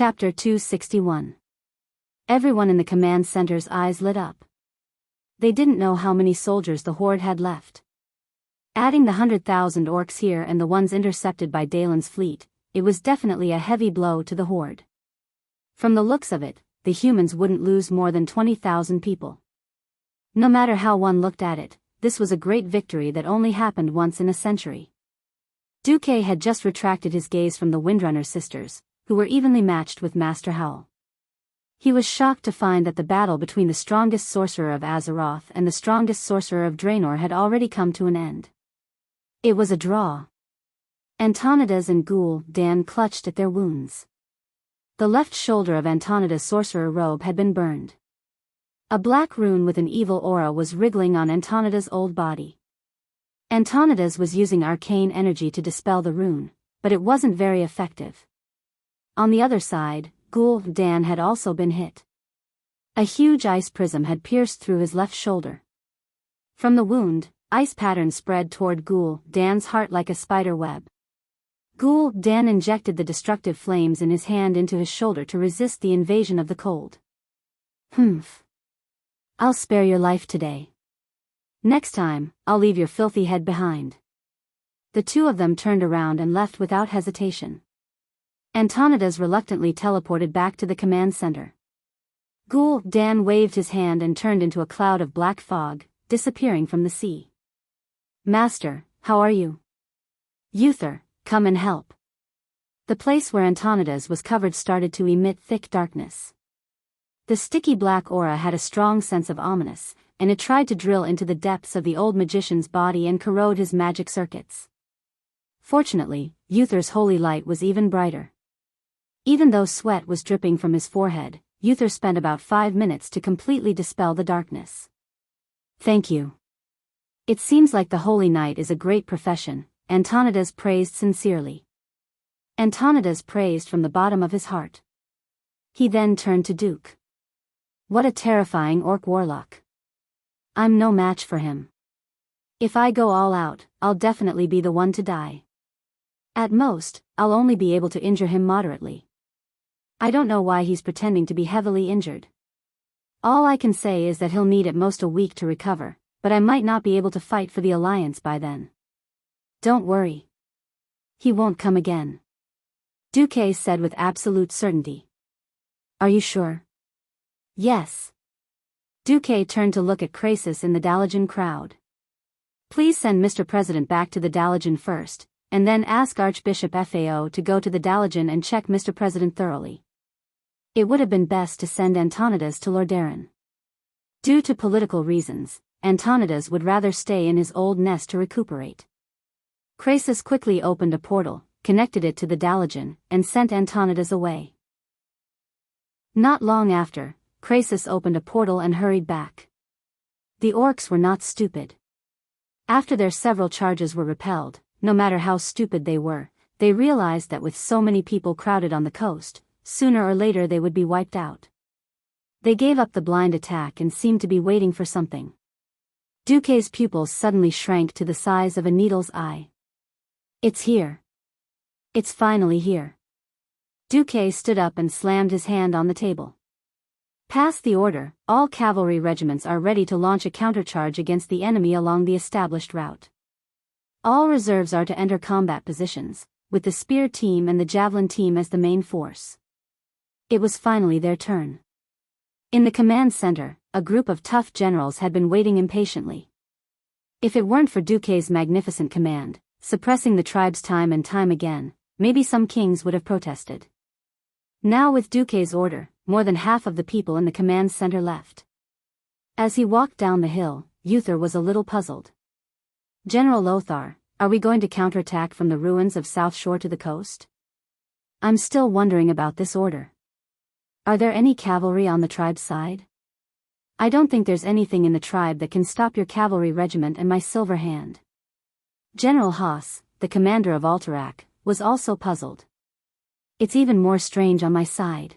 Chapter 261. Everyone in the command center's eyes lit up. They didn't know how many soldiers the Horde had left. Adding the 100,000 orcs here and the ones intercepted by Dalen's fleet, it was definitely a heavy blow to the Horde. From the looks of it, the humans wouldn't lose more than 20,000 people. No matter how one looked at it, this was a great victory that only happened once in a century. Duque had just retracted his gaze from the Windrunner sisters, who were evenly matched with Master Howl. He was shocked to find that the battle between the strongest sorcerer of Azeroth and the strongest sorcerer of Draenor had already come to an end. It was a draw. Antonidas and Gul'dan clutched at their wounds. The left shoulder of Antonida's sorcerer robe had been burned. A black rune with an evil aura was wriggling on Antonida's old body. Antonidas was using arcane energy to dispel the rune, but it wasn't very effective. On the other side, Gul'dan had also been hit. A huge ice prism had pierced through his left shoulder. From the wound, ice patterns spread toward Gul'dan's heart like a spider web. Gul'dan injected the destructive flames in his hand into his shoulder to resist the invasion of the cold. Humph. I'll spare your life today. Next time, I'll leave your filthy head behind. The two of them turned around and left without hesitation. Antonidas reluctantly teleported back to the command center. Gul'dan waved his hand and turned into a cloud of black fog, disappearing from the sea. Master, how are you? Uther, come and help. The place where Antonidas was covered started to emit thick darkness. The sticky black aura had a strong sense of ominous, and it tried to drill into the depths of the old magician's body and corrode his magic circuits. Fortunately, Uther's holy light was even brighter. Even though sweat was dripping from his forehead, Uther spent about 5 minutes to completely dispel the darkness. Thank you. It seems like the Holy Knight is a great profession, Antonidas praised sincerely. Antonidas praised from the bottom of his heart. He then turned to Duke. What a terrifying orc warlock. I'm no match for him. If I go all out, I'll definitely be the one to die. At most, I'll only be able to injure him moderately. I don't know why he's pretending to be heavily injured. All I can say is that he'll need at most a week to recover, but I might not be able to fight for the Alliance by then. Don't worry. He won't come again. Duque said with absolute certainty. Are you sure? Yes. Duque turned to look at Krasis in the Dalajan crowd. Please send Mr. President back to the Dalajan first, and then ask Archbishop Fao to go to the Dalajan and check Mr. President thoroughly. It would have been best to send Antonidas to Lordaeron. Due to political reasons, Antonidas would rather stay in his old nest to recuperate. Krasis quickly opened a portal, connected it to the Dalajan, and sent Antonidas away. Not long after, Krasis opened a portal and hurried back. The orcs were not stupid. After their several charges were repelled, no matter how stupid they were, they realized that with so many people crowded on the coast, sooner or later they would be wiped out. They gave up the blind attack and seemed to be waiting for something. Duque's pupils suddenly shrank to the size of a needle's eye. It's here. It's finally here. Duque stood up and slammed his hand on the table. Pass the order, all cavalry regiments are ready to launch a countercharge against the enemy along the established route. All reserves are to enter combat positions, with the spear team and the javelin team as the main force. It was finally their turn. In the command center, a group of tough generals had been waiting impatiently. If it weren't for Duque's magnificent command, suppressing the tribes time and time again, maybe some kings would have protested. Now with Duque's order, more than half of the people in the command center left. As he walked down the hill, Uther was a little puzzled. General Lothar, are we going to counterattack from the ruins of South Shore to the coast? I'm still wondering about this order. Are there any cavalry on the tribe's side? I don't think there's anything in the tribe that can stop your cavalry regiment and my silver hand. General Haas, the commander of Alterac, was also puzzled. It's even more strange on my side.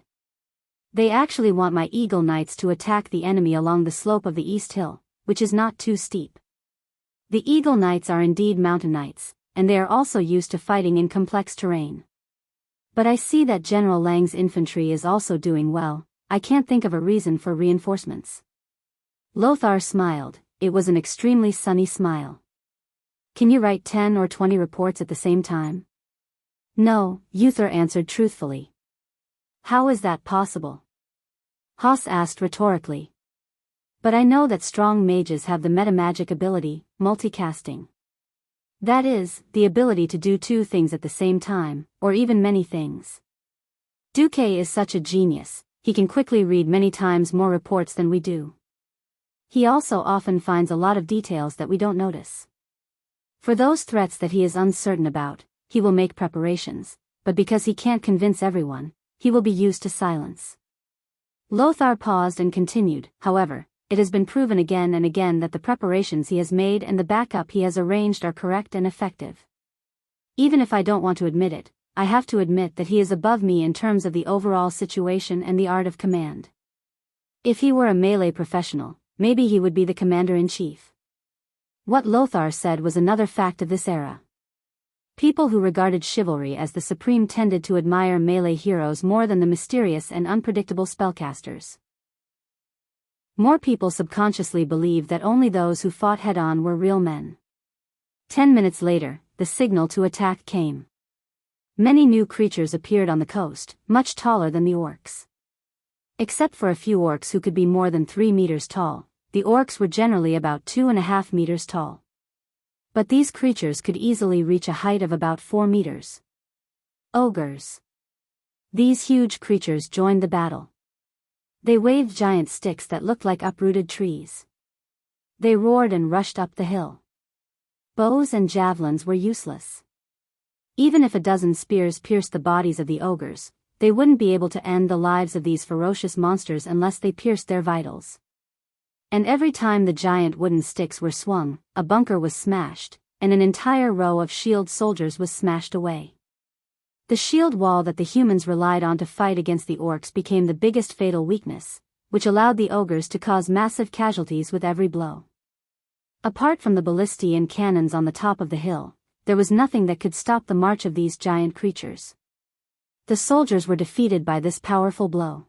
They actually want my Eagle Knights to attack the enemy along the slope of the East Hill, which is not too steep. The Eagle Knights are indeed mountain knights, and they are also used to fighting in complex terrain. But I see that General Lang's infantry is also doing well. I can't think of a reason for reinforcements. Lothar smiled. It was an extremely sunny smile. Can you write 10 or 20 reports at the same time? No, Uther answered truthfully. How is that possible? Haas asked rhetorically. But I know that strong mages have the metamagic ability, multicasting. That is, the ability to do two things at the same time, or even many things. Duque is such a genius, he can quickly read many times more reports than we do. He also often finds a lot of details that we don't notice. For those threats that he is uncertain about, he will make preparations, but because he can't convince everyone, he will be used to silence. Lothar paused and continued, however, it has been proven again and again that the preparations he has made and the backup he has arranged are correct and effective. Even if I don't want to admit it, I have to admit that he is above me in terms of the overall situation and the art of command. If he were a melee professional, maybe he would be the commander-in-chief. What Lothar said was another fact of this era. People who regarded chivalry as the supreme tended to admire melee heroes more than the mysterious and unpredictable spellcasters. More people subconsciously believed that only those who fought head-on were real men. 10 minutes later, the signal to attack came. Many new creatures appeared on the coast, much taller than the orcs. Except for a few orcs who could be more than 3 meters tall, the orcs were generally about 2.5 meters tall. But these creatures could easily reach a height of about 4 meters. Ogres. These huge creatures joined the battle. They waved giant sticks that looked like uprooted trees. They roared and rushed up the hill. Bows and javelins were useless. Even if a dozen spears pierced the bodies of the ogres, they wouldn't be able to end the lives of these ferocious monsters unless they pierced their vitals. And every time the giant wooden sticks were swung, a bunker was smashed, and an entire row of shield soldiers was smashed away. The shield wall that the humans relied on to fight against the orcs became the biggest fatal weakness, which allowed the ogres to cause massive casualties with every blow. Apart from the ballistae and cannons on the top of the hill, there was nothing that could stop the march of these giant creatures. The soldiers were defeated by this powerful blow.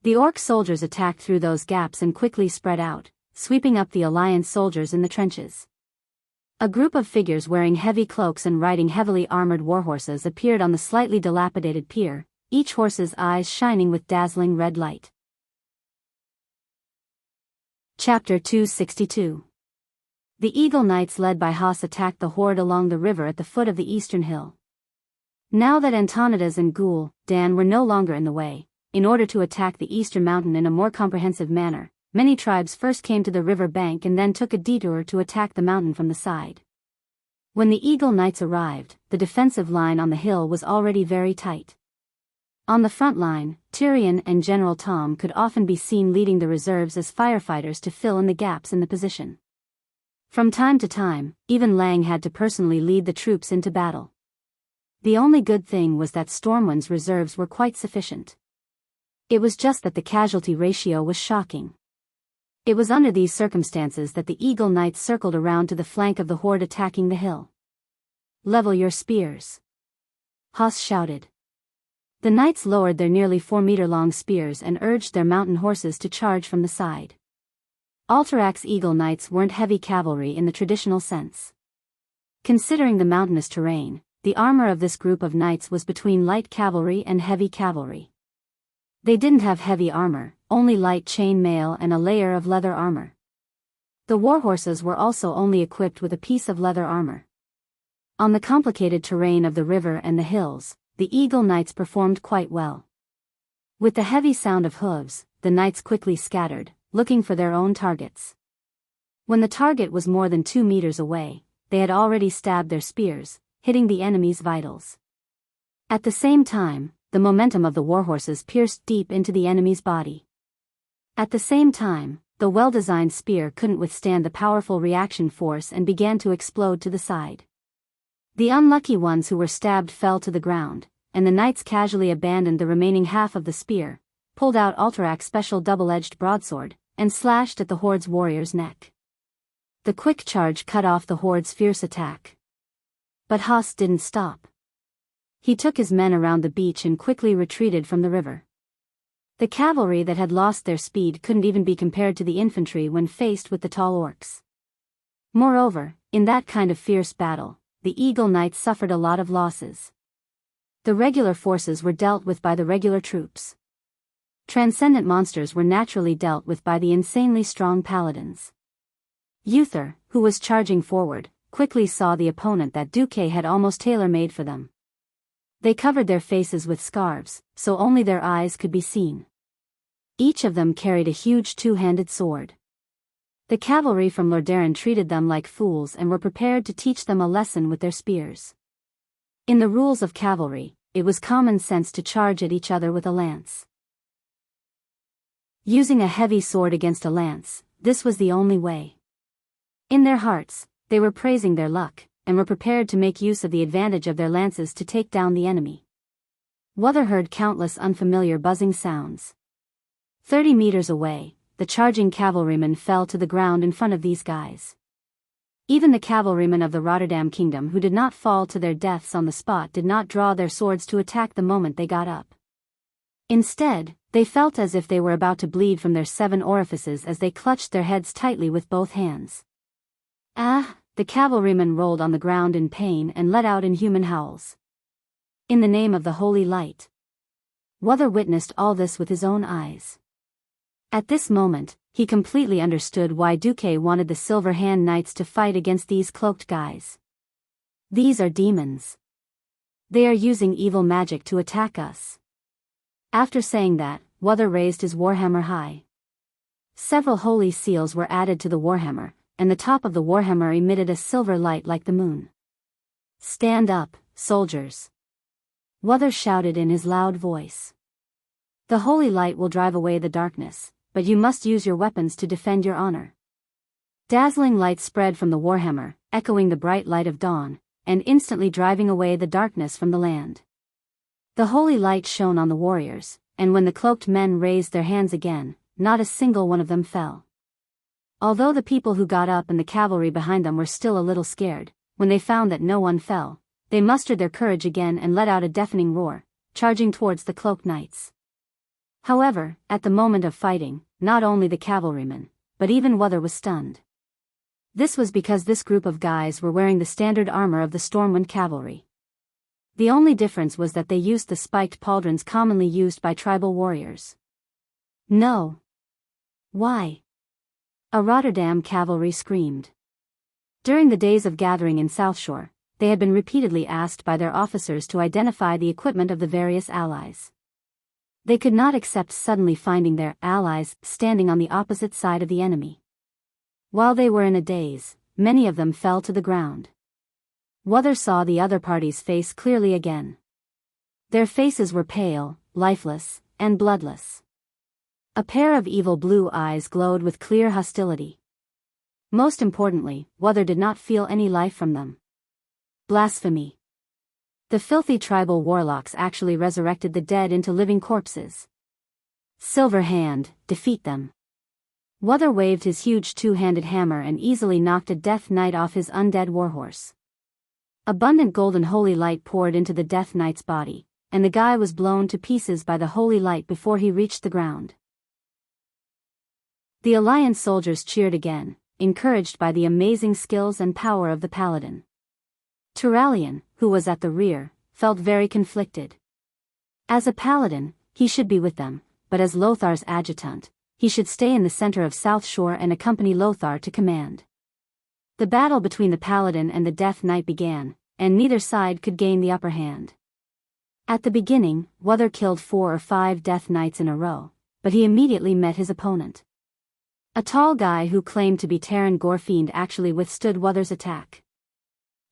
The orc soldiers attacked through those gaps and quickly spread out, sweeping up the alliance soldiers in the trenches. A group of figures wearing heavy cloaks and riding heavily armored warhorses appeared on the slightly dilapidated pier, each horse's eyes shining with dazzling red light. Chapter 262. The Eagle Knights led by Haas attacked the horde along the river at the foot of the eastern hill. Now that Antonidas and Ghoul, Dan were no longer in the way, in order to attack the eastern mountain in a more comprehensive manner, many tribes first came to the river bank and then took a detour to attack the mountain from the side. When the Eagle Knights arrived, the defensive line on the hill was already very tight. On the front line, Tyrion and General Tom could often be seen leading the reserves as firefighters to fill in the gaps in the position. From time to time, even Lang had to personally lead the troops into battle. The only good thing was that Stormwind's reserves were quite sufficient. It was just that the casualty ratio was shocking. It was under these circumstances that the Eagle Knights circled around to the flank of the horde attacking the hill. "Level your spears," Haas shouted. The knights lowered their nearly 4-meter-long spears and urged their mountain horses to charge from the side. Alterax's Eagle Knights weren't heavy cavalry in the traditional sense. Considering the mountainous terrain, the armor of this group of knights was between light cavalry and heavy cavalry. They didn't have heavy armor, only light chain mail and a layer of leather armor. The warhorses were also only equipped with a piece of leather armor. On the complicated terrain of the river and the hills, the Eagle Knights performed quite well. With the heavy sound of hooves, the knights quickly scattered, looking for their own targets. When the target was more than 2 meters away, they had already stabbed their spears, hitting the enemy's vitals. At the same time, the momentum of the warhorses pierced deep into the enemy's body. At the same time, the well-designed spear couldn't withstand the powerful reaction force and began to explode to the side. The unlucky ones who were stabbed fell to the ground, and the knights casually abandoned the remaining half of the spear, pulled out Alterax's special double-edged broadsword, and slashed at the horde's warrior's neck. The quick charge cut off the horde's fierce attack. But Haas didn't stop. He took his men around the beach and quickly retreated from the river. The cavalry that had lost their speed couldn't even be compared to the infantry when faced with the tall orcs. Moreover, in that kind of fierce battle, the Eagle Knights suffered a lot of losses. The regular forces were dealt with by the regular troops. Transcendent monsters were naturally dealt with by the insanely strong paladins. Uther, who was charging forward, quickly saw the opponent that Duque had almost tailor-made for them. They covered their faces with scarves, so only their eyes could be seen. Each of them carried a huge two-handed sword. The cavalry from Lordaeron treated them like fools and were prepared to teach them a lesson with their spears. In the rules of cavalry, it was common sense to charge at each other with a lance. Using a heavy sword against a lance, this was the only way. In their hearts, they were praising their luck, and were prepared to make use of the advantage of their lances to take down the enemy. Wuthor heard countless unfamiliar buzzing sounds. 30 meters away, the charging cavalrymen fell to the ground in front of these guys. Even the cavalrymen of the Rotterdam kingdom who did not fall to their deaths on the spot did not draw their swords to attack the moment they got up. Instead, they felt as if they were about to bleed from their 7 orifices as they clutched their heads tightly with both hands. Ah! The cavalrymen rolled on the ground in pain and let out inhuman howls. In the name of the holy light. Wuthor witnessed all this with his own eyes. At this moment, he completely understood why Duque wanted the Silver Hand Knights to fight against these cloaked guys. These are demons. They are using evil magic to attack us. After saying that, Wuthor raised his warhammer high. Several holy seals were added to the warhammer, and the top of the warhammer emitted a silver light like the moon. "Stand up, soldiers!" Wuthor shouted in his loud voice. "The holy light will drive away the darkness, but you must use your weapons to defend your honor." Dazzling light spread from the warhammer, echoing the bright light of dawn, and instantly driving away the darkness from the land. The holy light shone on the warriors, and when the cloaked men raised their hands again, not a single one of them fell. Although the people who got up and the cavalry behind them were still a little scared, when they found that no one fell, they mustered their courage again and let out a deafening roar, charging towards the cloaked knights. However, at the moment of fighting, not only the cavalrymen, but even Wuthor was stunned. This was because this group of guys were wearing the standard armor of the Stormwind cavalry. The only difference was that they used the spiked pauldrons commonly used by tribal warriors. No. Why? A Rotterdam cavalry screamed. During the days of gathering in South Shore, they had been repeatedly asked by their officers to identify the equipment of the various allies. They could not accept suddenly finding their allies standing on the opposite side of the enemy. While they were in a daze, many of them fell to the ground. Wuthor saw the other party's face clearly again. Their faces were pale, lifeless, and bloodless. A pair of evil blue eyes glowed with clear hostility. Most importantly, Wuthor did not feel any life from them. Blasphemy. The filthy tribal warlocks actually resurrected the dead into living corpses. Silver Hand, defeat them. Wuthor waved his huge two-handed hammer and easily knocked a Death Knight off his undead warhorse. Abundant golden holy light poured into the Death Knight's body, and the guy was blown to pieces by the holy light before he reached the ground. The Alliance soldiers cheered again, encouraged by the amazing skills and power of the paladin. Turalyon, who was at the rear, felt very conflicted. As a paladin, he should be with them, but as Lothar's adjutant, he should stay in the center of South Shore and accompany Lothar to command. The battle between the paladin and the Death Knight began, and neither side could gain the upper hand. At the beginning, Wuthor killed 4 or 5 Death Knights in a row, but he immediately met his opponent. A tall guy who claimed to be Terran Gorefiend actually withstood Wuthor's attack.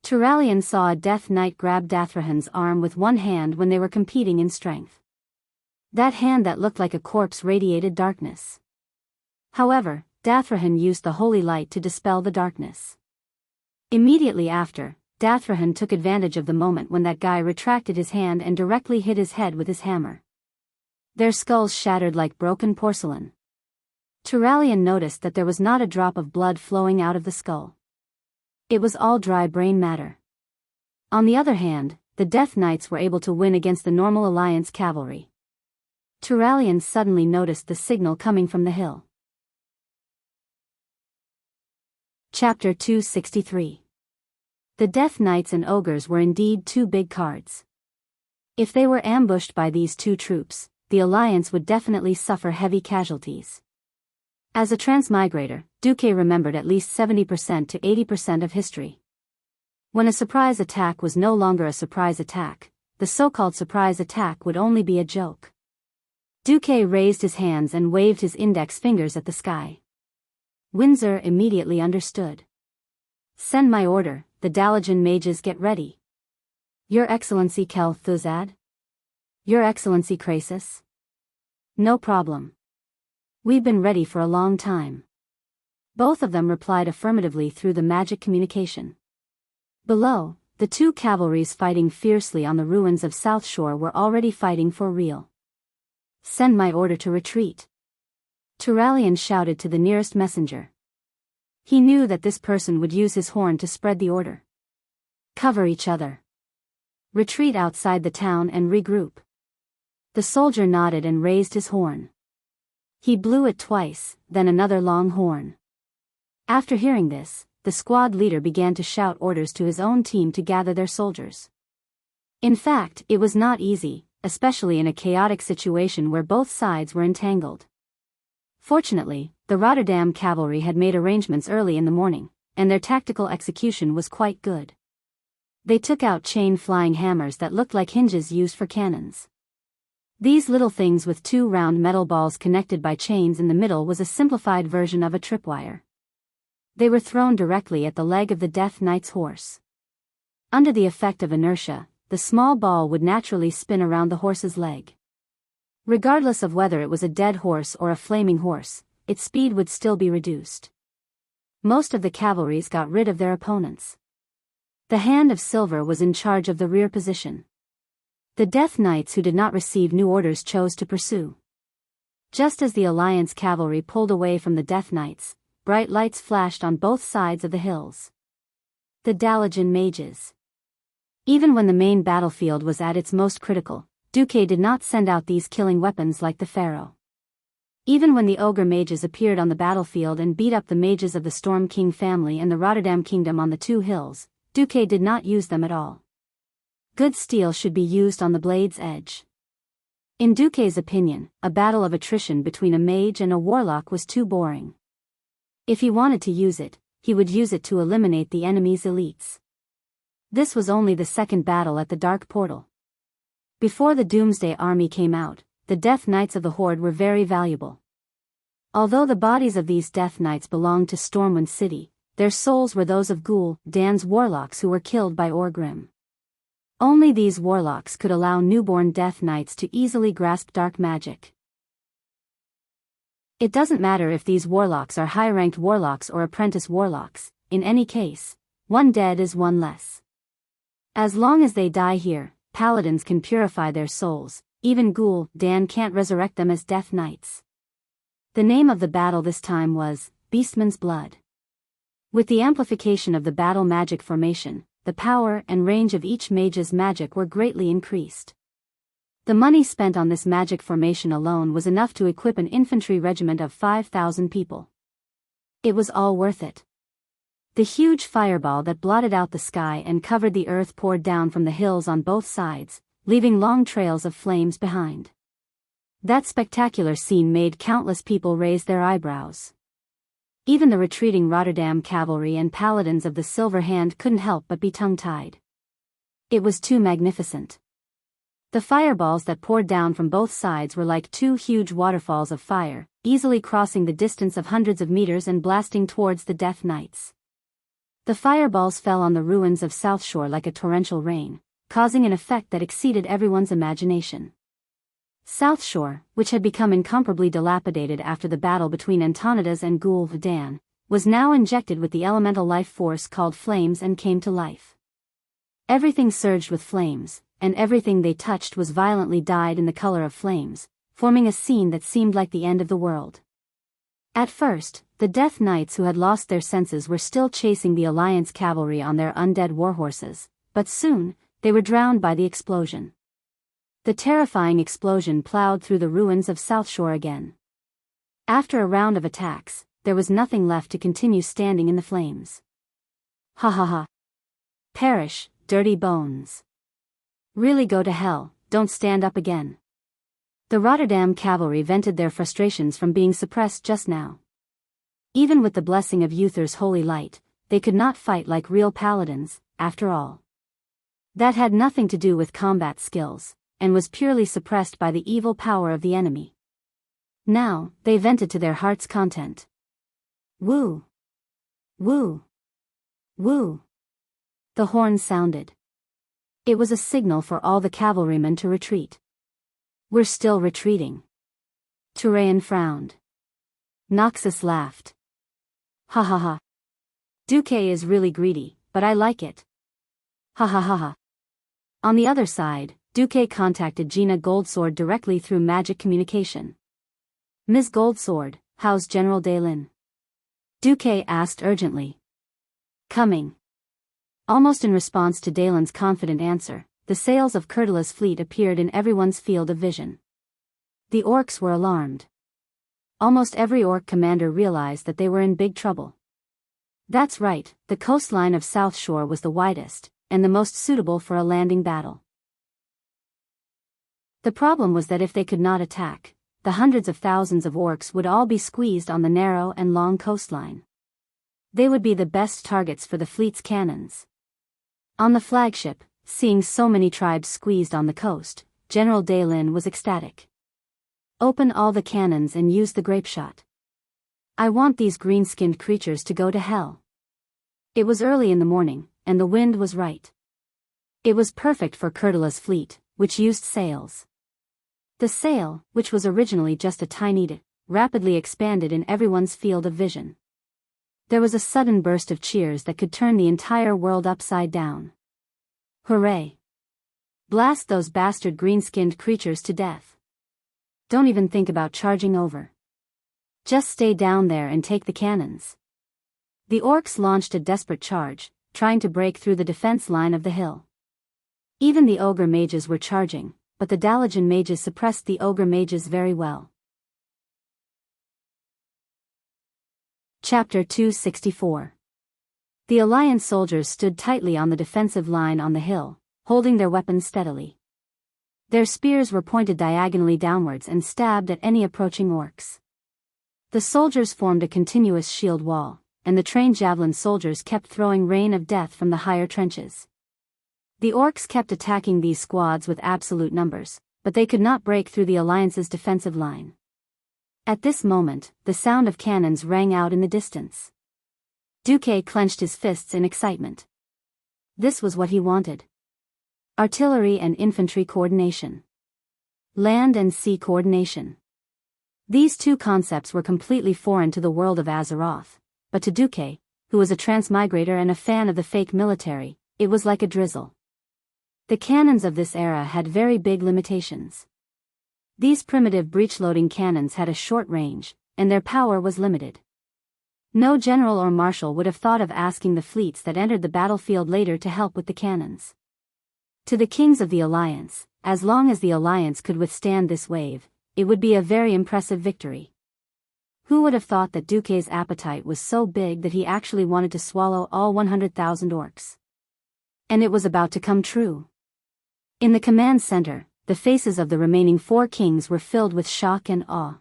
Turalyon saw a Death Knight grab Dathrahan's arm with one hand when they were competing in strength. That hand that looked like a corpse radiated darkness. However, Dathrahan used the holy light to dispel the darkness. Immediately after, Dathrahan took advantage of the moment when that guy retracted his hand and directly hit his head with his hammer. Their skulls shattered like broken porcelain. Turalyon noticed that there was not a drop of blood flowing out of the skull. It was all dry brain matter. On the other hand, the Death Knights were able to win against the normal Alliance cavalry. Turalian suddenly noticed the signal coming from the hill. Chapter 263. The Death Knights and Ogres were indeed two big cards. If they were ambushed by these two troops, the Alliance would definitely suffer heavy casualties. As a transmigrator, Duque remembered at least 70% to 80% of history. When a surprise attack was no longer a surprise attack, the so-called surprise attack would only be a joke. Duque raised his hands and waved his index fingers at the sky. Windsor immediately understood. "Send my order, the Dalajan mages get ready." "Your Excellency Kel Thuzad?" "Your Excellency Krasis?" "No problem. We've been ready for a long time." Both of them replied affirmatively through the magic communication. Below, the two cavalries fighting fiercely on the ruins of South Shore were already fighting for real. "Send my order to retreat." Turalian shouted to the nearest messenger. He knew that this person would use his horn to spread the order. "Cover each other. Retreat outside the town and regroup." The soldier nodded and raised his horn. He blew it twice, then another long horn. After hearing this, the squad leader began to shout orders to his own team to gather their soldiers. In fact, it was not easy, especially in a chaotic situation where both sides were entangled. Fortunately, the Rotterdam cavalry had made arrangements early in the morning, and their tactical execution was quite good. They took out chain-flying hammers that looked like hinges used for cannons. These little things with two round metal balls connected by chains in the middle was a simplified version of a tripwire. They were thrown directly at the leg of the Death Knight's horse. Under the effect of inertia, the small ball would naturally spin around the horse's leg. Regardless of whether it was a dead horse or a flaming horse, its speed would still be reduced. Most of the cavalries got rid of their opponents. The Hand of Silver was in charge of the rear position. The Death Knights who did not receive new orders chose to pursue. Just as the Alliance cavalry pulled away from the Death Knights, bright lights flashed on both sides of the hills. The Dalajan mages. Even when the main battlefield was at its most critical, Duque did not send out these killing weapons like the Pharaoh. Even when the Ogre mages appeared on the battlefield and beat up the mages of the Storm King family and the Rotterdam Kingdom on the two hills, Duque did not use them at all. Good steel should be used on the blade's edge. In Duque's opinion, a battle of attrition between a mage and a warlock was too boring. If he wanted to use it, he would use it to eliminate the enemy's elites. This was only the second battle at the Dark Portal. Before the Doomsday Army came out, the Death Knights of the Horde were very valuable. Although the bodies of these Death Knights belonged to Stormwind City, their souls were those of Dan's warlocks who were killed by Orgrim. Only these warlocks could allow newborn Death Knights to easily grasp dark magic. It doesn't matter if these warlocks are high-ranked warlocks or apprentice warlocks, in any case, one dead is one less. As long as they die here, paladins can purify their souls, even Dan can't resurrect them as Death Knights. The name of the battle this time was Beastman's Blood. With the amplification of the battle magic formation, the power and range of each mage's magic were greatly increased. The money spent on this magic formation alone was enough to equip an infantry regiment of 5,000 people. It was all worth it. The huge fireball that blotted out the sky and covered the earth poured down from the hills on both sides, leaving long trails of flames behind. That spectacular scene made countless people raise their eyebrows. Even the retreating Rotterdam cavalry and paladins of the Silver Hand couldn't help but be tongue-tied. It was too magnificent. The fireballs that poured down from both sides were like two huge waterfalls of fire, easily crossing the distance of hundreds of meters and blasting towards the Death Knights. The fireballs fell on the ruins of South Shore like a torrential rain, causing an effect that exceeded everyone's imagination. South Shore, which had become incomparably dilapidated after the battle between Antonidas and Dan, was now injected with the elemental life force called flames and came to life. Everything surged with flames, and everything they touched was violently dyed in the color of flames, forming a scene that seemed like the end of the world. At first, the Death Knights who had lost their senses were still chasing the Alliance cavalry on their undead warhorses, but soon, they were drowned by the explosion. The terrifying explosion plowed through the ruins of South Shore again. After a round of attacks, there was nothing left to continue standing in the flames. Ha ha ha. Perish, dirty bones. Really go to hell, don't stand up again. The Rotterdam cavalry vented their frustrations from being suppressed just now. Even with the blessing of Uther's holy light, they could not fight like real paladins, after all. That had nothing to do with combat skills, and was purely suppressed by the evil power of the enemy. Now, they vented to their heart's content. Woo! Woo! Woo! The horn sounded. It was a signal for all the cavalrymen to retreat. We're still retreating. Turayan frowned. Noxus laughed. Ha ha ha. Duque is really greedy, but I like it. Ha ha ha ha. On the other side, Duque contacted Gina Goldsword directly through magic communication. Ms. Goldsword, how's General Daylin? Duque asked urgently. Coming. Almost in response to Dalen's confident answer, the sails of Curtila's fleet appeared in everyone's field of vision. The orcs were alarmed. Almost every orc commander realized that they were in big trouble. That's right, the coastline of South Shore was the widest, and the most suitable for a landing battle. The problem was that if they could not attack, the hundreds of thousands of orcs would all be squeezed on the narrow and long coastline. They would be the best targets for the fleet's cannons. On the flagship, seeing so many tribes squeezed on the coast, General Daylin was ecstatic. Open all the cannons and use the grape shot. I want these green-skinned creatures to go to hell. It was early in the morning, and the wind was right. It was perfect for Curtila's fleet, which used sails. The sail, which was originally just a tiny dot, rapidly expanded in everyone's field of vision. There was a sudden burst of cheers that could turn the entire world upside down. Hooray! Blast those bastard green-skinned creatures to death. Don't even think about charging over. Just stay down there and take the cannons. The orcs launched a desperate charge, trying to break through the defense line of the hill. Even the ogre mages were charging, but the Dalajan mages suppressed the ogre mages very well. Chapter 264. The Alliance soldiers stood tightly on the defensive line on the hill, holding their weapons steadily. Their spears were pointed diagonally downwards and stabbed at any approaching orcs. The soldiers formed a continuous shield wall, and the trained javelin soldiers kept throwing rain of death from the higher trenches. The orcs kept attacking these squads with absolute numbers, but they could not break through the Alliance's defensive line. At this moment, the sound of cannons rang out in the distance. Duque clenched his fists in excitement. This was what he wanted. Artillery and infantry coordination. Land and sea coordination. These two concepts were completely foreign to the world of Azeroth, but to Duque, who was a transmigrator and a fan of the fake military, it was like a drizzle. The cannons of this era had very big limitations. These primitive breech-loading cannons had a short range, and their power was limited. No general or marshal would have thought of asking the fleets that entered the battlefield later to help with the cannons. To the kings of the Alliance, as long as the Alliance could withstand this wave, it would be a very impressive victory. Who would have thought that Duque's appetite was so big that he actually wanted to swallow all 100,000 orcs? And it was about to come true. In the command center, the faces of the remaining 4 kings were filled with shock and awe.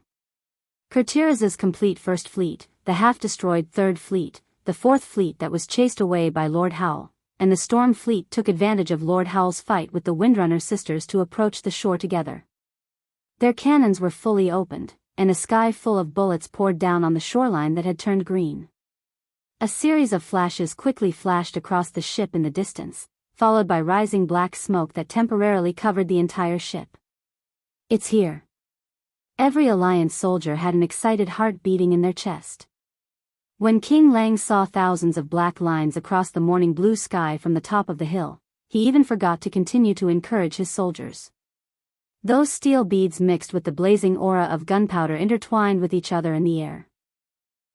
Kurtiraz's complete First Fleet, the half-destroyed Third Fleet, the Fourth Fleet that was chased away by Lord Howl, and the Storm Fleet took advantage of Lord Howl's fight with the Windrunner sisters to approach the shore together. Their cannons were fully opened, and a sky full of bullets poured down on the shoreline that had turned green. A series of flashes quickly flashed across the ship in the distance, followed by rising black smoke that temporarily covered the entire ship. It's here. Every Alliance soldier had an excited heart beating in their chest. When King Lang saw thousands of black lines across the morning blue sky from the top of the hill, he even forgot to continue to encourage his soldiers. Those steel beads mixed with the blazing aura of gunpowder intertwined with each other in the air.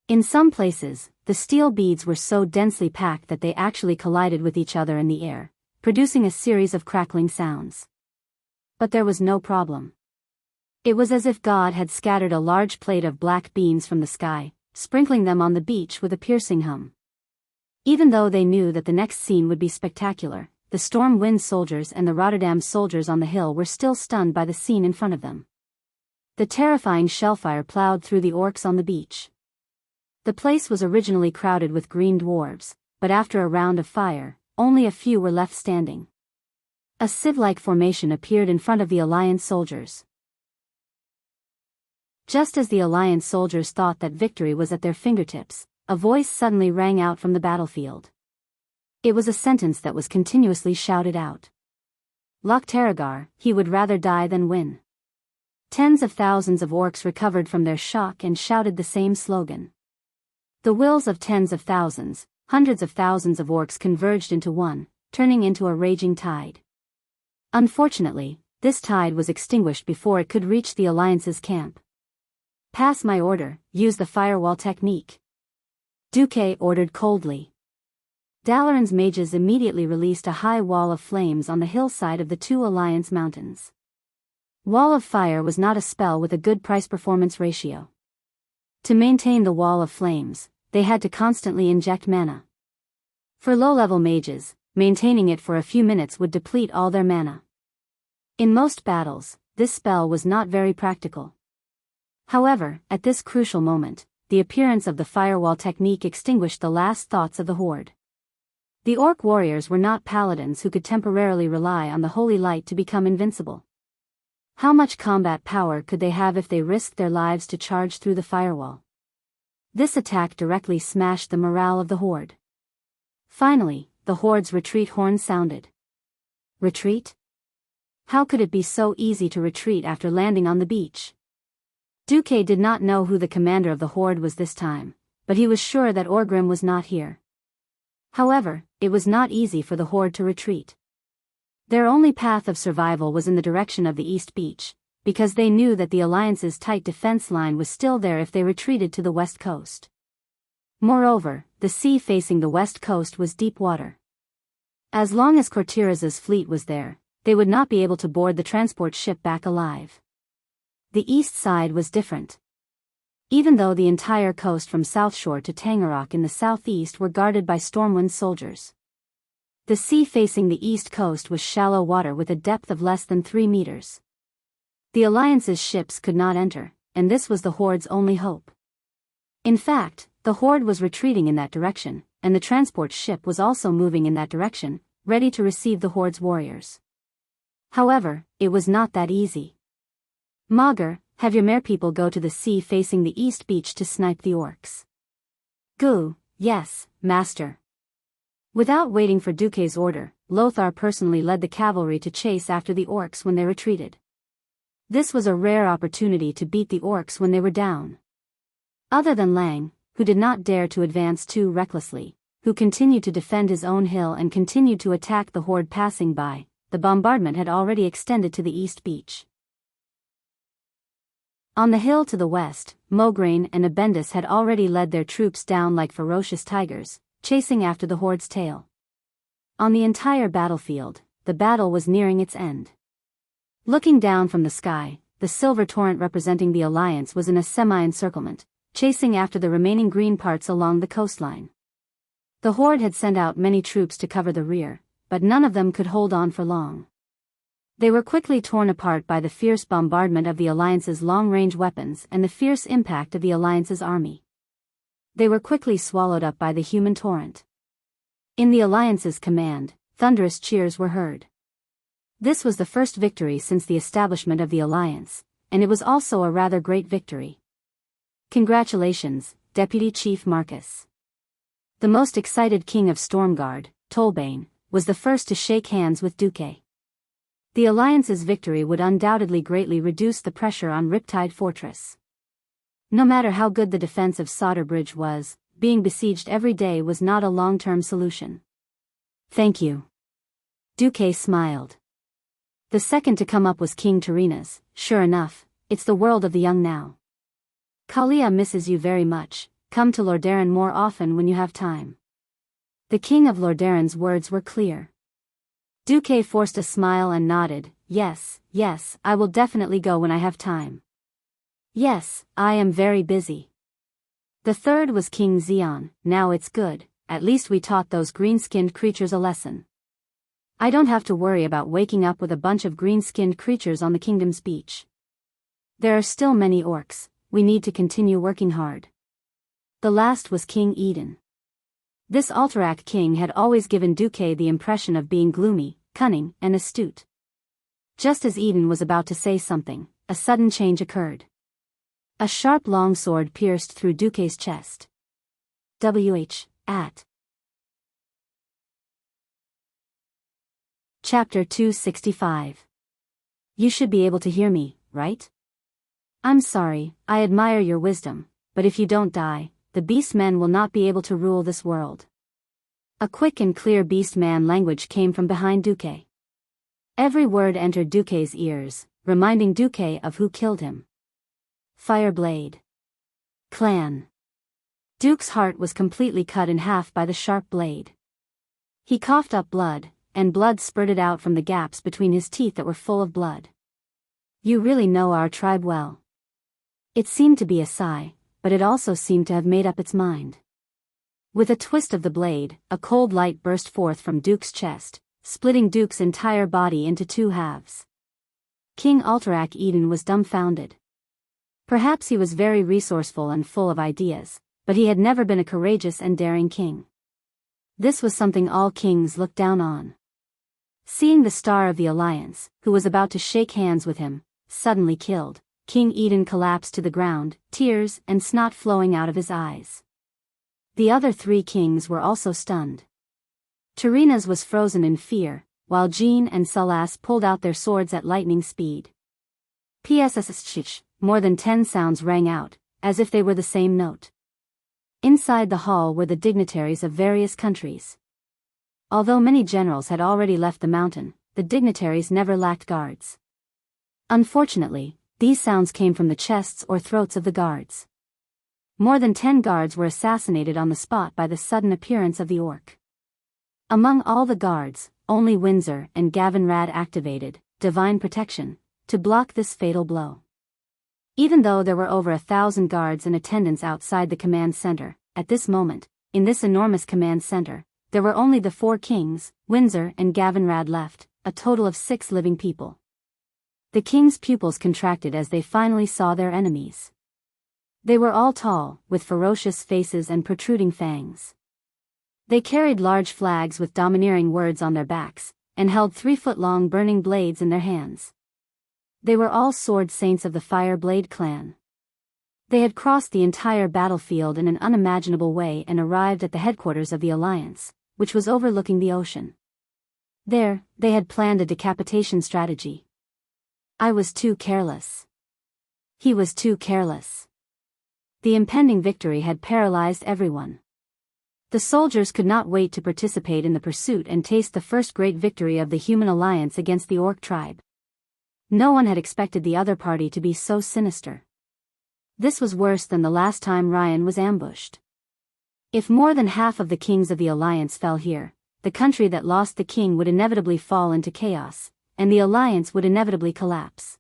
In some places, the steel beads were so densely packed that they actually collided with each other in the air, producing a series of crackling sounds. But there was no problem. It was as if God had scattered a large plate of black beans from the sky, sprinkling them on the beach with a piercing hum. Even though they knew that the next scene would be spectacular, the Storm Wind soldiers and the Rotterdam soldiers on the hill were still stunned by the scene in front of them. The terrifying shellfire plowed through the orcs on the beach. The place was originally crowded with green dwarves, but after a round of fire, only a few were left standing. A sieve-like formation appeared in front of the Alliance soldiers. Just as the Alliance soldiers thought that victory was at their fingertips, a voice suddenly rang out from the battlefield. It was a sentence that was continuously shouted out. Lokhtaragar, he would rather die than win. Tens of thousands of orcs recovered from their shock and shouted the same slogan. The wills of tens of thousands, hundreds of thousands of orcs converged into one, turning into a raging tide. Unfortunately, this tide was extinguished before it could reach the Alliance's camp. Pass my order, use the firewall technique. Duque ordered coldly. Dalaran's mages immediately released a high wall of flames on the hillside of the two Alliance mountains. Wall of Fire was not a spell with a good price-performance ratio. To maintain the wall of flames, they had to constantly inject mana. For low-level mages, maintaining it for a few minutes would deplete all their mana. In most battles, this spell was not very practical. However, at this crucial moment, the appearance of the firewall technique extinguished the last thoughts of the horde. The orc warriors were not paladins who could temporarily rely on the holy light to become invincible. How much combat power could they have if they risked their lives to charge through the firewall? This attack directly smashed the morale of the horde. Finally, the horde's retreat horn sounded. Retreat? How could it be so easy to retreat after landing on the beach? Duque did not know who the commander of the horde was this time, but he was sure that Orgrim was not here. However, it was not easy for the horde to retreat. Their only path of survival was in the direction of the East Beach, because they knew that the Alliance's tight defense line was still there if they retreated to the west coast. Moreover, the sea facing the west coast was deep water. As long as Cortira's fleet was there, they would not be able to board the transport ship back alive. The east side was different. Even though the entire coast from South Shore to Tangarok in the southeast were guarded by Stormwind soldiers. The sea facing the east coast was shallow water with a depth of less than 3 meters. The Alliance's ships could not enter, and this was the horde's only hope. In fact, the horde was retreating in that direction, and the transport ship was also moving in that direction, ready to receive the horde's warriors. However, it was not that easy. Magar, have your mere people go to the sea facing the east beach to snipe the orcs. Gu, yes, master. Without waiting for Duque's order, Lothar personally led the cavalry to chase after the orcs when they retreated. This was a rare opportunity to beat the orcs when they were down. Other than Lang, who did not dare to advance too recklessly, who continued to defend his own hill and continued to attack the horde passing by, the bombardment had already extended to the east beach. On the hill to the west, Mograine and Abendis had already led their troops down like ferocious tigers, chasing after the horde's tail. On the entire battlefield, the battle was nearing its end. Looking down from the sky, the silver torrent representing the Alliance was in a semi-encirclement, chasing after the remaining green parts along the coastline. The horde had sent out many troops to cover the rear, but none of them could hold on for long. They were quickly torn apart by the fierce bombardment of the Alliance's long-range weapons and the fierce impact of the Alliance's army. They were quickly swallowed up by the human torrent. In the Alliance's command, thunderous cheers were heard. This was the first victory since the establishment of the Alliance, and it was also a rather great victory. Congratulations, Deputy Chief Marcus. The most excited king of Stormguard, Tolbane, was the first to shake hands with Duque. The Alliance's victory would undoubtedly greatly reduce the pressure on Riptide Fortress. No matter how good the defense of Solder Bridge was, being besieged every day was not a long-term solution. Thank you. Duque smiled. The second to come up was King Terina's. Sure enough, it's the world of the young now. Kalia misses you very much, come to Lordaeron more often when you have time. The king of Lordaeron's words were clear. Duque forced a smile and nodded. Yes, yes, I will definitely go when I have time. Yes, I am very busy. The third was King Xian. Now it's good, at least we taught those green-skinned creatures a lesson. I don't have to worry about waking up with a bunch of green-skinned creatures on the kingdom's beach. There are still many orcs, we need to continue working hard. The last was King Eden. This Alterac king had always given Duque the impression of being gloomy, cunning, and astute. Just as Eden was about to say something, a sudden change occurred. A sharp longsword pierced through Duque's chest. At. Chapter 265. You should be able to hear me, right? I'm sorry, I admire your wisdom, but if you don't die, the beastmen will not be able to rule this world. A quick and clear beastman language came from behind Duque. Every word entered Duque's ears, reminding Duque of who killed him. Fireblade Clan. Duke's heart was completely cut in half by the sharp blade. He coughed up blood, and blood spurted out from the gaps between his teeth that were full of blood. You really know our tribe well. It seemed to be a sigh, but it also seemed to have made up its mind. With a twist of the blade, a cold light burst forth from Duke's chest, splitting Duke's entire body into two halves. King Alterac Eden was dumbfounded. Perhaps he was very resourceful and full of ideas, but he had never been a courageous and daring king. This was something all kings looked down on. Seeing the Star of the Alliance, who was about to shake hands with him, suddenly killed, King Eden collapsed to the ground, tears and snot flowing out of his eyes. The other three kings were also stunned. Terenas was frozen in fear, while Jean and Salas pulled out their swords at lightning speed. Pssh, more than 10 sounds rang out, as if they were the same note. Inside the hall were the dignitaries of various countries. Although many generals had already left the mountain, the dignitaries never lacked guards. Unfortunately, these sounds came from the chests or throats of the guards. More than 10 guards were assassinated on the spot by the sudden appearance of the orc. Among all the guards, only Windsor and Gavinrad activated divine protection to block this fatal blow. Even though there were over 1,000 guards in attendance outside the command center, at this moment, in this enormous command center, there were only the 4 kings, Windsor and Gavinrad left, a total of 6 living people. The king's pupils contracted as they finally saw their enemies. They were all tall, with ferocious faces and protruding fangs. They carried large flags with domineering words on their backs, and held 3-foot-long burning blades in their hands. They were all sword saints of the Fireblade clan. They had crossed the entire battlefield in an unimaginable way and arrived at the headquarters of the Alliance, which was overlooking the ocean. There, they had planned a decapitation strategy. I was too careless. He was too careless. The impending victory had paralyzed everyone. The soldiers could not wait to participate in the pursuit and taste the first great victory of the human alliance against the orc tribe. No one had expected the other party to be so sinister. This was worse than the last time Ryan was ambushed. If more than half of the kings of the alliance fell here, the country that lost the king would inevitably fall into chaos, and the alliance would inevitably collapse.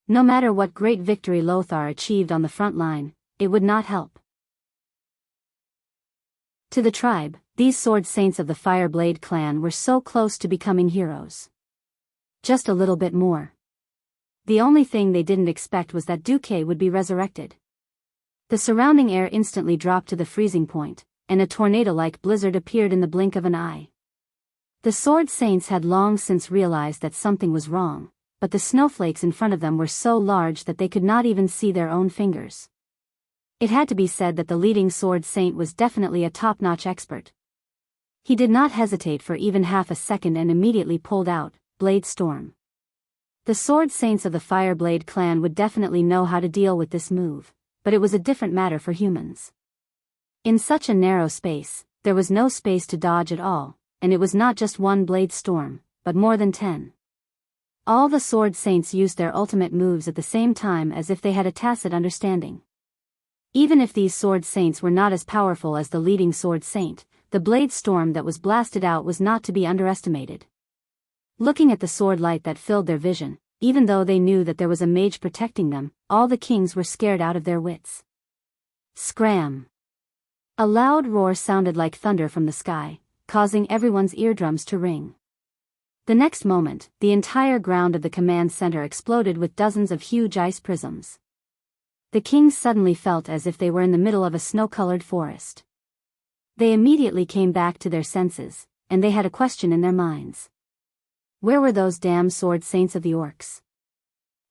No matter what great victory Lothar achieved on the front line, it would not help. To the tribe, these sword saints of the Fireblade clan were so close to becoming heroes. Just a little bit more. The only thing they didn't expect was that Duque would be resurrected. The surrounding air instantly dropped to the freezing point, and a tornado-like blizzard appeared in the blink of an eye. The sword saints had long since realized that something was wrong, but the snowflakes in front of them were so large that they could not even see their own fingers. It had to be said that the leading sword saint was definitely a top-notch expert. He did not hesitate for even half a second and immediately pulled out Blade Storm. The sword saints of the Fireblade clan would definitely know how to deal with this move, but it was a different matter for humans. In such a narrow space, there was no space to dodge at all, and it was not just one Blade Storm, but more than 10. All the sword saints used their ultimate moves at the same time as if they had a tacit understanding. Even if these sword saints were not as powerful as the leading sword saint, the Blade Storm that was blasted out was not to be underestimated. Looking at the sword light that filled their vision, even though they knew that there was a mage protecting them, all the kings were scared out of their wits. Scram! A loud roar sounded like thunder from the sky, causing everyone's eardrums to ring. The next moment, the entire ground of the command center exploded with dozens of huge ice prisms. The kings suddenly felt as if they were in the middle of a snow-colored forest. They immediately came back to their senses, and they had a question in their minds. Where were those damn sword saints of the orcs?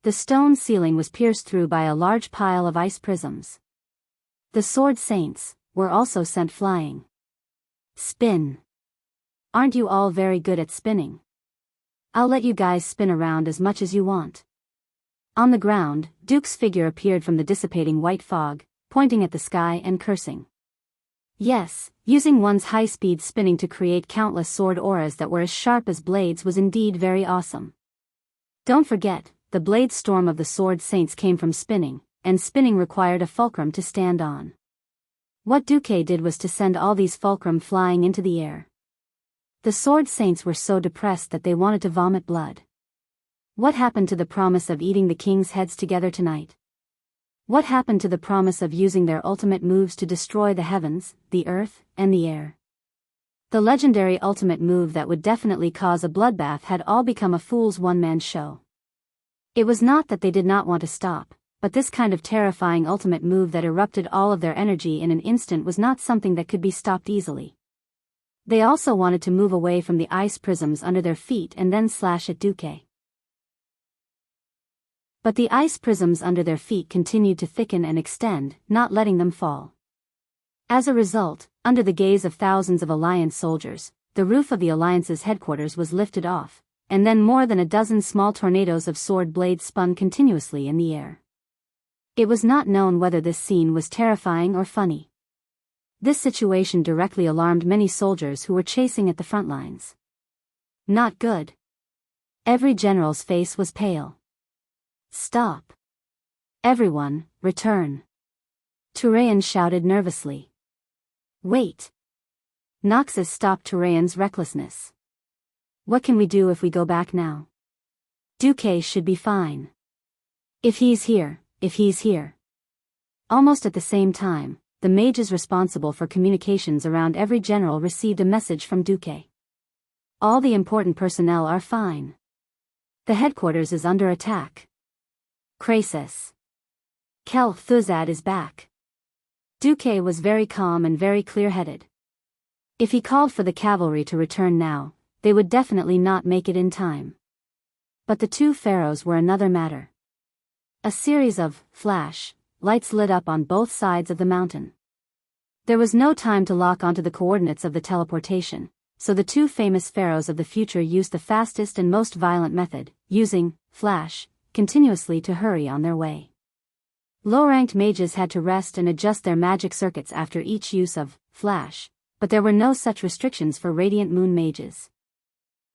The stone ceiling was pierced through by a large pile of ice prisms. The sword saints were also sent flying. Spin. Aren't you all very good at spinning? I'll let you guys spin around as much as you want. On the ground, Duke's figure appeared from the dissipating white fog, pointing at the sky and cursing. Yes, using one's high-speed spinning to create countless sword auras that were as sharp as blades was indeed very awesome. Don't forget, the blade storm of the sword saints came from spinning, and spinning required a fulcrum to stand on. What Duque did was to send all these fulcrum flying into the air. The sword saints were so depressed that they wanted to vomit blood. What happened to the promise of eating the king's heads together tonight? What happened to the promise of using their ultimate moves to destroy the heavens, the earth, and the air? The legendary ultimate move that would definitely cause a bloodbath had all become a fool's one-man show. It was not that they did not want to stop, but this kind of terrifying ultimate move that erupted all of their energy in an instant was not something that could be stopped easily. They also wanted to move away from the ice prisms under their feet and then slash at Duque. But the ice prisms under their feet continued to thicken and extend, not letting them fall. As a result, under the gaze of thousands of Alliance soldiers, the roof of the Alliance's headquarters was lifted off, and then more than a dozen small tornadoes of sword blades spun continuously in the air. It was not known whether this scene was terrifying or funny. This situation directly alarmed many soldiers who were chasing at the front lines. Not good. Every general's face was pale. Stop. Everyone, return. Turayan shouted nervously. Wait. Noxus stopped Turayan's recklessness. What can we do if we go back now? Duque should be fine. If he's here. Almost at the same time, the mages responsible for communications around every general received a message from Duque. All the important personnel are fine. The headquarters is under attack. Crisis. Kel Thuzad is back. Duque was very calm and very clear-headed. If he called for the cavalry to return now, they would definitely not make it in time. But the two pharaohs were another matter. A series of flash lights lit up on both sides of the mountain. There was no time to lock onto the coordinates of the teleportation, so the two famous pharaohs of the future used the fastest and most violent method, using flash continuously to hurry on their way. Low-ranked mages had to rest and adjust their magic circuits after each use of flash, but there were no such restrictions for Radiant Moon mages.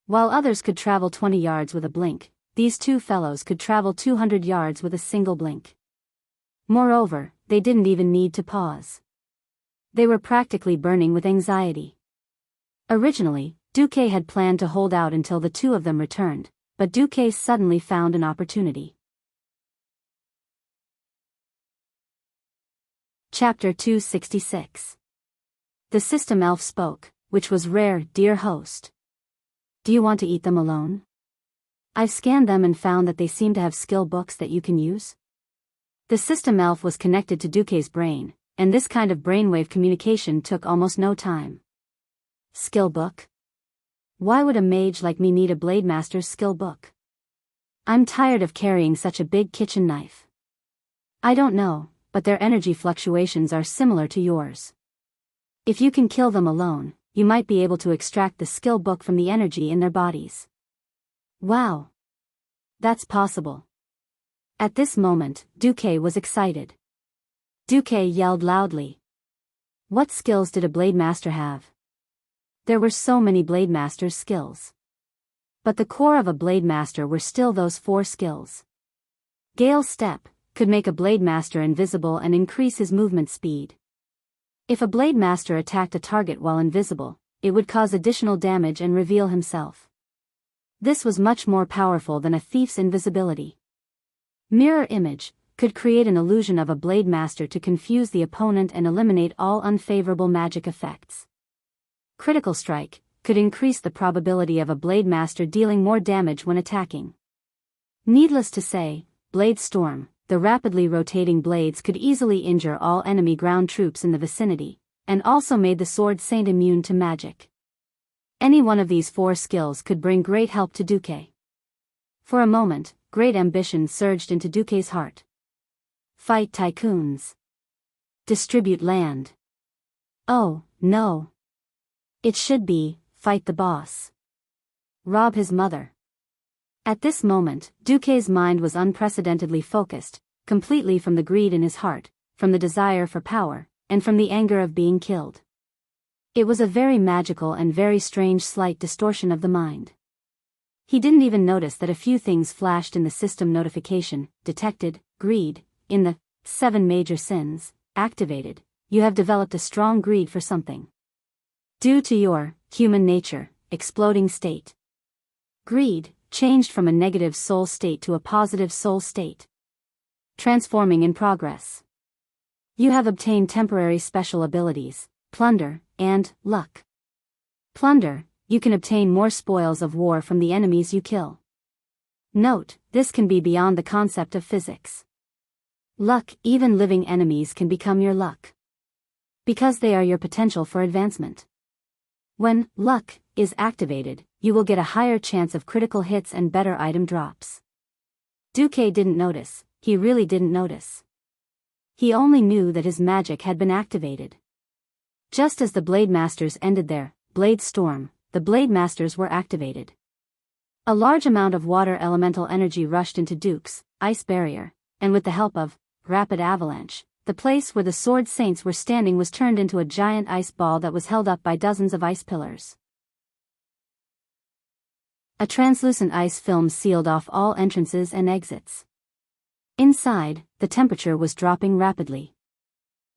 While others could travel 20 yards with a blink, these two fellows could travel 200 yards with a single blink. Moreover, they didn't even need to pause. They were practically burning with anxiety. Originally, Duque had planned to hold out until the two of them returned, but Duque suddenly found an opportunity. Chapter 266. The system elf spoke, which was rare. Dear host. Do you want to eat them alone? I've scanned them and found that they seem to have skill books that you can use. The system elf was connected to Duque's brain, and this kind of brainwave communication took almost no time. Skill book? Why would a mage like me need a blade master's skill book? I'm tired of carrying such a big kitchen knife. I don't know, but their energy fluctuations are similar to yours. If you can kill them alone, you might be able to extract the skill book from the energy in their bodies. Wow. That's possible. At this moment, Duque was excited. Duque yelled loudly. What skills did a blade master have? There were so many blade master's skills. But the core of a blade master were still those 4 skills. Gale Step could make a blade master invisible and increase his movement speed. If a blade master attacked a target while invisible, it would cause additional damage and reveal himself. This was much more powerful than a thief's invisibility. Mirror image could create an illusion of a blade master to confuse the opponent and eliminate all unfavorable magic effects. Critical strike could increase the probability of a blade master dealing more damage when attacking. Needless to say, blade storm, the rapidly rotating blades could easily injure all enemy ground troops in the vicinity, and also made the sword saint immune to magic. Any one of these 4 skills could bring great help to Duque. For a moment, great ambition surged into Duque's heart. Fight tycoons. Distribute land. Oh, no. It should be, fight the boss. Rob his mother. At this moment, Duque's mind was unprecedentedly focused, completely from the greed in his heart, from the desire for power, and from the anger of being killed. It was a very magical and very strange slight distortion of the mind. He didn't even notice that a few things flashed in the system notification: detected, greed, in the 7 major sins, activated, you have developed a strong greed for something. Due to your human nature, exploding state. Greed changed from a negative soul state to a positive soul state. Transforming in progress. You have obtained temporary special abilities, plunder, and luck. Plunder, you can obtain more spoils of war from the enemies you kill. Note, this can be beyond the concept of physics. Luck, even living enemies can become your luck. Because they are your potential for advancement. When luck is activated, you will get a higher chance of critical hits and better item drops. Duque didn't notice, he really didn't notice. He only knew that his magic had been activated. Just as the Blade Masters ended their Blade Storm, the Blade Masters were activated. A large amount of water elemental energy rushed into Duke's ice barrier, and with the help of Rapid Avalanche, the place where the Sword Saints were standing was turned into a giant ice ball that was held up by dozens of ice pillars. A translucent ice film sealed off all entrances and exits. Inside, the temperature was dropping rapidly.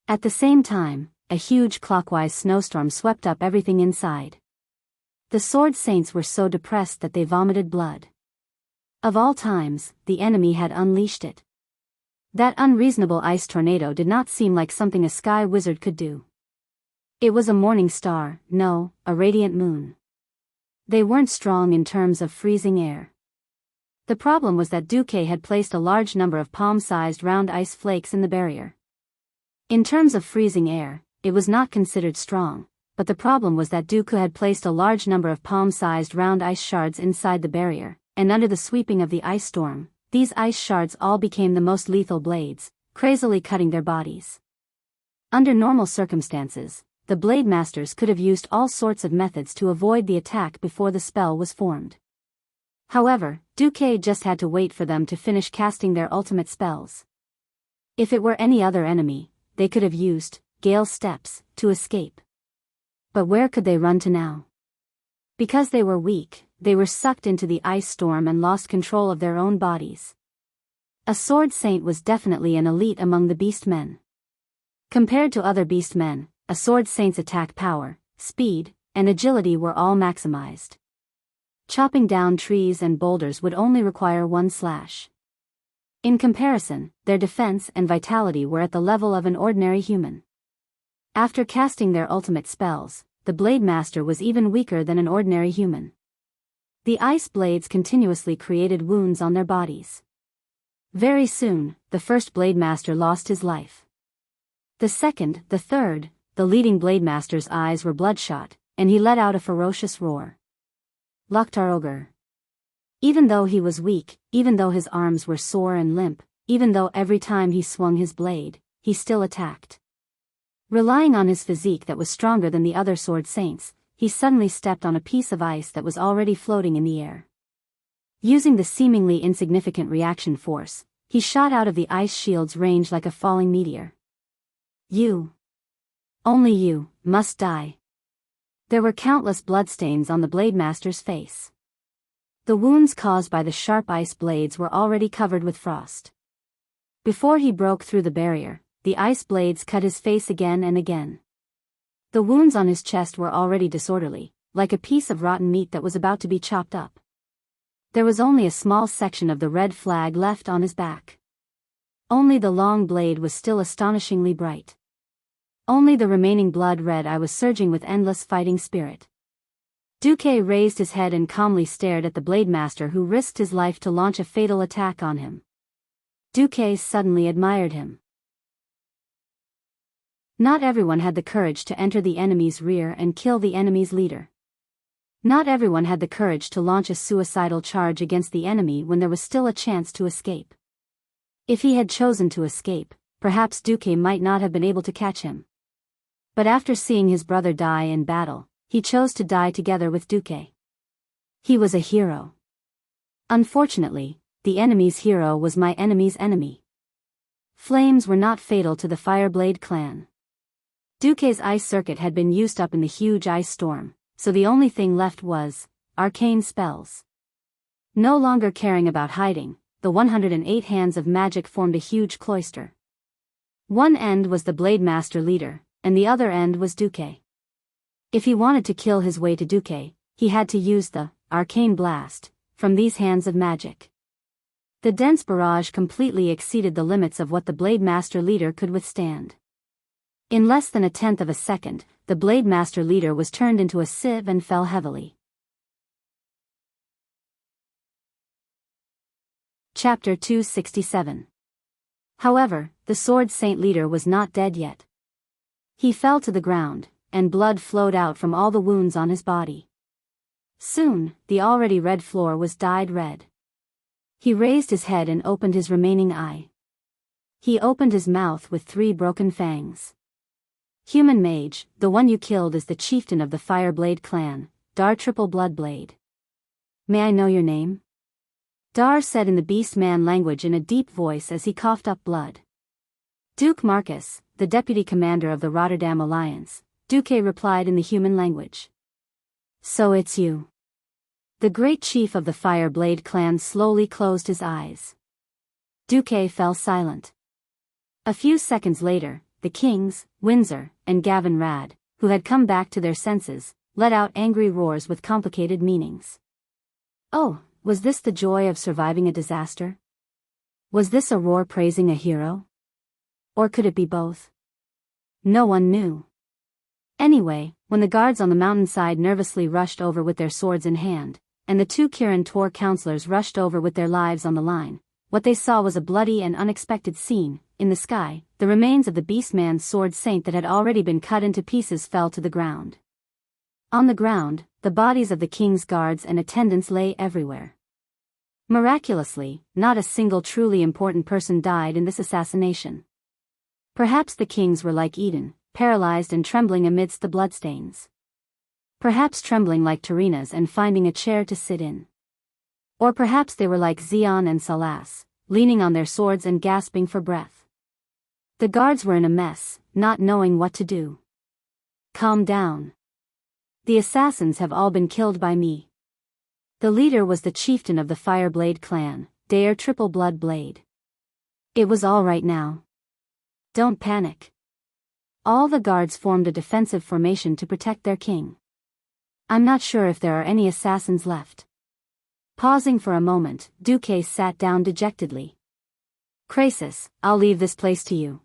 At the same time, a huge clockwise snowstorm swept up everything inside. The Sword Saints were so depressed that they vomited blood. Of all times, the enemy had unleashed it. That unreasonable ice tornado did not seem like something a sky wizard could do. It was a morning star, no, a radiant moon. They weren't strong in terms of freezing air. The problem was that Duque had placed a large number of palm-sized round ice flakes in the barrier. In terms of freezing air, it was not considered strong, but the problem was that Duque had placed a large number of palm-sized round ice shards inside the barrier, and under the sweeping of the ice storm, these ice shards all became the most lethal blades, crazily cutting their bodies. Under normal circumstances, the Blade Masters could have used all sorts of methods to avoid the attack before the spell was formed. However, Duque just had to wait for them to finish casting their ultimate spells. If it were any other enemy, they could have used Gale Steps to escape. But where could they run to now? Because they were weak, they were sucked into the ice storm and lost control of their own bodies. A Sword Saint was definitely an elite among the Beastmen. Compared to other Beastmen, a Sword Saint's attack power, speed, and agility were all maximized. Chopping down trees and boulders would only require one slash. In comparison, their defense and vitality were at the level of an ordinary human. After casting their ultimate spells, the Blade Master was even weaker than an ordinary human. The ice blades continuously created wounds on their bodies. Very soon, the first Blade Master lost his life. The second, the third, the leading Blade Master's eyes were bloodshot, and he let out a ferocious roar. Loktar Ogre. Even though he was weak, even though his arms were sore and limp, even though every time he swung his blade, he still attacked. Relying on his physique that was stronger than the other Sword Saints, he suddenly stepped on a piece of ice that was already floating in the air. Using the seemingly insignificant reaction force, he shot out of the ice shield's range like a falling meteor. You. Only you, must die. There were countless bloodstains on the Blade Master's face. The wounds caused by the sharp ice blades were already covered with frost. Before he broke through the barrier, the ice blades cut his face again and again. The wounds on his chest were already disorderly, like a piece of rotten meat that was about to be chopped up. There was only a small section of the red flag left on his back. Only the long blade was still astonishingly bright. Only the remaining blood red eye was surging with endless fighting spirit. Duque raised his head and calmly stared at the blade master who risked his life to launch a fatal attack on him. Duque suddenly admired him. Not everyone had the courage to enter the enemy's rear and kill the enemy's leader. Not everyone had the courage to launch a suicidal charge against the enemy when there was still a chance to escape. If he had chosen to escape, perhaps Duque might not have been able to catch him. But after seeing his brother die in battle, he chose to die together with Duque. He was a hero. Unfortunately, the enemy's hero was my enemy's enemy. Flames were not fatal to the Fireblade clan. Duque's ice circuit had been used up in the huge ice storm, so the only thing left was arcane spells. No longer caring about hiding, the 108 hands of magic formed a huge cloister. One end was the Blade Master leader, and the other end was Duque. If he wanted to kill his way to Duque, he had to use the arcane blast from these hands of magic. The dense barrage completely exceeded the limits of what the Blade Master leader could withstand. In less than a tenth of a second, the Blade Master leader was turned into a sieve and fell heavily. Chapter 267. However, the Sword Saint leader was not dead yet. He fell to the ground, and blood flowed out from all the wounds on his body. Soon, the already red floor was dyed red. He raised his head and opened his remaining eye. He opened his mouth with 3 broken fangs. Human mage, the one you killed is the chieftain of the Fireblade clan, Dar Triple Bloodblade. May I know your name? Dar said in the beast man language in a deep voice as he coughed up blood. Duke Marcus, the deputy commander of the Rotterdam Alliance, Duque replied in the human language. So it's you. The great chief of the Fireblade clan slowly closed his eyes. Duque fell silent. A few seconds later, the kings, Windsor, and Gavin Rad, who had come back to their senses, let out angry roars with complicated meanings. Oh, was this the joy of surviving a disaster? Was this a roar praising a hero? Or could it be both? No one knew. Anyway, when the guards on the mountainside nervously rushed over with their swords in hand, and the 2 Kirin Tor counselors rushed over with their lives on the line, what they saw was a bloody and unexpected scene. In the sky, the remains of the Beastman's Sword Saint that had already been cut into pieces fell to the ground. On the ground, the bodies of the king's guards and attendants lay everywhere. Miraculously, not a single truly important person died in this assassination. Perhaps the kings were like Eden, paralyzed and trembling amidst the bloodstains. Perhaps trembling like Tarina's and finding a chair to sit in. Or perhaps they were like Xion and Salas, leaning on their swords and gasping for breath. The guards were in a mess, not knowing what to do. Calm down. The assassins have all been killed by me. The leader was the chieftain of the Fireblade clan, Dar Triple Bloodblade. It was all right now. Don't panic. All the guards formed a defensive formation to protect their king. I'm not sure if there are any assassins left. Pausing for a moment, Duque sat down dejectedly. Krasis, I'll leave this place to you.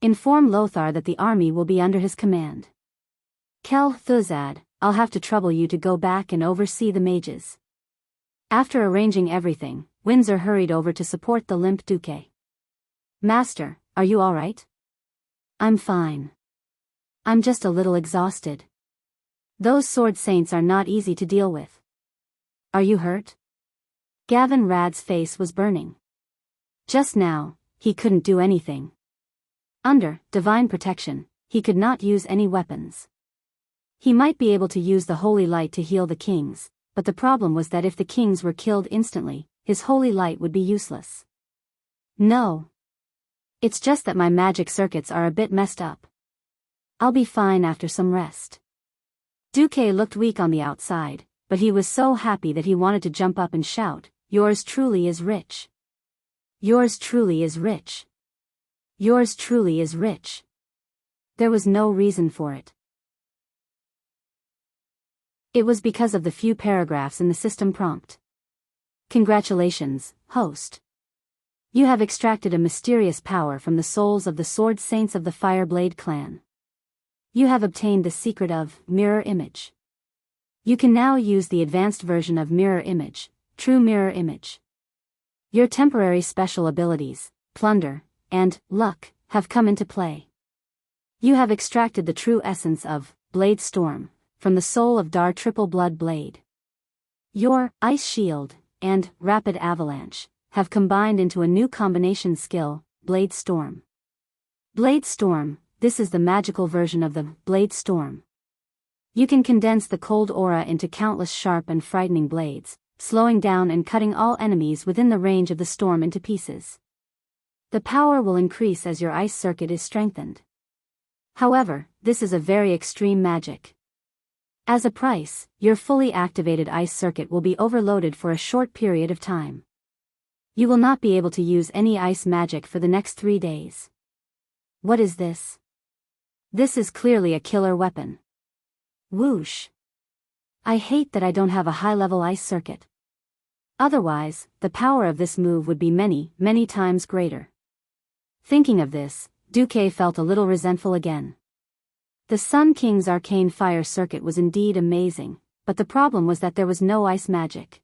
Inform Lothar that the army will be under his command. Kel Thuzad, I'll have to trouble you to go back and oversee the mages. After arranging everything, Windsor hurried over to support the limp Duque. Master, are you all right? I'm fine. I'm just a little exhausted. Those sword saints are not easy to deal with. Are you hurt? Gavin Rad's face was burning. Just now, he couldn't do anything. Under divine protection, he could not use any weapons. He might be able to use the holy light to heal the kings, but the problem was that if the kings were killed instantly, his holy light would be useless. No. It's just that my magic circuits are a bit messed up. I'll be fine after some rest. Duque looked weak on the outside, but he was so happy that he wanted to jump up and shout, "Yours truly is rich. Yours truly is rich. Yours truly is rich." There was no reason for it. It was because of the few paragraphs in the system prompt. Congratulations, host. You have extracted a mysterious power from the souls of the Sword Saints of the Fireblade clan. You have obtained the secret of Mirror Image. You can now use the advanced version of Mirror Image, True Mirror Image. Your temporary special abilities, Plunder, and Luck, have come into play. You have extracted the true essence of Blade Storm from the soul of Dar Triple Blood Blade. Your Ice Shield and Rapid Avalanche have combined into a new combination skill, Blade Storm. Blade Storm, this is the magical version of the Blade Storm. You can condense the cold aura into countless sharp and frightening blades, slowing down and cutting all enemies within the range of the storm into pieces. The power will increase as your ice circuit is strengthened. However, this is a very extreme magic. As a price, your fully activated ice circuit will be overloaded for a short period of time. You will not be able to use any ice magic for the next 3 days. What is this? This is clearly a killer weapon. Whoosh. I hate that I don't have a high-level ice circuit. Otherwise, the power of this move would be many, many times greater. Thinking of this, Duque felt a little resentful again. The Sun King's arcane fire circuit was indeed amazing, but the problem was that there was no ice magic.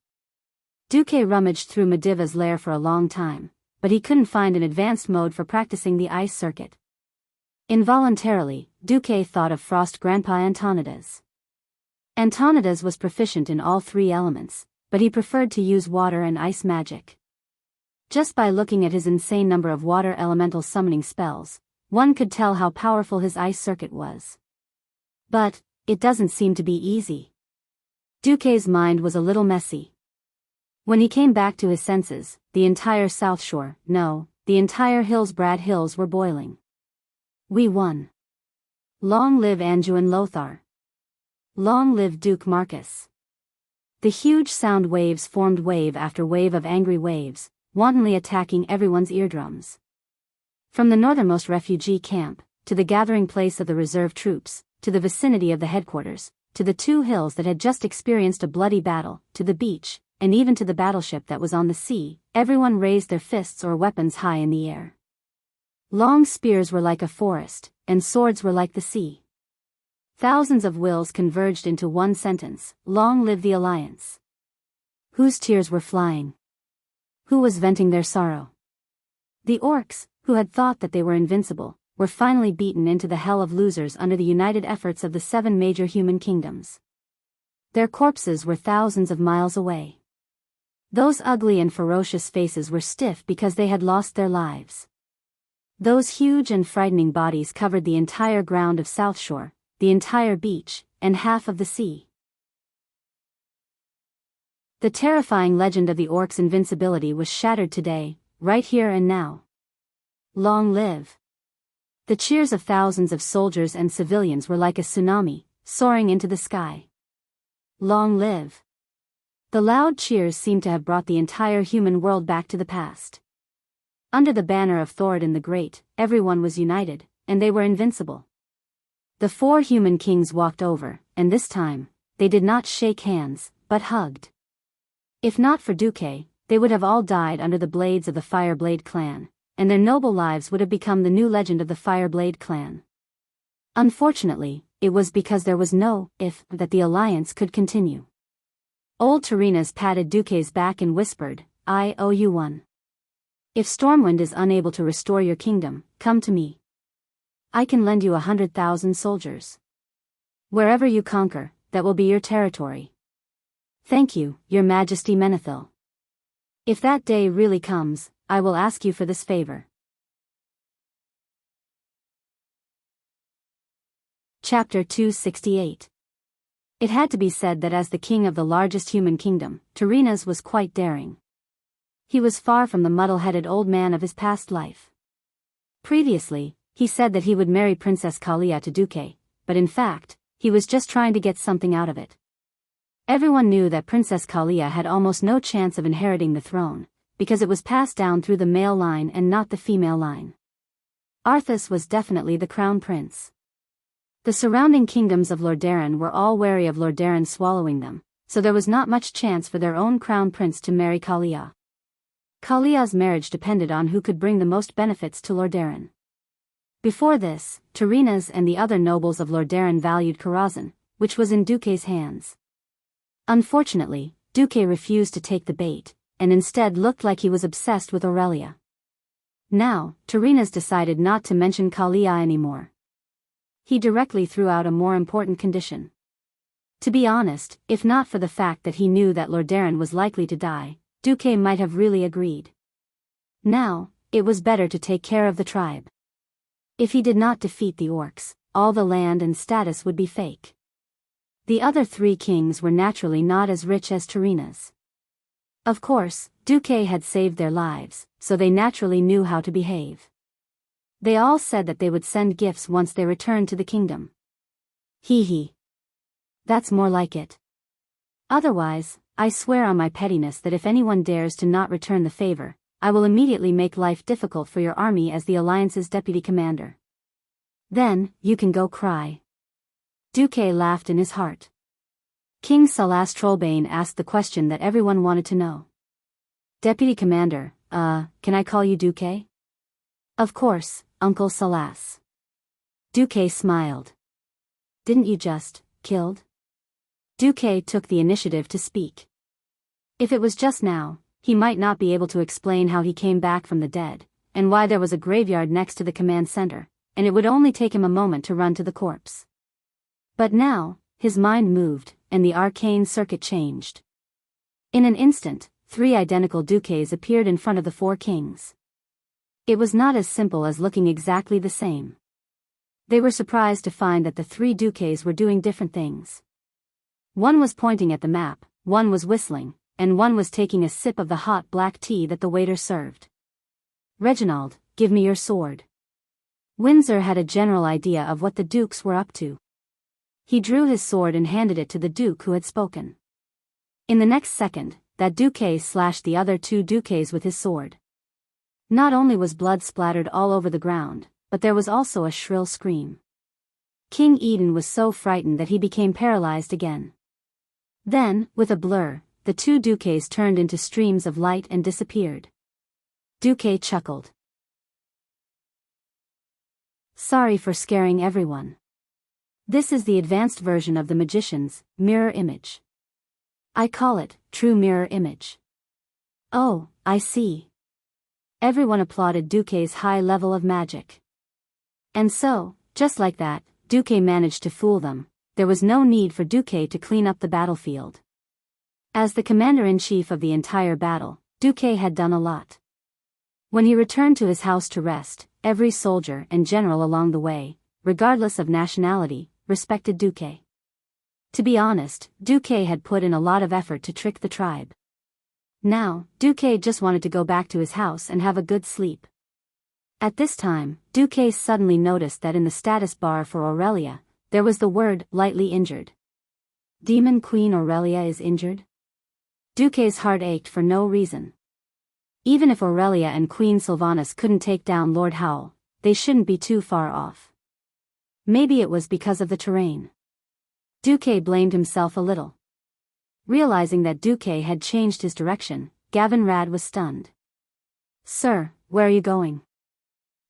Duque rummaged through Mediva's lair for a long time, but he couldn't find an advanced mode for practicing the ice circuit. Involuntarily, Duque thought of Frost Grandpa Antonidas. Antonidas was proficient in all 3 elements, but he preferred to use water and ice magic. Just by looking at his insane number of water elemental summoning spells, one could tell how powerful his ice circuit was. But it doesn't seem to be easy. Duque's mind was a little messy. When he came back to his senses, the entire South Shore, no, the entire Hillsbrad Hills were boiling. We won. Long live Anduin Lothar. Long live Duke Marcus. The huge sound waves formed wave after wave of angry waves, wantonly attacking everyone's eardrums. From the northernmost refugee camp, to the gathering place of the reserve troops, to the vicinity of the headquarters, to the 2 hills that had just experienced a bloody battle, to the beach, and even to the battleship that was on the sea, everyone raised their fists or weapons high in the air. Long spears were like a forest, and swords were like the sea. Thousands of wills converged into one sentence, long live the Alliance. Whose tears were flying? Who was venting their sorrow? The orcs, who had thought that they were invincible, were finally beaten into the hell of losers under the united efforts of the 7 major human kingdoms. Their corpses were thousands of miles away. Those ugly and ferocious faces were stiff because they had lost their lives. Those huge and frightening bodies covered the entire ground of South Shore, the entire beach, and half of the sea. The terrifying legend of the orcs' invincibility was shattered today, right here and now. Long live! The cheers of thousands of soldiers and civilians were like a tsunami, soaring into the sky. Long live! The loud cheers seemed to have brought the entire human world back to the past. Under the banner of Thoradin the Great, everyone was united, and they were invincible. The 4 human kings walked over, and this time, they did not shake hands, but hugged. If not for Duque, they would have all died under the blades of the Fireblade clan, and their noble lives would have become the new legend of the Fireblade clan. Unfortunately, it was because there was no if that the alliance could continue. Old Terinas patted Duque's back and whispered, I owe you one. If Stormwind is unable to restore your kingdom, come to me. I can lend you 100,000 soldiers. Wherever you conquer, that will be your territory. Thank you, Your Majesty Menethil. If that day really comes, I will ask you for this favor. Chapter 268. It had to be said that as the king of the largest human kingdom, Terinas was quite daring. He was far from the muddle-headed old man of his past life. Previously, he said that he would marry Princess Kalia to Duque, but in fact, he was just trying to get something out of it. Everyone knew that Princess Kalia had almost no chance of inheriting the throne, because it was passed down through the male line and not the female line. Arthas was definitely the crown prince. The surrounding kingdoms of Lordaeron were all wary of Lordaeron swallowing them, so there was not much chance for their own crown prince to marry Kalia. Kalia's marriage depended on who could bring the most benefits to Lord Darren. Before this, Tarinas and the other nobles of Lord Darren valued Karazhan, which was in Duque's hands. Unfortunately, Duque refused to take the bait, and instead looked like he was obsessed with Aurelia. Now, Tarinas decided not to mention Kalia anymore. He directly threw out a more important condition. To be honest, if not for the fact that he knew that Lord Darren was likely to die, Duque might have really agreed. Now, it was better to take care of the tribe. If he did not defeat the orcs, all the land and status would be fake. The other three kings were naturally not as rich as Tarinas. Of course, Duque had saved their lives, so they naturally knew how to behave. They all said that they would send gifts once they returned to the kingdom. Hee hee. That's more like it. Otherwise, I swear on my pettiness that if anyone dares to not return the favor, I will immediately make life difficult for your army as the Alliance's deputy commander. Then, you can go cry. Duque laughed in his heart. King Salas Trollbane asked the question that everyone wanted to know. Deputy Commander, can I call you Duque? Of course, Uncle Salas. Duque smiled. Didn't you just, killed? Duque took the initiative to speak. If it was just now, he might not be able to explain how he came back from the dead, and why there was a graveyard next to the command center, and it would only take him a moment to run to the corpse. But now, his mind moved, and the arcane circuit changed. In an instant, 3 identical Duques appeared in front of the 4 kings. It was not as simple as looking exactly the same. They were surprised to find that the 3 Duques were doing different things. One was pointing at the map, one was whistling, and one was taking a sip of the hot black tea that the waiter served. Reginald, give me your sword. Windsor had a general idea of what the dukes were up to. He drew his sword and handed it to the duke who had spoken. In the next second, that duque slashed the other 2 duques with his sword. Not only was blood splattered all over the ground, but there was also a shrill scream. King Eden was so frightened that he became paralyzed again. Then, with a blur, the 2 duques turned into streams of light and disappeared. Duque chuckled. Sorry for scaring everyone. This is the advanced version of the magician's mirror image. I call it true mirror image. Oh, I see. Everyone applauded Duque's high level of magic. And so, just like that, Duque managed to fool them. There was no need for Duque to clean up the battlefield. As the commander-in-chief of the entire battle, Duque had done a lot. When he returned to his house to rest, every soldier and general along the way, regardless of nationality, respected Duque. To be honest, Duque had put in a lot of effort to trick the tribe. Now, Duque just wanted to go back to his house and have a good sleep. At this time, Duque suddenly noticed that in the status bar for Aurelia, there was the word lightly injured. Demon Queen Aurelia is injured? Duque's heart ached for no reason. Even if Aurelia and Queen Sylvanas couldn't take down Lord Howl, they shouldn't be too far off. Maybe it was because of the terrain. Duque blamed himself a little. Realizing that Duque had changed his direction, Gavin Rad was stunned. Sir, where are you going?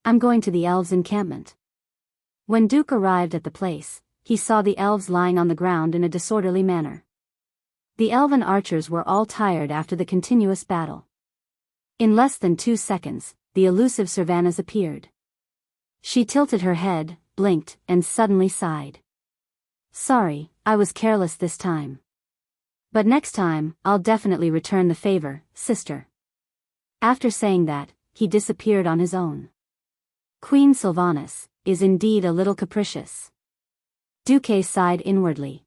I'm going to the elves' encampment. When Duke arrived at the place, he saw the elves lying on the ground in a disorderly manner. The elven archers were all tired after the continuous battle. In less than 2 seconds, the elusive Sylvanas appeared. She tilted her head, blinked, and suddenly sighed. Sorry, I was careless this time. But next time, I'll definitely return the favor, sister. After saying that, he disappeared on his own. Queen Sylvanas is indeed a little capricious. Duque sighed inwardly.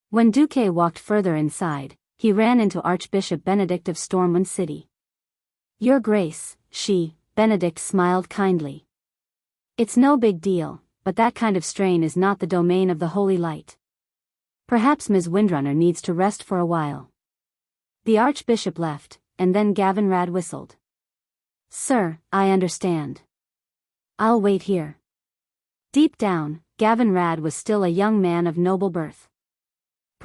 When Duque walked further inside, he ran into Archbishop Benedict of Stormwind City. Your Grace, Benedict smiled kindly. It's no big deal, but that kind of strain is not the domain of the Holy Light. Perhaps Ms. Windrunner needs to rest for a while. The Archbishop left, and then Gavin Rad whistled. Sir, I understand. I'll wait here. Deep down, Gavin Rad was still a young man of noble birth.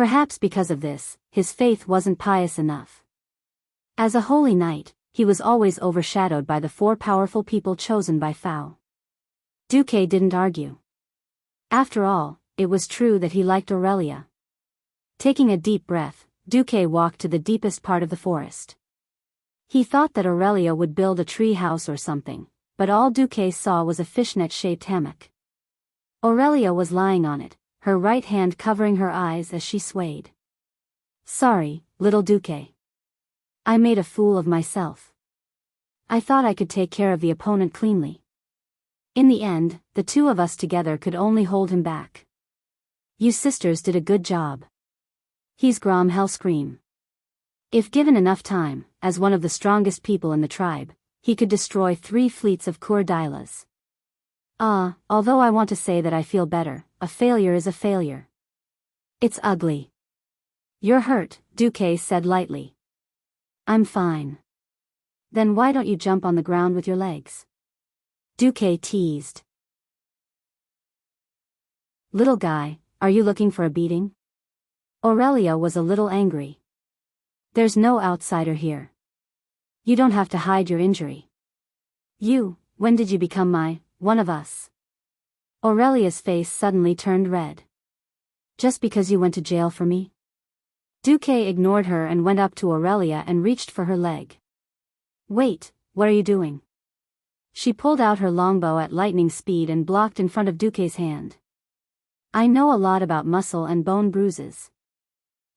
Perhaps because of this, his faith wasn't pious enough. As a holy knight, he was always overshadowed by the 4 powerful people chosen by Fao. Duque didn't argue. After all, it was true that he liked Aurelia. Taking a deep breath, Duque walked to the deepest part of the forest. He thought that Aurelia would build a tree house or something, but all Duque saw was a fishnet-shaped hammock. Aurelia was lying on it, her right hand covering her eyes as she swayed. Sorry, little Duque. I made a fool of myself. I thought I could take care of the opponent cleanly. In the end, the 2 of us together could only hold him back. You sisters did a good job. He's Grom Hellscream. If given enough time, as one of the strongest people in the tribe, he could destroy 3 fleets of Kurdilas. Although I want to say that I feel better, a failure is a failure. It's ugly. You're hurt, Duque said lightly. I'm fine. Then why don't you jump on the ground with your legs? Duque teased. Little guy, are you looking for a beating? Aurelia was a little angry. There's no outsider here. You don't have to hide your injury. When did you become one of us? Aurelia's face suddenly turned red. Just because you went to jail for me? Duque ignored her and went up to Aurelia and reached for her leg. Wait, what are you doing? She pulled out her longbow at lightning speed and blocked in front of Duque's hand. I know a lot about muscle and bone bruises.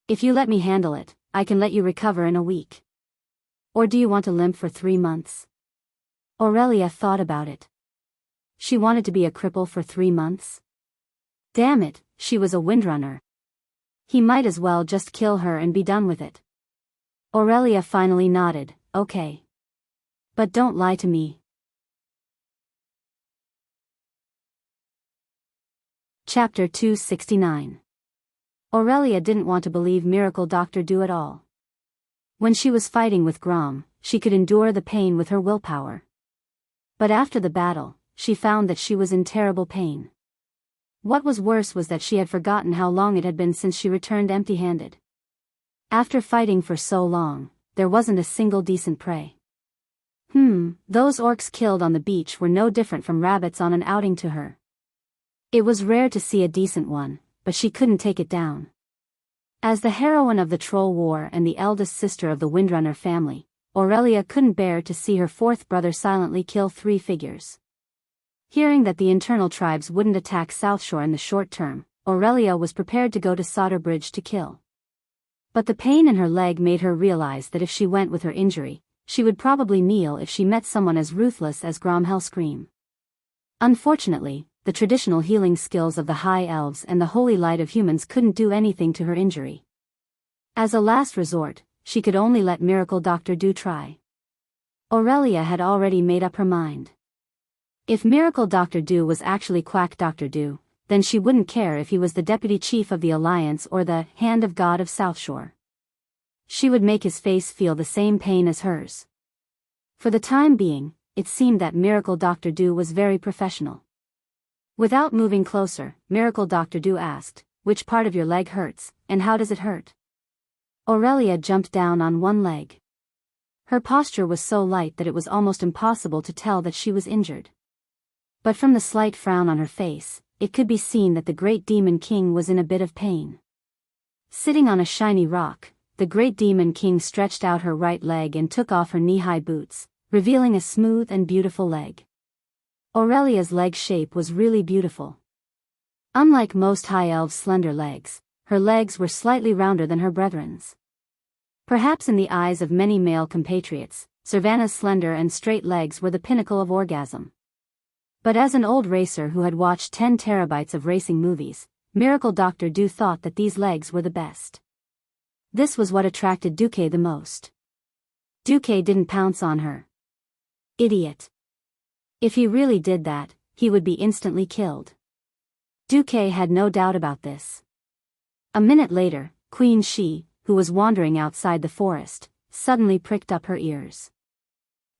If you let me handle it, I can let you recover in a week. Or do you want to limp for 3 months? Aurelia thought about it. She wanted to be a cripple for 3 months? Damn it, she was a windrunner. He might as well just kill her and be done with it. Aurelia finally nodded, okay. But don't lie to me. Chapter 269. Aurelia didn't want to believe Miracle Dr. Do at all. When she was fighting with Grom, she could endure the pain with her willpower. But after the battle, she found that she was in terrible pain. What was worse was that she had forgotten how long it had been since she returned empty-handed. After fighting for so long, there wasn't a single decent prey. Those orcs killed on the beach were no different from rabbits on an outing to her. It was rare to see a decent one, but she couldn't take it down. As the heroine of the Troll War and the eldest sister of the Windrunner family, Aurelia couldn't bear to see her 4th brother silently kill 3 figures. Hearing that the internal tribes wouldn't attack South Shore in the short term, Aurelia was prepared to go to Solder Bridge to kill. But the pain in her leg made her realize that if she went with her injury, she would probably kneel if she met someone as ruthless as Grom Hellscream. Unfortunately, the traditional healing skills of the High Elves and the holy light of humans couldn't do anything to her injury. As a last resort, she could only let Miracle Dr. Do try. Aurelia had already made up her mind. If Miracle Dr. Do was actually Quack Dr. Do, then she wouldn't care if he was the deputy chief of the Alliance or the Hand of God of South Shore. She would make his face feel the same pain as hers. For the time being, it seemed that Miracle Dr. Do was very professional. Without moving closer, Miracle Dr. Do asked, which part of your leg hurts, and how does it hurt? Aurelia jumped down on one leg. Her posture was so light that it was almost impossible to tell that she was injured. But from the slight frown on her face, it could be seen that the Great Demon King was in a bit of pain. Sitting on a shiny rock, the Great Demon King stretched out her right leg and took off her knee-high boots, revealing a smooth and beautiful leg. Aurelia's leg shape was really beautiful. Unlike most High Elves' slender legs, her legs were slightly rounder than her brethren's. Perhaps in the eyes of many male compatriots, Savannah's slender and straight legs were the pinnacle of orgasm. But as an old racer who had watched 10 terabytes of racing movies, Miracle Dr. Do thought that these legs were the best. This was what attracted Duque the most. Duque didn't pounce on her. Idiot. If he really did that, he would be instantly killed. Duque had no doubt about this. A minute later, Queen Shi, who was wandering outside the forest, suddenly pricked up her ears.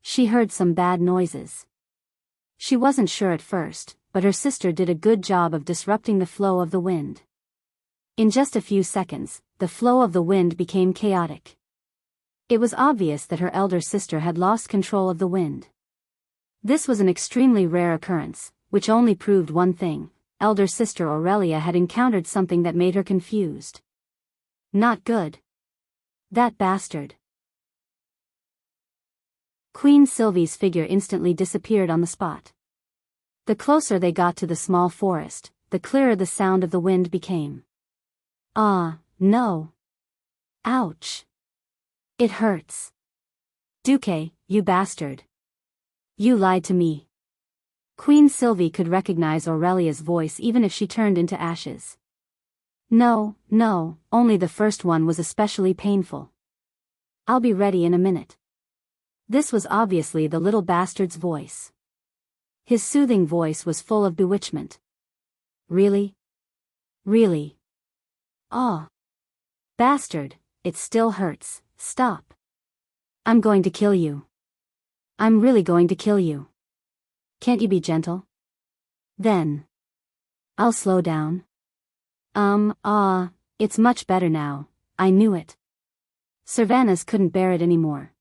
She heard some bad noises. She wasn't sure at first, but her sister did a good job of disrupting the flow of the wind. In just a few seconds, the flow of the wind became chaotic. It was obvious that her elder sister had lost control of the wind. This was an extremely rare occurrence, which only proved one thing: elder sister Aurelia had encountered something that made her confused. Not good. That bastard. Queen Sylvie's figure instantly disappeared on the spot. The closer they got to the small forest, the clearer the sound of the wind became. Ah, no. Ouch. It hurts. Duque, you bastard. You lied to me. Queen Sylvie could recognize Aurelia's voice even if she turned into ashes. No, only the first one was especially painful. I'll be ready in a minute. This was obviously the little bastard's voice. His soothing voice was full of bewitchment. Really? Really? Oh. Bastard, it still hurts, stop. I'm going to kill you. I'm really going to kill you. Can't you be gentle? Then. I'll slow down. It's much better now, I knew it. Cervantes couldn't bear it anymore.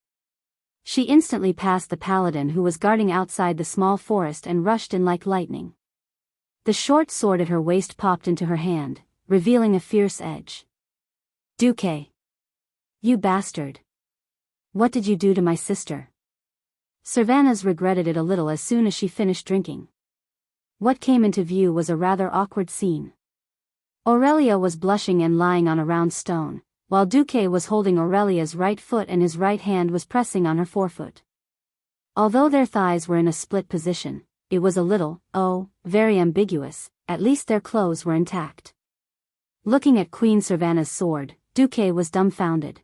She instantly passed the paladin who was guarding outside the small forest and rushed in like lightning. The short sword at her waist popped into her hand, revealing a fierce edge. Duque. You bastard. What did you do to my sister? Cervantes regretted it a little as soon as she finished drinking. What came into view was a rather awkward scene. Aurelia was blushing and lying on a round stone, while Duque was holding Aurelia's right foot and his right hand was pressing on her forefoot. Although their thighs were in a split position, it was a little, very ambiguous. At least their clothes were intact. Looking at Queen Cervantes' sword, Duque was dumbfounded.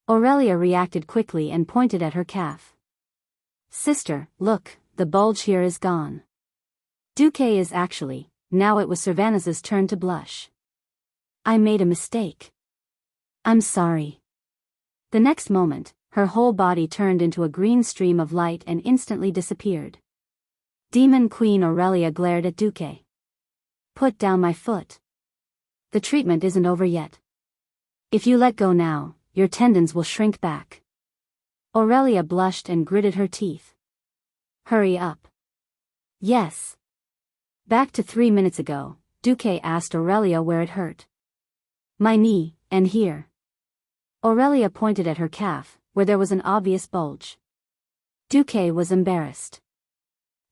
Aurelia reacted quickly and pointed at her calf. Sister, look, the bulge here is gone. Duque is actually. Now it was Cervantes' turn to blush. I made a mistake. I'm sorry. The next moment, her whole body turned into a green stream of light and instantly disappeared. Demon Queen Aurelia glared at Duque. Put down my foot. The treatment isn't over yet. If you let go now, your tendons will shrink back. Aurelia blushed and gritted her teeth. Hurry up. Yes. Back to 3 minutes ago, Duque asked Aurelia where it hurt. My knee, and here. Aurelia pointed at her calf, where there was an obvious bulge. Duque was embarrassed.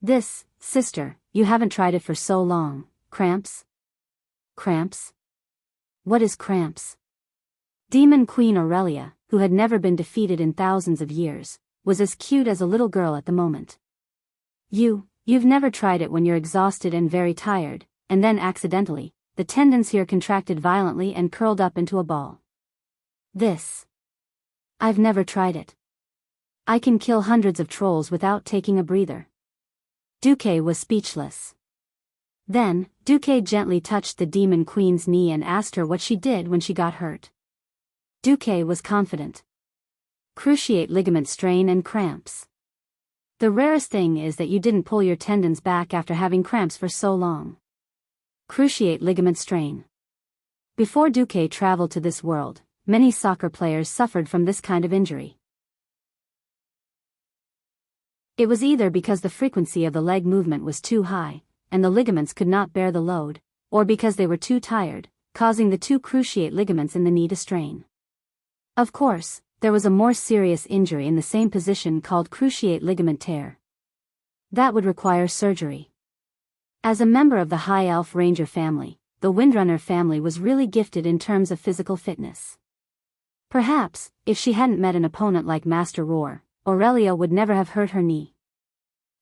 This, sister, you haven't tried it for so long. Cramps? Cramps? What is cramps? Demon Queen Aurelia, who had never been defeated in thousands of years, was as cute as a little girl at the moment. You've never tried it when you're exhausted and very tired, and then accidentally, the tendons here contracted violently and curled up into a ball. This. I've never tried it. I can kill hundreds of trolls without taking a breather. Duque was speechless. Then, Duque gently touched the Demon Queen's knee and asked her what she did when she got hurt. Duque was confident. Cruciate ligament strain and cramps. The rarest thing is that you didn't pull your tendons back after having cramps for so long. Cruciate ligament strain. Before Duque traveled to this world, many soccer players suffered from this kind of injury. It was either because the frequency of the leg movement was too high, and the ligaments could not bear the load, or because they were too tired, causing the two cruciate ligaments in the knee to strain. Of course, there was a more serious injury in the same position called cruciate ligament tear. That would require surgery. As a member of the High Elf Ranger family, the Windrunner family was really gifted in terms of physical fitness. Perhaps, if she hadn't met an opponent like Master Roar, Aurelia would never have hurt her knee.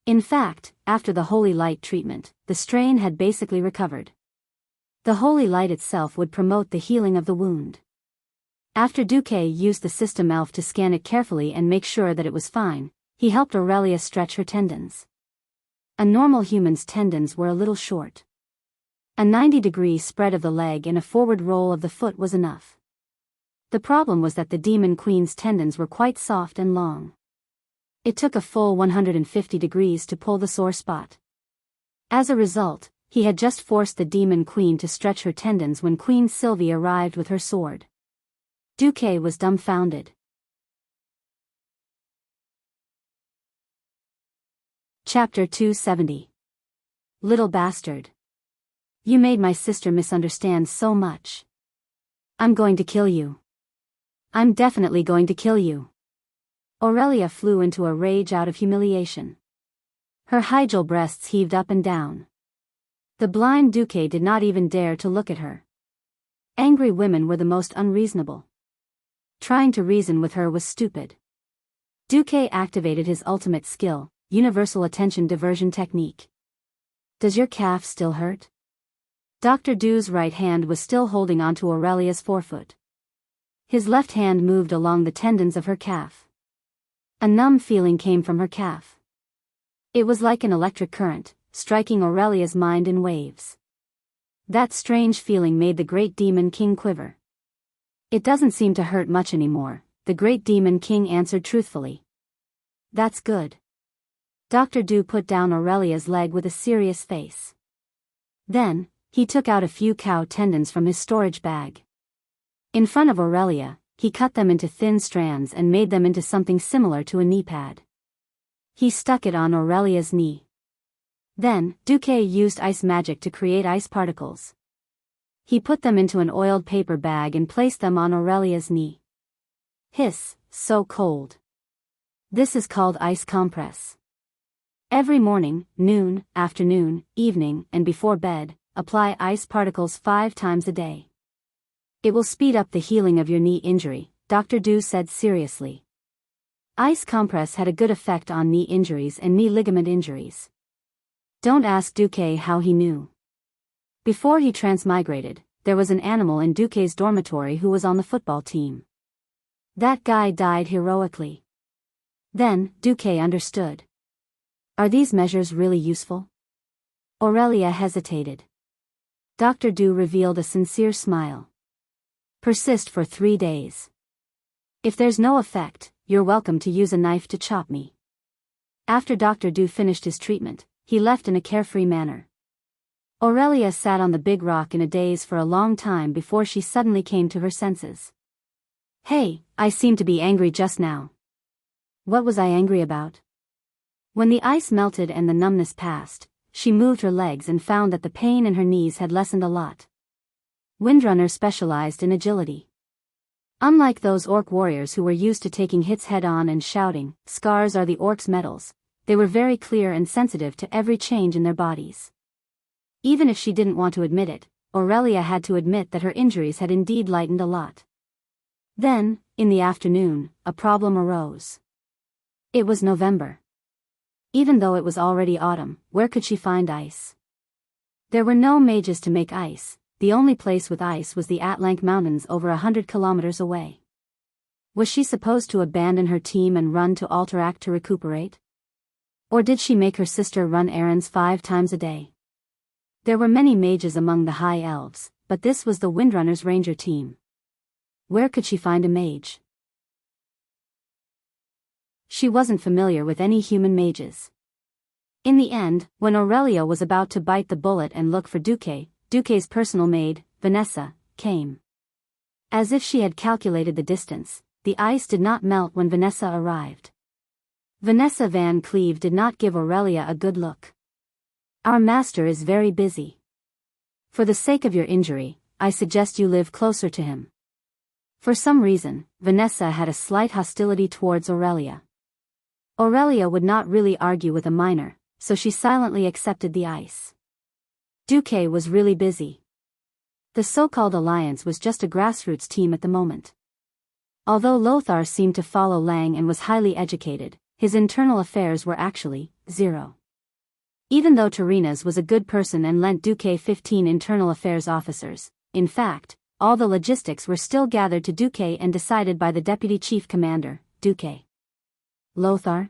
In fact, after the Holy Light treatment, the strain had basically recovered. The Holy Light itself would promote the healing of the wound. After Duque used the system elf to scan it carefully and make sure that it was fine, he helped Aurelia stretch her tendons. A normal human's tendons were a little short. A 90-degree spread of the leg and a forward roll of the foot was enough. The problem was that the Demon Queen's tendons were quite soft and long. It took a full 150 degrees to pull the sore spot. As a result, He had just forced the demon queen to stretch her tendons when Queen Sylvie arrived with her sword. Duque was dumbfounded. Chapter 270. Little bastard. You made my sister misunderstand so much. I'm going to kill you. I'm definitely going to kill you. Aurelia flew into a rage out of humiliation. Her higel breasts heaved up and down. The blind Duque did not even dare to look at her. Angry women were the most unreasonable. Trying to reason with her was stupid. Duque activated his ultimate skill, universal attention diversion technique. Does your calf still hurt? Dr. Du's right hand was still holding onto Aurelia's forefoot. His left hand moved along the tendons of her calf. A numb feeling came from her calf. It was like an electric current, striking Aurelia's mind in waves. That strange feeling made the great demon king quiver. It doesn't seem to hurt much anymore, the great demon king answered truthfully. That's good. Dr. Du put down Aurelia's leg with a serious face. Then, he took out a few cow tendons from his storage bag. In front of Aurelia, he cut them into thin strands and made them into something similar to a knee pad. He stuck it on Aurelia's knee. Then, Duque used ice magic to create ice particles. He put them into an oiled paper bag and placed them on Aurelia's knee. Hiss, so cold. This is called ice compress. Every morning, noon, afternoon, evening, and before bed, apply ice particles 5 times a day. It will speed up the healing of your knee injury, Dr. Du said seriously. Ice compress had a good effect on knee injuries and knee ligament injuries. Don't ask Duque how he knew. Before he transmigrated, there was an animal in Duque's dormitory who was on the football team. That guy died heroically. Then, Duque understood. Are these measures really useful? Aurelia hesitated. Dr. Du revealed a sincere smile. Persist for 3 days. If there's no effect, you're welcome to use a knife to chop me. After Dr. Du finished his treatment, he left in a carefree manner. Aurelia sat on the big rock in a daze for a long time before she suddenly came to her senses. Hey, I seemed to be angry just now. What was I angry about? When the ice melted and the numbness passed, she moved her legs and found that the pain in her knees had lessened a lot. Windrunner specialized in agility. Unlike those orc warriors who were used to taking hits head-on and shouting, "Scars are the orcs' medals," they were very clear and sensitive to every change in their bodies. Even if she didn't want to admit it, Aurelia had to admit that her injuries had indeed lightened a lot. Then, in the afternoon, a problem arose. It was November. Even though it was already autumn, where could she find ice? There were no mages to make ice. The only place with ice was the Atlank Mountains over 100 kilometers away. Was she supposed to abandon her team and run to Alterac to recuperate? Or did she make her sister run errands 5 times a day? There were many mages among the High Elves, but this was the Windrunners' ranger team. Where could she find a mage? She wasn't familiar with any human mages. In the end, when Aurelia was about to bite the bullet and look for Duque's personal maid, Vanessa, came. As if she had calculated the distance, the ice did not melt when Vanessa arrived. Vanessa Van Cleve did not give Aurelia a good look. Our master is very busy. For the sake of your injury, I suggest you live closer to him. For some reason, Vanessa had a slight hostility towards Aurelia. Aurelia would not really argue with a minor, so she silently accepted the ice. Duque was really busy. The so-called alliance was just a grassroots team at the moment. Although Lothar seemed to follow Lang and was highly educated, his internal affairs were actually zero. Even though Terenas was a good person and lent Duque 15 internal affairs officers, in fact, all the logistics were still gathered to Duque and decided by the deputy chief commander, Duque. Lothar?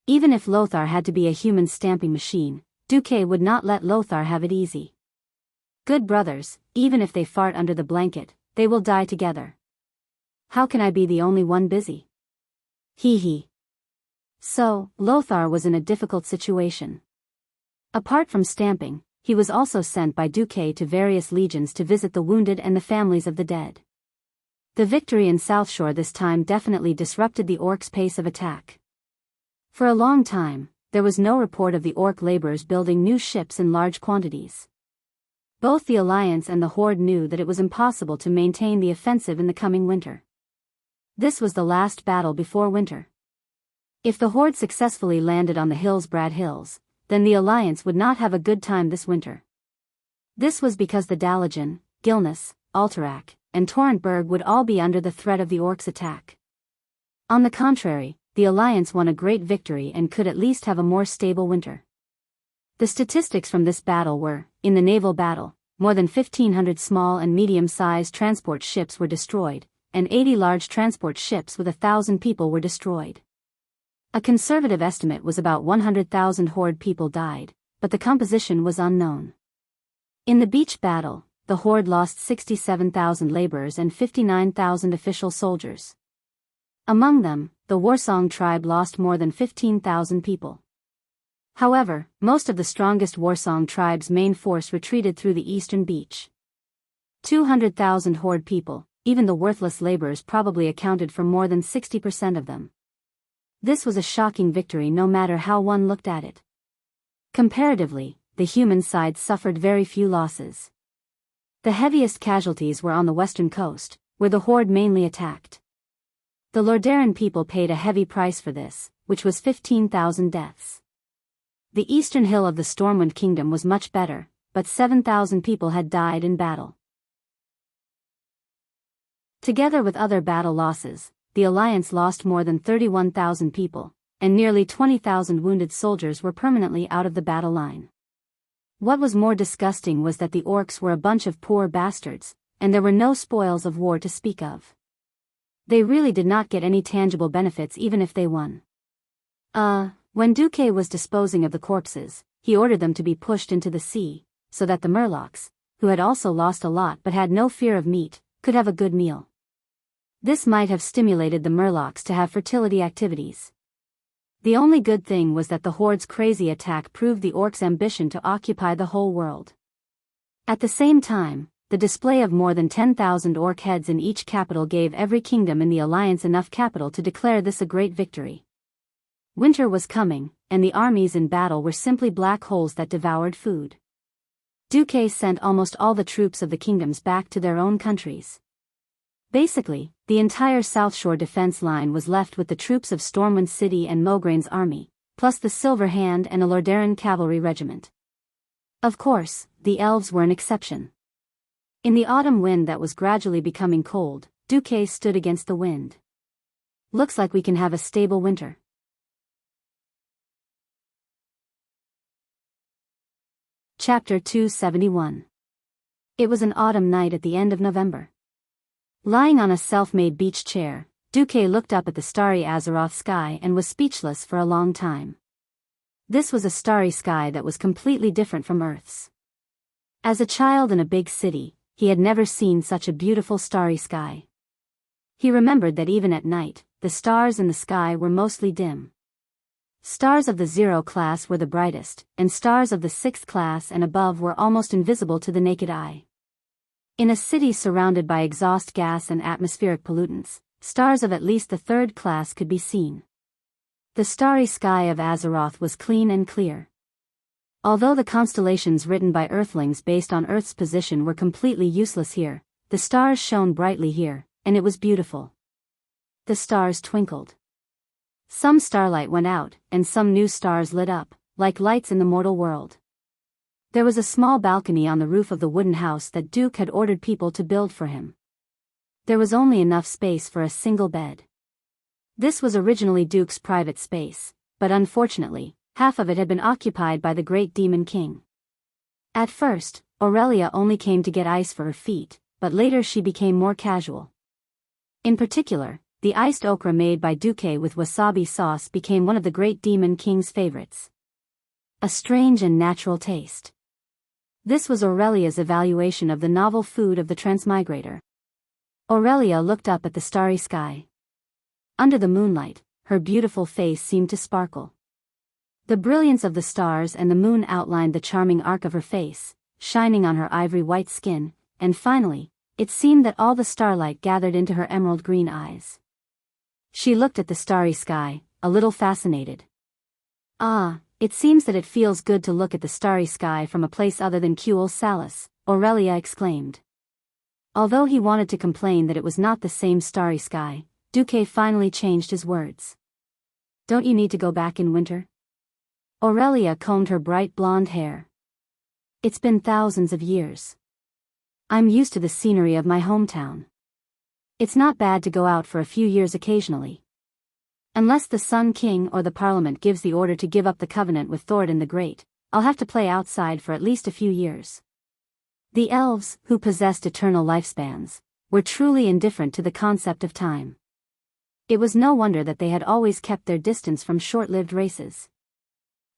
Even if Lothar had to be a human stamping machine, Duque would not let Lothar have it easy. Good brothers, even if they fart under the blanket, they will die together. How can I be the only one busy? Hee hee. So, Lothar was in a difficult situation. Apart from stamping, he was also sent by Duque to various legions to visit the wounded and the families of the dead. The victory in South Shore this time definitely disrupted the orcs' pace of attack. For a long time, there was no report of the orc laborers building new ships in large quantities. Both the Alliance and the Horde knew that it was impossible to maintain the offensive in the coming winter. This was the last battle before winter. If the Horde successfully landed on the Hillsbrad Hills, then the Alliance would not have a good time this winter. This was because the Dalagan, Gilness, Alterac, and Torrentberg would all be under the threat of the orcs' attack. On the contrary, the Alliance won a great victory and could at least have a more stable winter. The statistics from this battle were, in the naval battle, more than 1,500 small and medium-sized transport ships were destroyed, and 80 large transport ships with 1,000 people were destroyed. A conservative estimate was about 100,000 Horde people died, but the composition was unknown. In the beach battle, the Horde lost 67,000 laborers and 59,000 official soldiers. Among them, the Warsong tribe lost more than 15,000 people. However, most of the strongest Warsong tribe's main force retreated through the eastern beach. 200,000 Horde people, even the worthless laborers, probably accounted for more than 60% of them. This was a shocking victory no matter how one looked at it. Comparatively, the human side suffered very few losses. The heaviest casualties were on the western coast, where the Horde mainly attacked. The Lordaeron people paid a heavy price for this, which was 15,000 deaths. The eastern hill of the Stormwind Kingdom was much better, but 7,000 people had died in battle. Together with other battle losses, the Alliance lost more than 31,000 people, and nearly 20,000 wounded soldiers were permanently out of the battle line. What was more disgusting was that the orcs were a bunch of poor bastards, and there were no spoils of war to speak of. They really did not get any tangible benefits even if they won. When Duque was disposing of the corpses, he ordered them to be pushed into the sea, so that the Murlocs, who had also lost a lot but had no fear of meat, could have a good meal. This might have stimulated the Murlocs to have fertility activities. The only good thing was that the Horde's crazy attack proved the orcs' ambition to occupy the whole world. At the same time, the display of more than 10,000 orc heads in each capital gave every kingdom in the Alliance enough capital to declare this a great victory. Winter was coming, and the armies in battle were simply black holes that devoured food. Duque sent almost all the troops of the kingdoms back to their own countries. Basically, the entire South Shore defense line was left with the troops of Stormwind City and Mograine's army, plus the Silver Hand and a Lordaeron cavalry regiment. Of course, the elves were an exception. In the autumn wind that was gradually becoming cold, Duque stood against the wind. Looks like we can have a stable winter. Chapter 271. It was an autumn night at the end of November. Lying on a self-made beach chair, Duque looked up at the starry Azeroth sky and was speechless for a long time. This was a starry sky that was completely different from Earth's. As a child in a big city, he had never seen such a beautiful starry sky. He remembered that even at night, the stars in the sky were mostly dim. Stars of the 0 class were the brightest, and stars of the 6th class and above were almost invisible to the naked eye. In a city surrounded by exhaust gas and atmospheric pollutants, stars of at least the 3rd class could be seen. The starry sky of Azeroth was clean and clear. Although the constellations written by Earthlings based on Earth's position were completely useless here, the stars shone brightly here, and it was beautiful. The stars twinkled. Some starlight went out, and some new stars lit up, like lights in the mortal world. There was a small balcony on the roof of the wooden house that Duke had ordered people to build for him. There was only enough space for a single bed. This was originally Duke's private space, but unfortunately, half of it had been occupied by the Great Demon King. At first, Aurelia only came to get ice for her feet, but later she became more casual. In particular, the iced okra made by Duque with wasabi sauce became one of the Great Demon King's favorites. A strange and natural taste. This was Aurelia's evaluation of the novel food of the transmigrator. Aurelia looked up at the starry sky. Under the moonlight, her beautiful face seemed to sparkle. The brilliance of the stars and the moon outlined the charming arc of her face, shining on her ivory white skin, and finally, it seemed that all the starlight gathered into her emerald green eyes. She looked at the starry sky, a little fascinated. Ah, it seems that it feels good to look at the starry sky from a place other than Kuel Salis, Aurelia exclaimed. Although he wanted to complain that it was not the same starry sky, Duque finally changed his words. Don't you need to go back in winter? Aurelia combed her bright blonde hair. It's been thousands of years. I'm used to the scenery of my hometown. It's not bad to go out for a few years occasionally. Unless the Sun King or the Parliament gives the order to give up the covenant with Thoradin the Great, I'll have to play outside for at least a few years. The elves, who possessed eternal lifespans, were truly indifferent to the concept of time. It was no wonder that they had always kept their distance from short-lived races.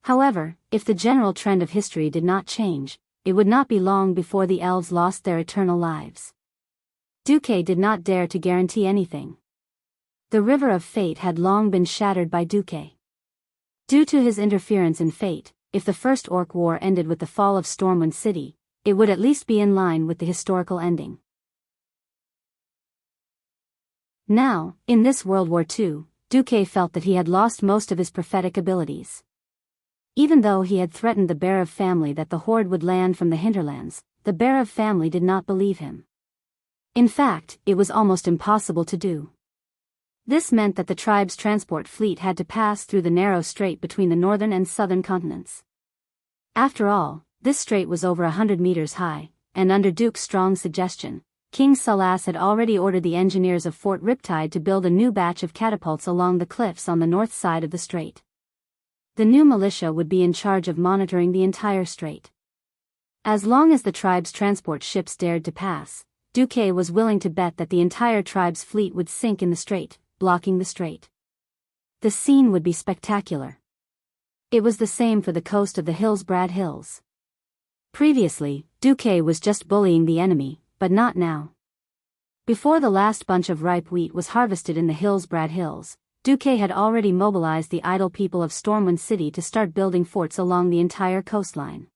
However, if the general trend of history did not change, it would not be long before the elves lost their eternal lives. Duque did not dare to guarantee anything. The river of fate had long been shattered by Duque. Due to his interference in fate, if the First Orc War ended with the fall of Stormwind City, it would at least be in line with the historical ending. Now, in this World War II, Duque felt that he had lost most of his prophetic abilities. Even though he had threatened the Berev family that the horde would land from the hinterlands, the Berev family did not believe him. In fact, it was almost impossible to do. This meant that the tribe's transport fleet had to pass through the narrow strait between the northern and southern continents. After all, this strait was over 100 meters high, and under Duke's strong suggestion, King Salas had already ordered the engineers of Fort Riptide to build a new batch of catapults along the cliffs on the north side of the strait. The new militia would be in charge of monitoring the entire strait. As long as the tribe's transport ships dared to pass, Duque was willing to bet that the entire tribe's fleet would sink in the strait, blocking the strait. The scene would be spectacular. It was the same for the coast of the Hillsbrad Hills. Previously, Duque was just bullying the enemy, but not now. Before the last bunch of ripe wheat was harvested in the Hillsbrad Hills, Duque had already mobilized the idle people of Stormwind City to start building forts along the entire coastline.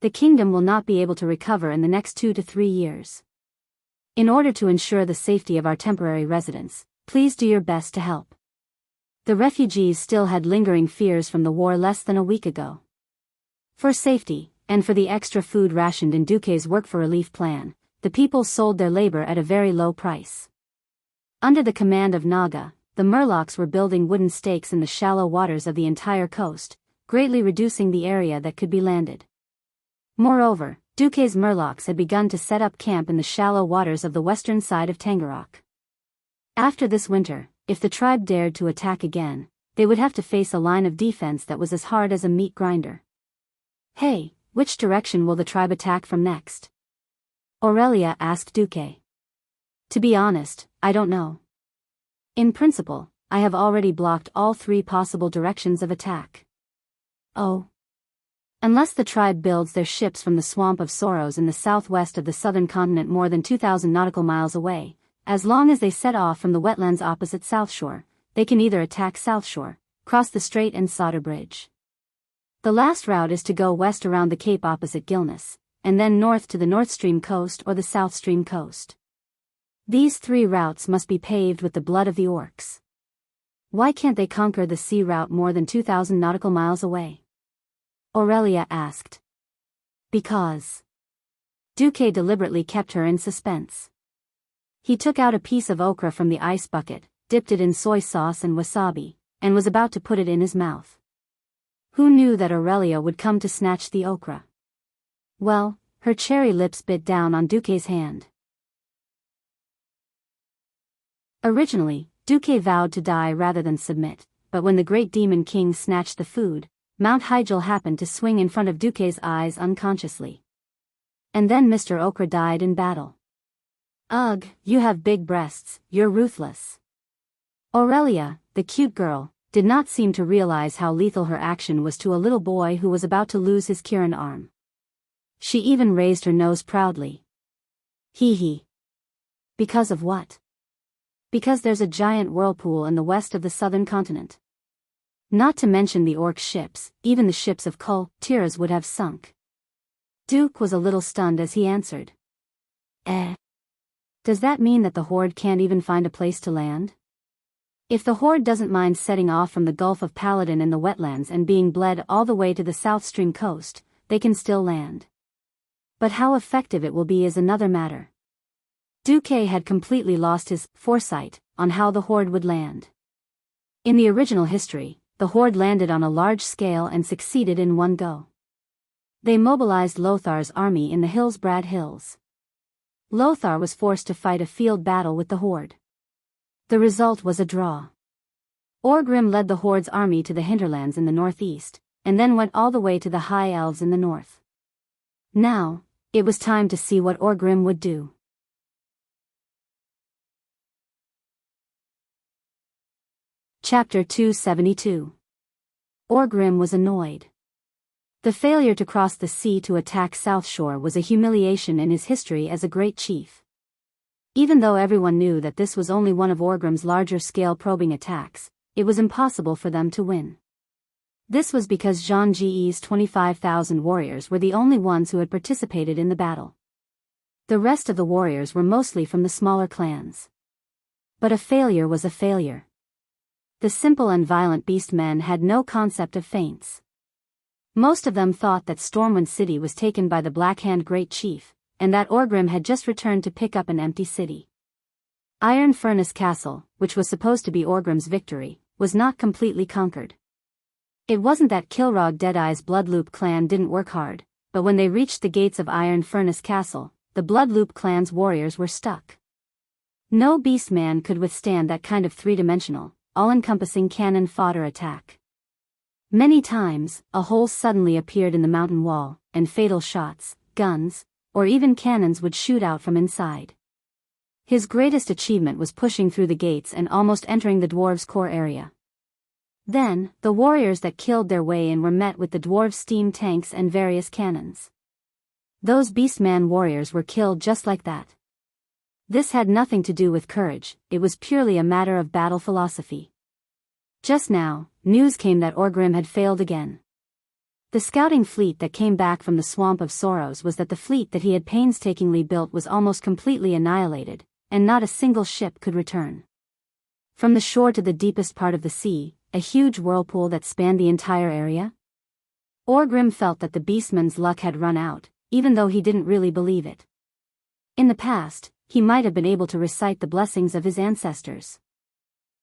The kingdom will not be able to recover in the next 2 to 3 years. In order to ensure the safety of our temporary residents, please do your best to help. The refugees still had lingering fears from the war less than a week ago. For safety, and for the extra food rationed in Duque's work for relief plan, the people sold their labor at a very low price. Under the command of Naga, the Murlocs were building wooden stakes in the shallow waters of the entire coast, greatly reducing the area that could be landed. Moreover, Duque's Murlocs had begun to set up camp in the shallow waters of the western side of Tangarok. After this winter, if the tribe dared to attack again, they would have to face a line of defense that was as hard as a meat grinder. Hey, which direction will the tribe attack from next? Aurelia asked Duque. To be honest, I don't know. In principle, I have already blocked all 3 possible directions of attack. Oh. Unless the tribe builds their ships from the Swamp of Sorrows in the southwest of the southern continent more than 2,000 nautical miles away, as long as they set off from the wetlands opposite South Shore, they can either attack South Shore, cross the strait and Solder Bridge. The last route is to go west around the cape opposite Gilness, and then north to the North Stream coast or the South Stream coast. These 3 routes must be paved with the blood of the orcs. Why can't they conquer the sea route more than 2,000 nautical miles away? Aurelia asked. Because. Duque deliberately kept her in suspense. He took out a piece of okra from the ice bucket, dipped it in soy sauce and wasabi, and was about to put it in his mouth. Who knew that Aurelia would come to snatch the okra? Well, her cherry lips bit down on Duque's hand. Originally, Duque vowed to die rather than submit, but when the great demon king snatched the food, Mount Hygel happened to swing in front of Duque's eyes unconsciously. And then Mr. Okra died in battle. Ugh, you have big breasts, you're ruthless. Aurelia, the cute girl, did not seem to realize how lethal her action was to a little boy who was about to lose his Kirin arm. She even raised her nose proudly. Hee hee. Because of what? Because there's a giant whirlpool in the west of the southern continent. Not to mention the orc ships, even the ships of cultivation would have sunk. Duke was a little stunned as he answered. Does that mean that the horde can't even find a place to land? If the horde doesn't mind setting off from the Gulf of Paladin in the wetlands and being bled all the way to the South Stream coast, they can still land. But how effective it will be is another matter. Duke had completely lost his foresight on how the horde would land. In the original history, the horde landed on a large scale and succeeded in one go. They mobilized Lothar's army in the Hillsbrad Hills. Lothar was forced to fight a field battle with the horde. The result was a draw. Orgrim led the horde's army to the hinterlands in the northeast, and then went all the way to the High Elves in the north. Now, it was time to see what Orgrim would do. Chapter 272. Orgrim was annoyed. The failure to cross the sea to attack South Shore was a humiliation in his history as a great chief. Even though everyone knew that this was only one of Orgrim's larger-scale probing attacks, it was impossible for them to win. This was because Jianghu's 25,000 warriors were the only ones who had participated in the battle. The rest of the warriors were mostly from the smaller clans. But a failure was a failure. The simple and violent beastmen had no concept of feints. Most of them thought that Stormwind City was taken by the Blackhand Great Chief, and that Orgrim had just returned to pick up an empty city. Iron Furnace Castle, which was supposed to be Orgrim's victory, was not completely conquered. It wasn't that Kilrog Deadeye's Bloodloop clan didn't work hard, but when they reached the gates of Iron Furnace Castle, the Bloodloop clan's warriors were stuck. No beastman could withstand that kind of three-dimensional, all-encompassing cannon fodder attack. Many times, a hole suddenly appeared in the mountain wall, and fatal shots, guns, or even cannons would shoot out from inside. His greatest achievement was pushing through the gates and almost entering the dwarves' core area. Then, the warriors that killed their way in were met with the dwarves' steam tanks and various cannons. Those beastman warriors were killed just like that. This had nothing to do with courage, it was purely a matter of battle philosophy. Just now, news came that Orgrim had failed again. The scouting fleet that came back from the Swamp of Sorrows was that the fleet that he had painstakingly built was almost completely annihilated, and not a single ship could return. From the shore to the deepest part of the sea, a huge whirlpool that spanned the entire area? Orgrim felt that the beastman's luck had run out, even though he didn't really believe it. In the past, he might have been able to recite the blessings of his ancestors.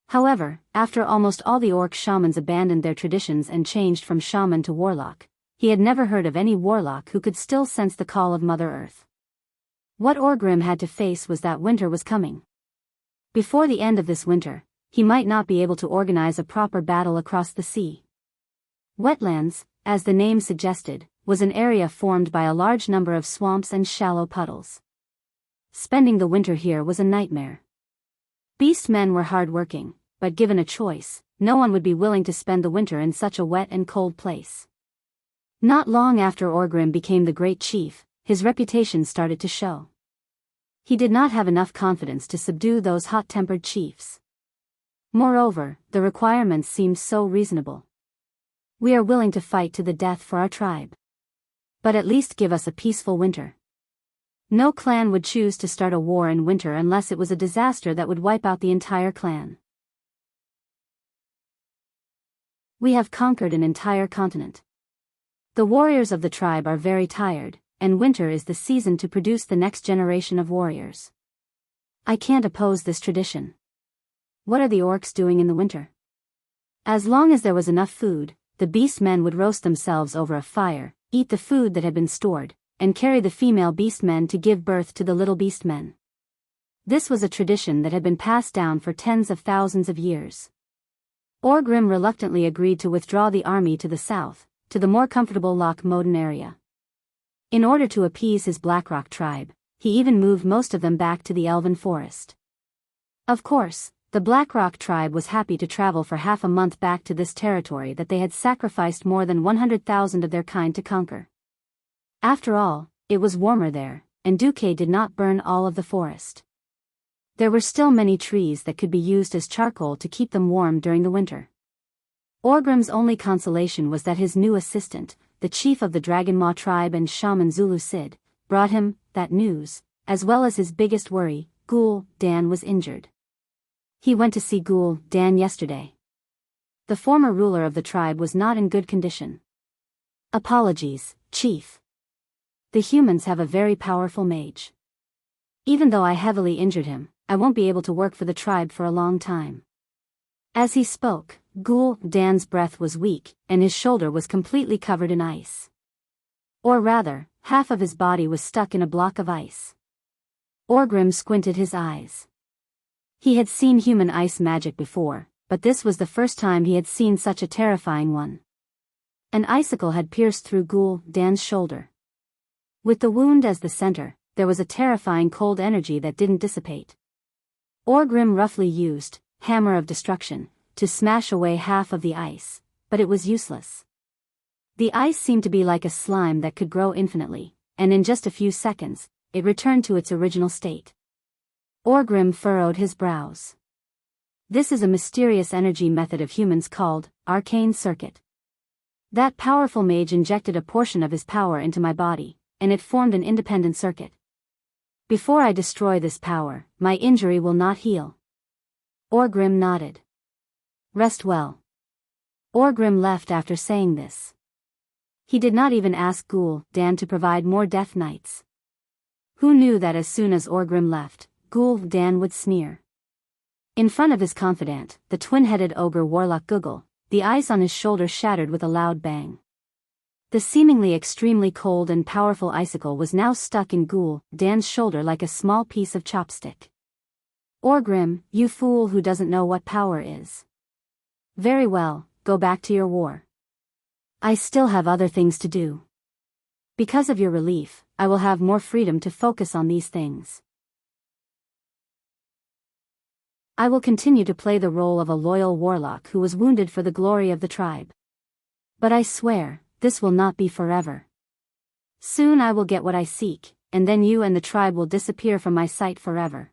However, after almost all the orc shamans abandoned their traditions and changed from shaman to warlock, he had never heard of any warlock who could still sense the call of Mother Earth. What Orgrim had to face was that winter was coming. Before the end of this winter, he might not be able to organize a proper battle across the sea. Wetlands, as the name suggested, was an area formed by a large number of swamps and shallow puddles. Spending the winter here was a nightmare. Beastmen were hard-working, but given a choice, no one would be willing to spend the winter in such a wet and cold place. Not long after Orgrim became the great chief, his reputation started to show. He did not have enough confidence to subdue those hot-tempered chiefs. Moreover, the requirements seemed so reasonable. We are willing to fight to the death for our tribe. But at least give us a peaceful winter. No clan would choose to start a war in winter unless it was a disaster that would wipe out the entire clan. We have conquered an entire continent. The warriors of the tribe are very tired, and winter is the season to produce the next generation of warriors. I can't oppose this tradition. What are the orcs doing in the winter? As long as there was enough food, the beastmen would roast themselves over a fire, eat the food that had been stored, and carry the female beastmen to give birth to the little beastmen. This was a tradition that had been passed down for tens of thousands of years. Orgrim reluctantly agreed to withdraw the army to the south, to the more comfortable Loch Moden area. In order to appease his Blackrock tribe, he even moved most of them back to the Elven Forest. Of course, the Blackrock tribe was happy to travel for half a month back to this territory that they had sacrificed more than 100,000 of their kind to conquer. After all, it was warmer there, and Duque did not burn all of the forest. There were still many trees that could be used as charcoal to keep them warm during the winter. Orgrim's only consolation was that his new assistant, the chief of the Dragon Maw tribe and shaman Zulu Sid, brought him that news, as well as his biggest worry, Ghoul Dan was injured. He went to see Ghoul Dan yesterday. The former ruler of the tribe was not in good condition. Apologies, Chief. The humans have a very powerful mage. Even though I heavily injured him, I won't be able to work for the tribe for a long time. As he spoke, Ghoul Dan's breath was weak, and his shoulder was completely covered in ice. Or rather, half of his body was stuck in a block of ice. Orgrim squinted his eyes. He had seen human ice magic before, but this was the first time he had seen such a terrifying one. An icicle had pierced through Ghoul Dan's shoulder. With the wound as the center, there was a terrifying cold energy that didn't dissipate. Orgrim roughly used Hammer of Destruction to smash away half of the ice, but it was useless. The ice seemed to be like a slime that could grow infinitely, and in just a few seconds, it returned to its original state. Orgrim furrowed his brows. This is a mysterious energy method of humans called Arcane Circuit. That powerful mage injected a portion of his power into my body, and it formed an independent circuit. Before I destroy this power, my injury will not heal. Orgrim nodded. Rest well. Orgrim left after saying this. He did not even ask Ghoul Dan to provide more death knights. Who knew that as soon as Orgrim left, Ghoul Dan would sneer? In front of his confidant, the twin-headed ogre warlock Google, the ice on his shoulder shattered with a loud bang. The seemingly extremely cold and powerful icicle was now stuck in Ghoul Dan's shoulder like a small piece of chopstick. Orgrim, you fool who doesn't know what power is. Very well, go back to your war. I still have other things to do. Because of your relief, I will have more freedom to focus on these things. I will continue to play the role of a loyal warlock who was wounded for the glory of the tribe. But I swear, this will not be forever. Soon I will get what I seek, and then you and the tribe will disappear from my sight forever.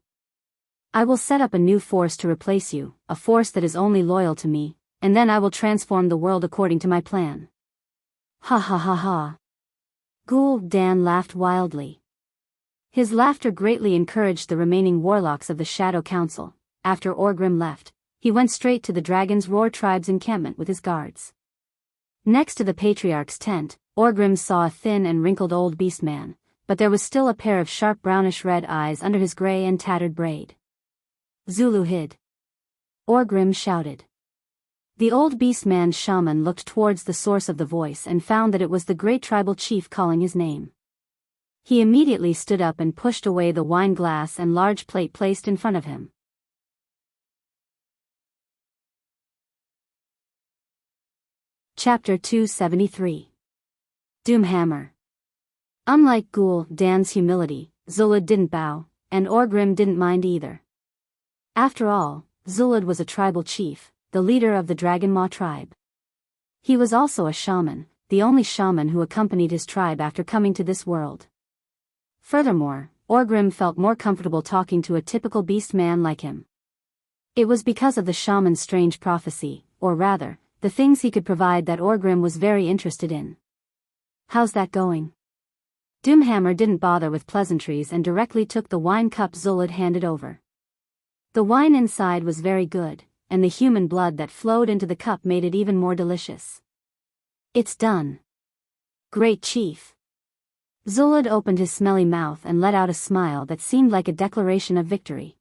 I will set up a new force to replace you, a force that is only loyal to me, and then I will transform the world according to my plan. Ha ha ha ha. Ghoul Dan laughed wildly. His laughter greatly encouraged the remaining warlocks of the Shadow Council. After Orgrim left, he went straight to the Dragon's Roar tribe's encampment with his guards. Next to the Patriarch's tent, Orgrim saw a thin and wrinkled old beast man, but there was still a pair of sharp brownish-red eyes under his gray and tattered braid. Zulu hid. Orgrim shouted. The old beast man's shaman looked towards the source of the voice and found that it was the great tribal chief calling his name. He immediately stood up and pushed away the wine glass and large plate placed in front of him. Chapter 273. Doomhammer. Unlike Ghoul Dan's humility, Zulud didn't bow, and Orgrim didn't mind either. After all, Zulud was a tribal chief, the leader of the Dragon Maw tribe. He was also a shaman, the only shaman who accompanied his tribe after coming to this world. Furthermore, Orgrim felt more comfortable talking to a typical beast man like him. It was because of the shaman's strange prophecy, or rather, the things he could provide that Orgrim was very interested in. How's that going? Doomhammer didn't bother with pleasantries and directly took the wine cup Zulud handed over. The wine inside was very good, and the human blood that flowed into the cup made it even more delicious. It's done. Great chief. Zulud opened his smelly mouth and let out a smile that seemed like a declaration of victory.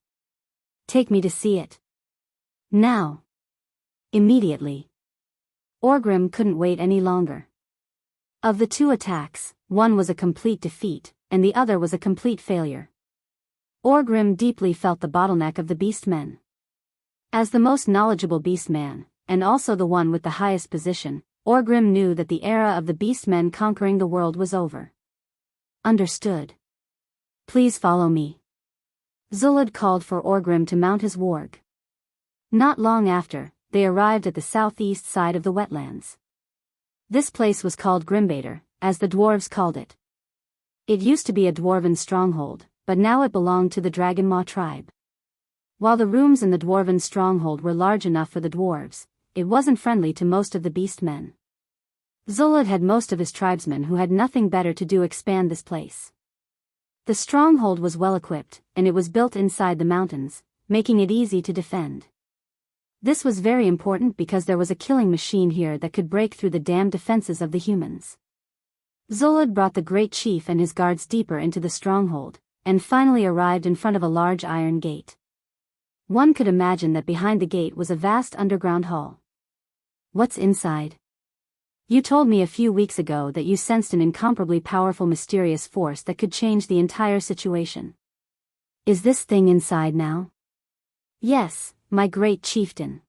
Take me to see it. Now. Immediately. Orgrim couldn't wait any longer. Of the two attacks, one was a complete defeat, and the other was a complete failure. Orgrim deeply felt the bottleneck of the beastmen. As the most knowledgeable beastman, and also the one with the highest position, Orgrim knew that the era of the beastmen conquering the world was over. Understood. Please follow me. Zulud called for Orgrim to mount his warg. Not long after, they arrived at the southeast side of the wetlands. This place was called Grimbader, as the dwarves called it. It used to be a dwarven stronghold, but now it belonged to the Dragon Maw tribe. While the rooms in the dwarven stronghold were large enough for the dwarves, it wasn't friendly to most of the beast men. Zulud had most of his tribesmen who had nothing better to do expand this place. The stronghold was well equipped, and it was built inside the mountains, making it easy to defend. This was very important because there was a killing machine here that could break through the damned defenses of the humans. Zulud brought the great chief and his guards deeper into the stronghold, and finally arrived in front of a large iron gate. One could imagine that behind the gate was a vast underground hall. What's inside? You told me a few weeks ago that you sensed an incomparably powerful mysterious force that could change the entire situation. Is this thing inside now? Yes, my great chieftain.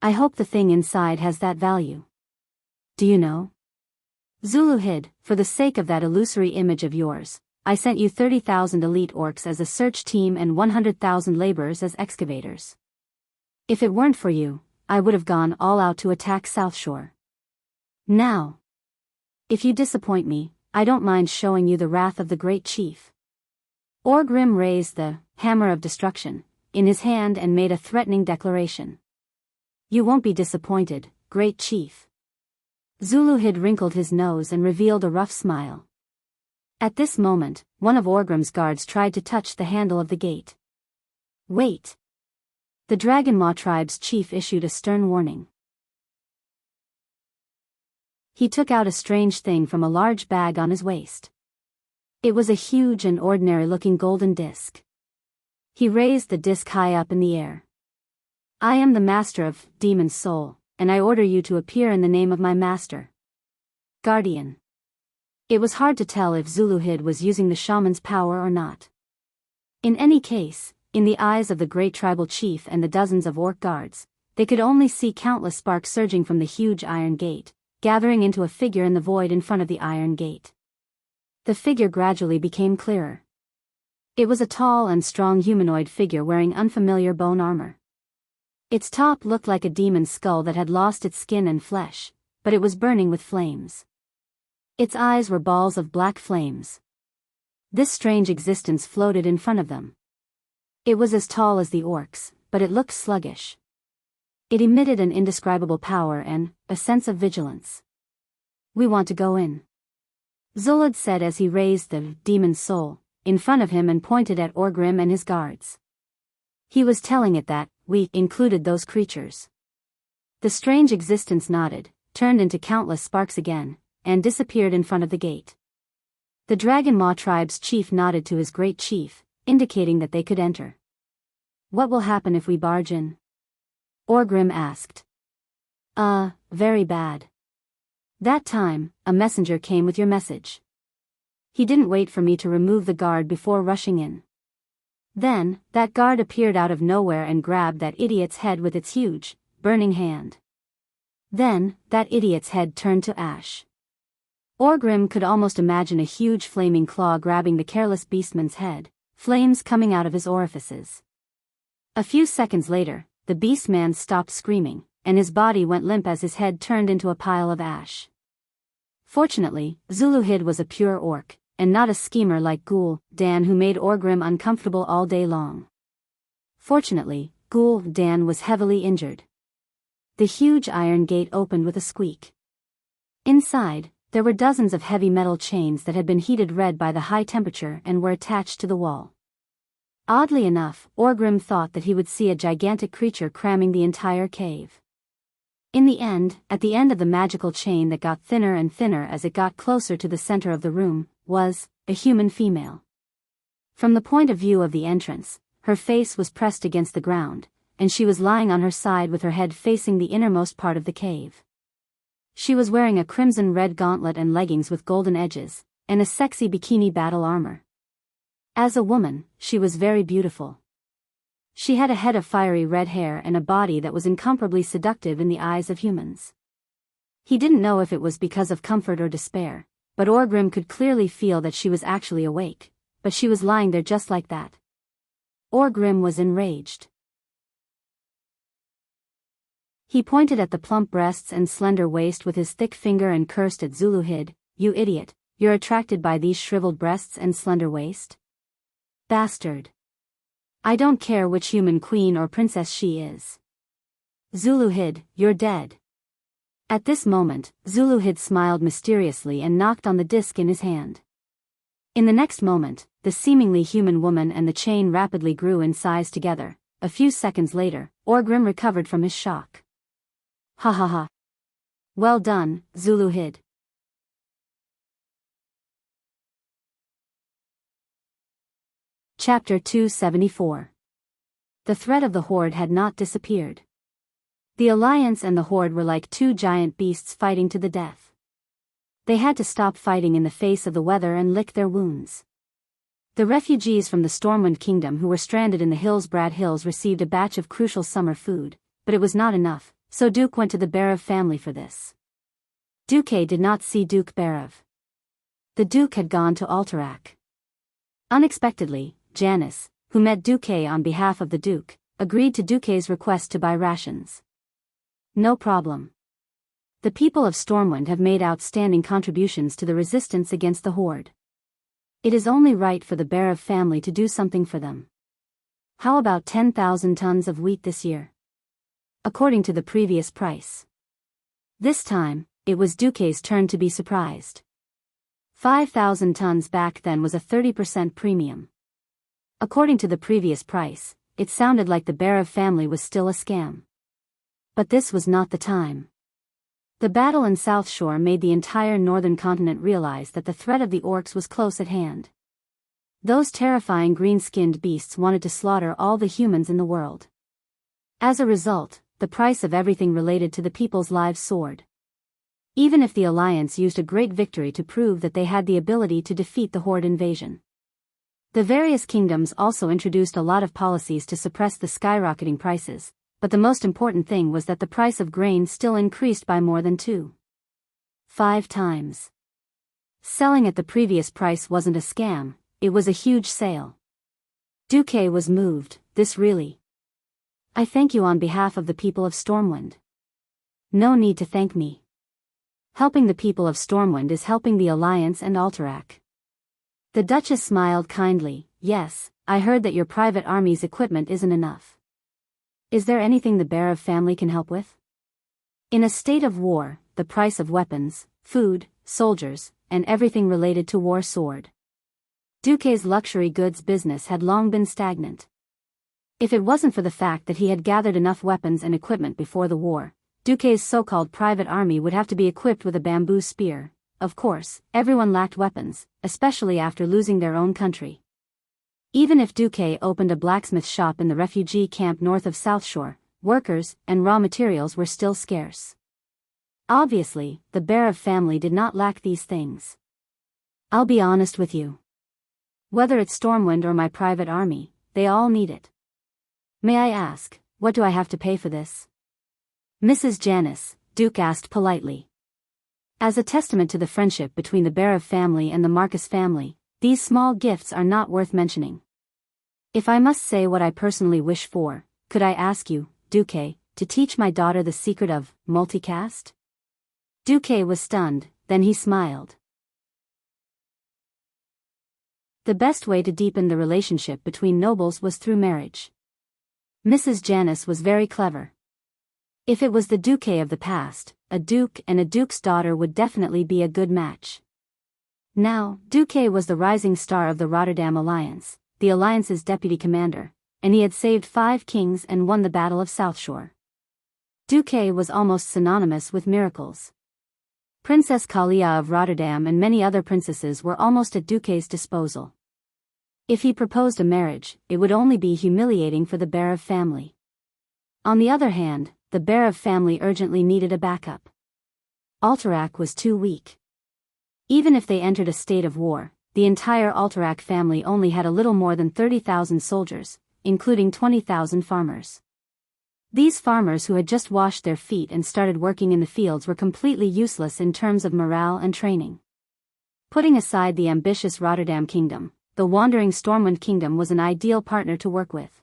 I hope the thing inside has that value. Do you know? Zulu hid, for the sake of that illusory image of yours, I sent you 30,000 elite orcs as a search team and 100,000 laborers as excavators. If it weren't for you, I would have gone all out to attack South Shore. Now, if you disappoint me, I don't mind showing you the wrath of the great chief. Orgrim raised the hammer of destruction in his hand and made a threatening declaration. You won't be disappointed, great chief. Zuluhid wrinkled his nose and revealed a rough smile. At this moment, one of Orgrim's guards tried to touch the handle of the gate. Wait! The Dragon Maw tribe's chief issued a stern warning. He took out a strange thing from a large bag on his waist. It was a huge and ordinary-looking golden disc. He raised the disc high up in the air. I am the master of Demon's Soul, and I order you to appear in the name of my master. Guardian. It was hard to tell if Zuluhid was using the shaman's power or not. In any case, in the eyes of the great tribal chief and the dozens of orc guards, they could only see countless sparks surging from the huge iron gate, gathering into a figure in the void in front of the iron gate. The figure gradually became clearer. It was a tall and strong humanoid figure wearing unfamiliar bone armor. Its top looked like a demon's skull that had lost its skin and flesh, but it was burning with flames. Its eyes were balls of black flames. This strange existence floated in front of them. It was as tall as the orcs, but it looked sluggish. It emitted an indescribable power and a sense of vigilance. We want to go in, Zulud said as he raised the demon's soul in front of him and pointed at Orgrim and his guards. He was telling it that we included those creatures. The strange existence nodded, turned into countless sparks again, and disappeared in front of the gate. The Dragon Maw tribe's chief nodded to his great chief, indicating that they could enter. What will happen if we barge in? Orgrim asked. Very bad. That time, a messenger came with your message. He didn't wait for me to remove the guard before rushing in. Then, that guard appeared out of nowhere and grabbed that idiot's head with its huge, burning hand. Then, that idiot's head turned to ash. Orgrim could almost imagine a huge flaming claw grabbing the careless beastman's head, flames coming out of his orifices. A few seconds later, the beastman stopped screaming, and his body went limp as his head turned into a pile of ash. Fortunately, Zuluhid was a pure orc, and not a schemer like Ghoul Dan who made Orgrim uncomfortable all day long. Fortunately, Ghoul Dan was heavily injured. The huge iron gate opened with a squeak. Inside, there were dozens of heavy metal chains that had been heated red by the high temperature and were attached to the wall. Oddly enough, Orgrim thought that he would see a gigantic creature cramming the entire cave. In the end, at the end of the magical chain that got thinner and thinner as it got closer to the center of the room, was a human female. From the point of view of the entrance, her face was pressed against the ground, and she was lying on her side with her head facing the innermost part of the cave. She was wearing a crimson-red gauntlet and leggings with golden edges, and a sexy bikini battle armor. As a woman, she was very beautiful. She had a head of fiery red hair and a body that was incomparably seductive in the eyes of humans. He didn't know if it was because of comfort or despair, but Orgrim could clearly feel that she was actually awake, but she was lying there just like that. Orgrim was enraged. He pointed at the plump breasts and slender waist with his thick finger and cursed at Zuluhid, "You idiot, you're attracted by these shriveled breasts and slender waist? Bastard. I don't care which human queen or princess she is. Zuluhid, you're dead. At this moment, Zuluhid smiled mysteriously and knocked on the disc in his hand. In the next moment, the seemingly human woman and the chain rapidly grew in size together. A few seconds later, Orgrim recovered from his shock. Ha ha ha. Well done, Zuluhid. Chapter 274. The threat of the horde had not disappeared. The Alliance and the horde were like two giant beasts fighting to the death. They had to stop fighting in the face of the weather and lick their wounds. The refugees from the Stormwind Kingdom who were stranded in the Hillsbrad Hills received a batch of crucial summer food, but it was not enough, so Duke went to the Barav family for this. Duke did not see Duke Barav. The Duke had gone to Alterac. Unexpectedly, Janice, who met Duke on behalf of the Duke, agreed to Duke's request to buy rations. No problem. The people of Stormwind have made outstanding contributions to the resistance against the horde. It is only right for the Barav family to do something for them. How about 10,000 tons of wheat this year? According to the previous price. This time, it was Duke's turn to be surprised. 5,000 tons back then was a 30% premium. According to the previous price, it sounded like the Barav family was still a scam. But this was not the time. The battle in South Shore made the entire northern continent realize that the threat of the orcs was close at hand. Those terrifying green-skinned beasts wanted to slaughter all the humans in the world. As a result, the price of everything related to the people's lives soared. Even if the Alliance used a great victory to prove that they had the ability to defeat the horde invasion. The various kingdoms also introduced a lot of policies to suppress the skyrocketing prices, but the most important thing was that the price of grain still increased by more than 2.5 times. Selling at the previous price wasn't a scam, it was a huge sale. Duke was moved. This really. I thank you on behalf of the people of Stormwind. No need to thank me. Helping the people of Stormwind is helping the Alliance and Alterac. The Duchess smiled kindly. Yes, I heard that your private army's equipment isn't enough. Is there anything the Barav family can help with? In a state of war, the price of weapons, food, soldiers, and everything related to war soared. Duke's luxury goods business had long been stagnant. If it wasn't for the fact that he had gathered enough weapons and equipment before the war, Duke's so-called private army would have to be equipped with a bamboo spear. Of course, everyone lacked weapons, especially after losing their own country. Even if Duke opened a blacksmith shop in the refugee camp north of South Shore, workers and raw materials were still scarce. Obviously, the Barav family did not lack these things. I'll be honest with you. Whether it's Stormwind or my private army, they all need it. May I ask, what do I have to pay for this? Mrs. Janice, Duke asked politely. As a testament to the friendship between the Barav family and the Marcus family, these small gifts are not worth mentioning. If I must say what I personally wish for, could I ask you, Duke, to teach my daughter the secret of multicast? Duke was stunned, then he smiled. The best way to deepen the relationship between nobles was through marriage. Mrs. Janice was very clever. If it was the Duke of the past, a duke and a duke's daughter would definitely be a good match. Now, Duke was the rising star of the Rotterdam Alliance, the Alliance's deputy commander, and he had saved 5 kings and won the Battle of South Shore. Duke was almost synonymous with miracles. Princess Kalia of Rotterdam and many other princesses were almost at Duke's disposal. If he proposed a marriage, it would only be humiliating for the Barav family. On the other hand, the Barav family urgently needed a backup. Alterac was too weak. Even if they entered a state of war, the entire Alterac family only had a little more than 30,000 soldiers, including 20,000 farmers. These farmers who had just washed their feet and started working in the fields were completely useless in terms of morale and training. Putting aside the ambitious Rotterdam Kingdom, the wandering Stormwind Kingdom was an ideal partner to work with.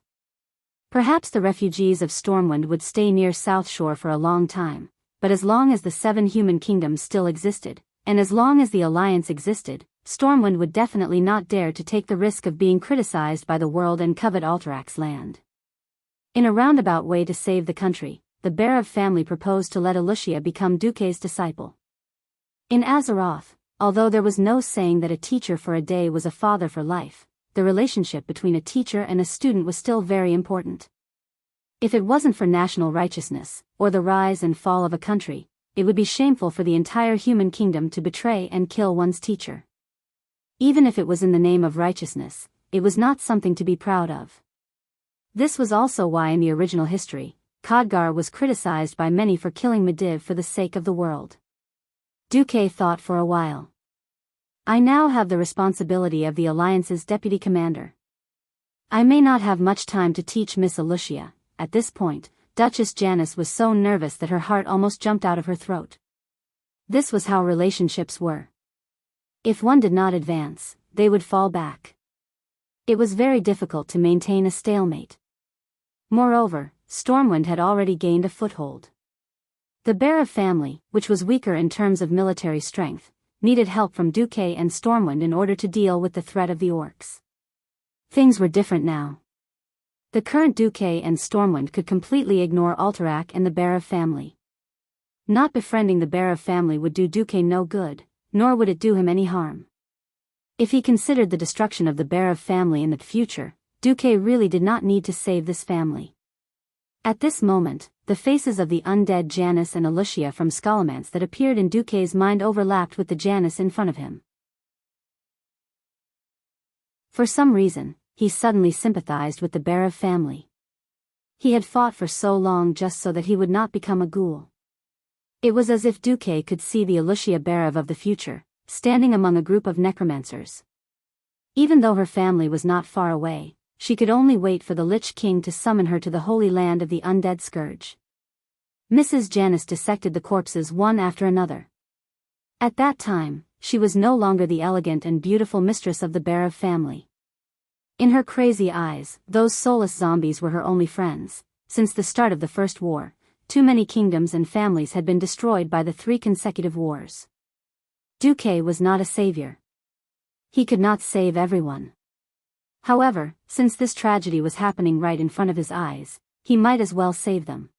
Perhaps the refugees of Stormwind would stay near South Shore for a long time, but as long as the 7 human kingdoms still existed, and as long as the Alliance existed, Stormwind would definitely not dare to take the risk of being criticized by the world and covet Alterac's land. In a roundabout way to save the country, the Barav family proposed to let Alucia become Duque's disciple. In Azeroth, although there was no saying that a teacher for a day was a father for life, the relationship between a teacher and a student was still very important. If it wasn't for national righteousness, or the rise and fall of a country, it would be shameful for the entire human kingdom to betray and kill one's teacher. Even if it was in the name of righteousness, it was not something to be proud of. This was also why in the original history, Khadgar was criticized by many for killing Medivh for the sake of the world. Duque thought for a while. I now have the responsibility of the Alliance's deputy commander. I may not have much time to teach Miss Alucia. At this point, Duchess Janice was so nervous that her heart almost jumped out of her throat. This was how relationships were. If one did not advance, they would fall back. It was very difficult to maintain a stalemate. Moreover, Stormwind had already gained a foothold. The Barav family, which was weaker in terms of military strength, needed help from Duque and Stormwind in order to deal with the threat of the orcs. Things were different now. The current Duque and Stormwind could completely ignore Alterac and the Barav family. Not befriending the Barav family would do Duque no good, nor would it do him any harm. If he considered the destruction of the Barav family in the future, Duque really did not need to save this family. At this moment, the faces of the undead Janice and Alucia from Scholomance that appeared in Duque's mind overlapped with the Janice in front of him. For some reason, he suddenly sympathized with the Barav family. He had fought for so long just so that he would not become a ghoul. It was as if Duque could see the Alucia Barav of the future, standing among a group of necromancers. Even though her family was not far away, she could only wait for the Lich King to summon her to the holy land of the undead scourge. Mrs. Janice dissected the corpses one after another. At that time, she was no longer the elegant and beautiful mistress of the Barav family. In her crazy eyes, those soulless zombies were her only friends. Since the start of the First War, too many kingdoms and families had been destroyed by the 3 consecutive wars. Duque was not a savior. He could not save everyone. However, since this tragedy was happening right in front of his eyes, he might as well save them.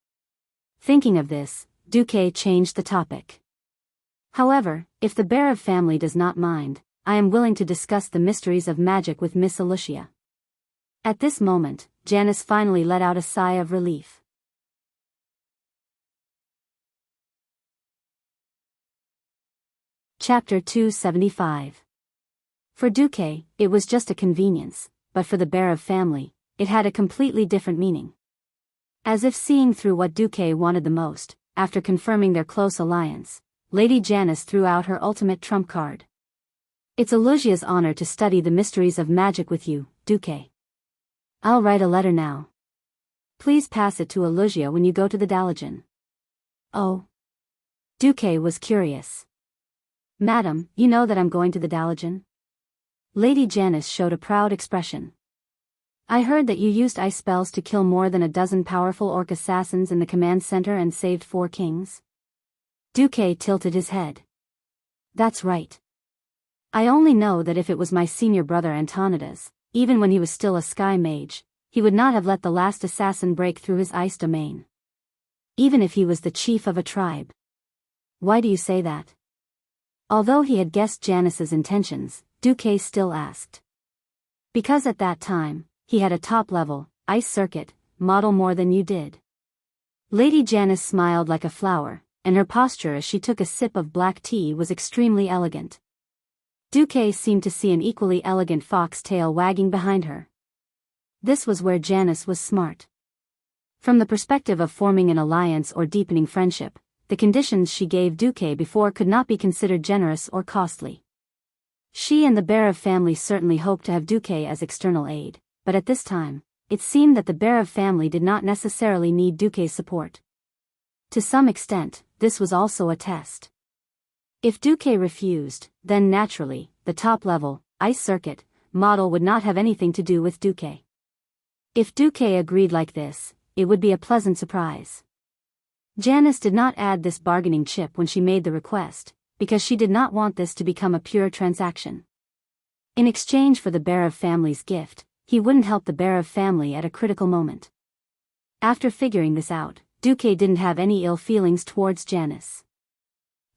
Thinking of this, Duque changed the topic. However, if the Barav family does not mind, I am willing to discuss the mysteries of magic with Miss Alucia. At this moment, Janice finally let out a sigh of relief. Chapter 275. For Duque, it was just a convenience, but for the Barav family, it had a completely different meaning. As if seeing through what Duque wanted the most, after confirming their close alliance, Lady Janice threw out her ultimate trump card. It's Alucia's honor to study the mysteries of magic with you, Duque. I'll write a letter now. Please pass it to Alucia when you go to the Dalajan. Oh. Duque was curious. Madam, you know that I'm going to the Dalajan? Lady Janice showed a proud expression. I heard that you used ice spells to kill more than a dozen powerful orc assassins in the command center and saved 4 kings. Duque tilted his head. That's right. I only know that if it was my senior brother Antonidas, even when he was still a sky mage, he would not have let the last assassin break through his ice domain. Even if he was the chief of a tribe. Why do you say that? Although he had guessed Janice's intentions, Duque still asked. Because at that time, he had a top-level, ice circuit, model more than you did. Lady Janice smiled like a flower, and her posture as she took a sip of black tea was extremely elegant. Duque seemed to see an equally elegant fox tail wagging behind her. This was where Janice was smart. From the perspective of forming an alliance or deepening friendship, the conditions she gave Duque before could not be considered generous or costly. She and the Barav family certainly hoped to have Duque as external aid, but at this time, it seemed that the Barav family did not necessarily need Duque's support. To some extent, this was also a test. If Duque refused, then naturally, the top-level, ice circuit, model would not have anything to do with Duque. If Duque agreed like this, it would be a pleasant surprise. Janice did not add this bargaining chip when she made the request, because she did not want this to become a pure transaction. In exchange for the Barav family's gift, he wouldn't help the Barav family at a critical moment. After figuring this out, Duque didn't have any ill feelings towards Janice.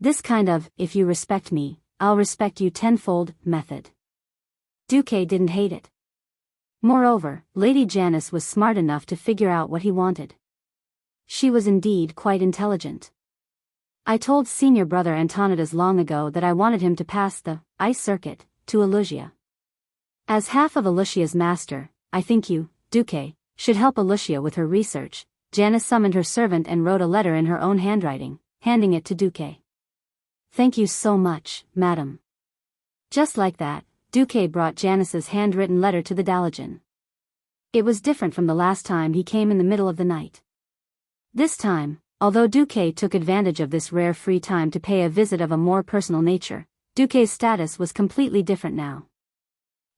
This kind of, if you respect me, I'll respect you tenfold, method. Duque didn't hate it. Moreover, Lady Janice was smart enough to figure out what he wanted. She was indeed quite intelligent. I told senior brother Antonidas long ago that I wanted him to pass the ice circuit to Alucia. As half of Alucia's master, I think you, Duque, should help Alucia with her research. Janice summoned her servant and wrote a letter in her own handwriting, handing it to Duque. Thank you so much, madam. Just like that, Duque brought Janice's handwritten letter to the Dalijan. It was different from the last time he came in the middle of the night. This time, although Duque took advantage of this rare free time to pay a visit of a more personal nature, Duque's status was completely different now.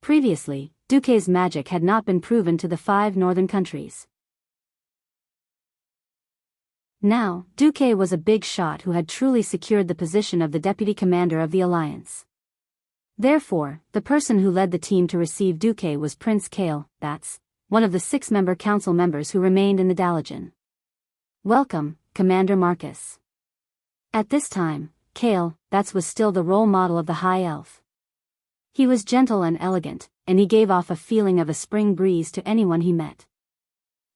Previously, Duque's magic had not been proven to the 5 northern countries. Now, Duque was a big shot who had truly secured the position of the deputy commander of the alliance. Therefore, the person who led the team to receive Duque was Prince Kale, that's one of the 6-member council members who remained in the Dalijan. Welcome, Commander Marcus. At this time, Kale, was still the role model of the High Elf. He was gentle and elegant, and he gave off a feeling of a spring breeze to anyone he met.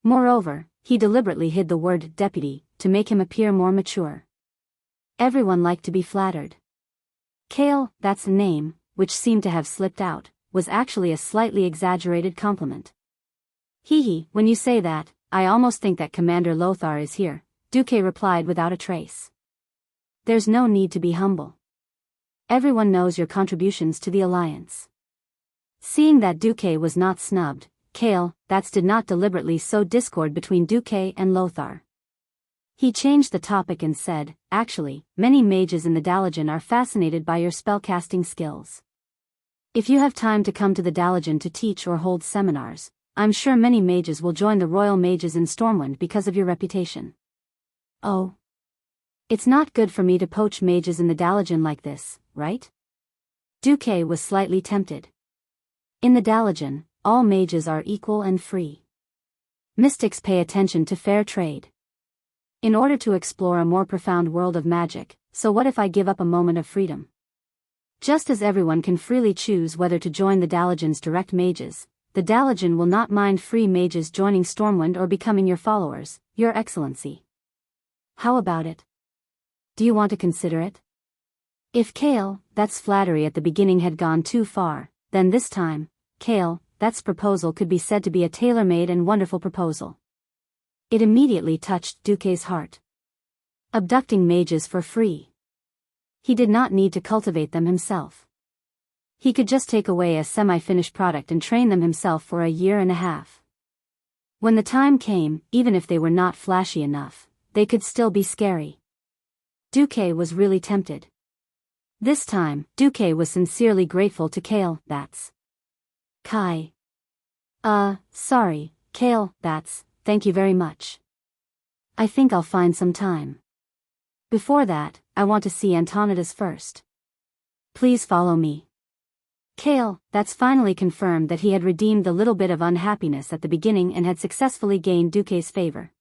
Moreover, he deliberately hid the word deputy, to make him appear more mature. Everyone liked to be flattered. Kale, that's the name, which seemed to have slipped out, was actually a slightly exaggerated compliment. Hee, when you say that, I almost think that Commander Lothar is here, Duque replied without a trace. There's no need to be humble. Everyone knows your contributions to the alliance. Seeing that Duque was not snubbed, Kale, did not deliberately sow discord between Duque and Lothar. He changed the topic and said, actually, many mages in the Dalijan are fascinated by your spellcasting skills. If you have time to come to the Dalijan to teach or hold seminars, I'm sure many mages will join the royal mages in Stormwind because of your reputation. Oh. It's not good for me to poach mages in the Dalijan like this, right? Duque was slightly tempted. In the Dalijan, all mages are equal and free. Mystics pay attention to fair trade. In order to explore a more profound world of magic, so what if I give up a moment of freedom? Just as everyone can freely choose whether to join the Dalijan's direct mages, the Dalijan will not mind free mages joining Stormwind or becoming your followers, Your Excellency. How about it? Do you want to consider it? If Kale, flattery at the beginning had gone too far, then this time, Kale, proposal could be said to be a tailor-made and wonderful proposal. It immediately touched Duque's heart. Abducting mages for free. He did not need to cultivate them himself. He could just take away a semi-finished product and train them himself for a year and a half. When the time came, even if they were not flashy enough, they could still be scary. Duque was really tempted. This time, Duque was sincerely grateful to Kale, Kai. Sorry, Kale, thank you very much. I think I'll find some time. Before that, I want to see Antonidas first. Please follow me. Kale, finally confirmed that he had redeemed the little bit of unhappiness at the beginning and had successfully gained Duque's favor.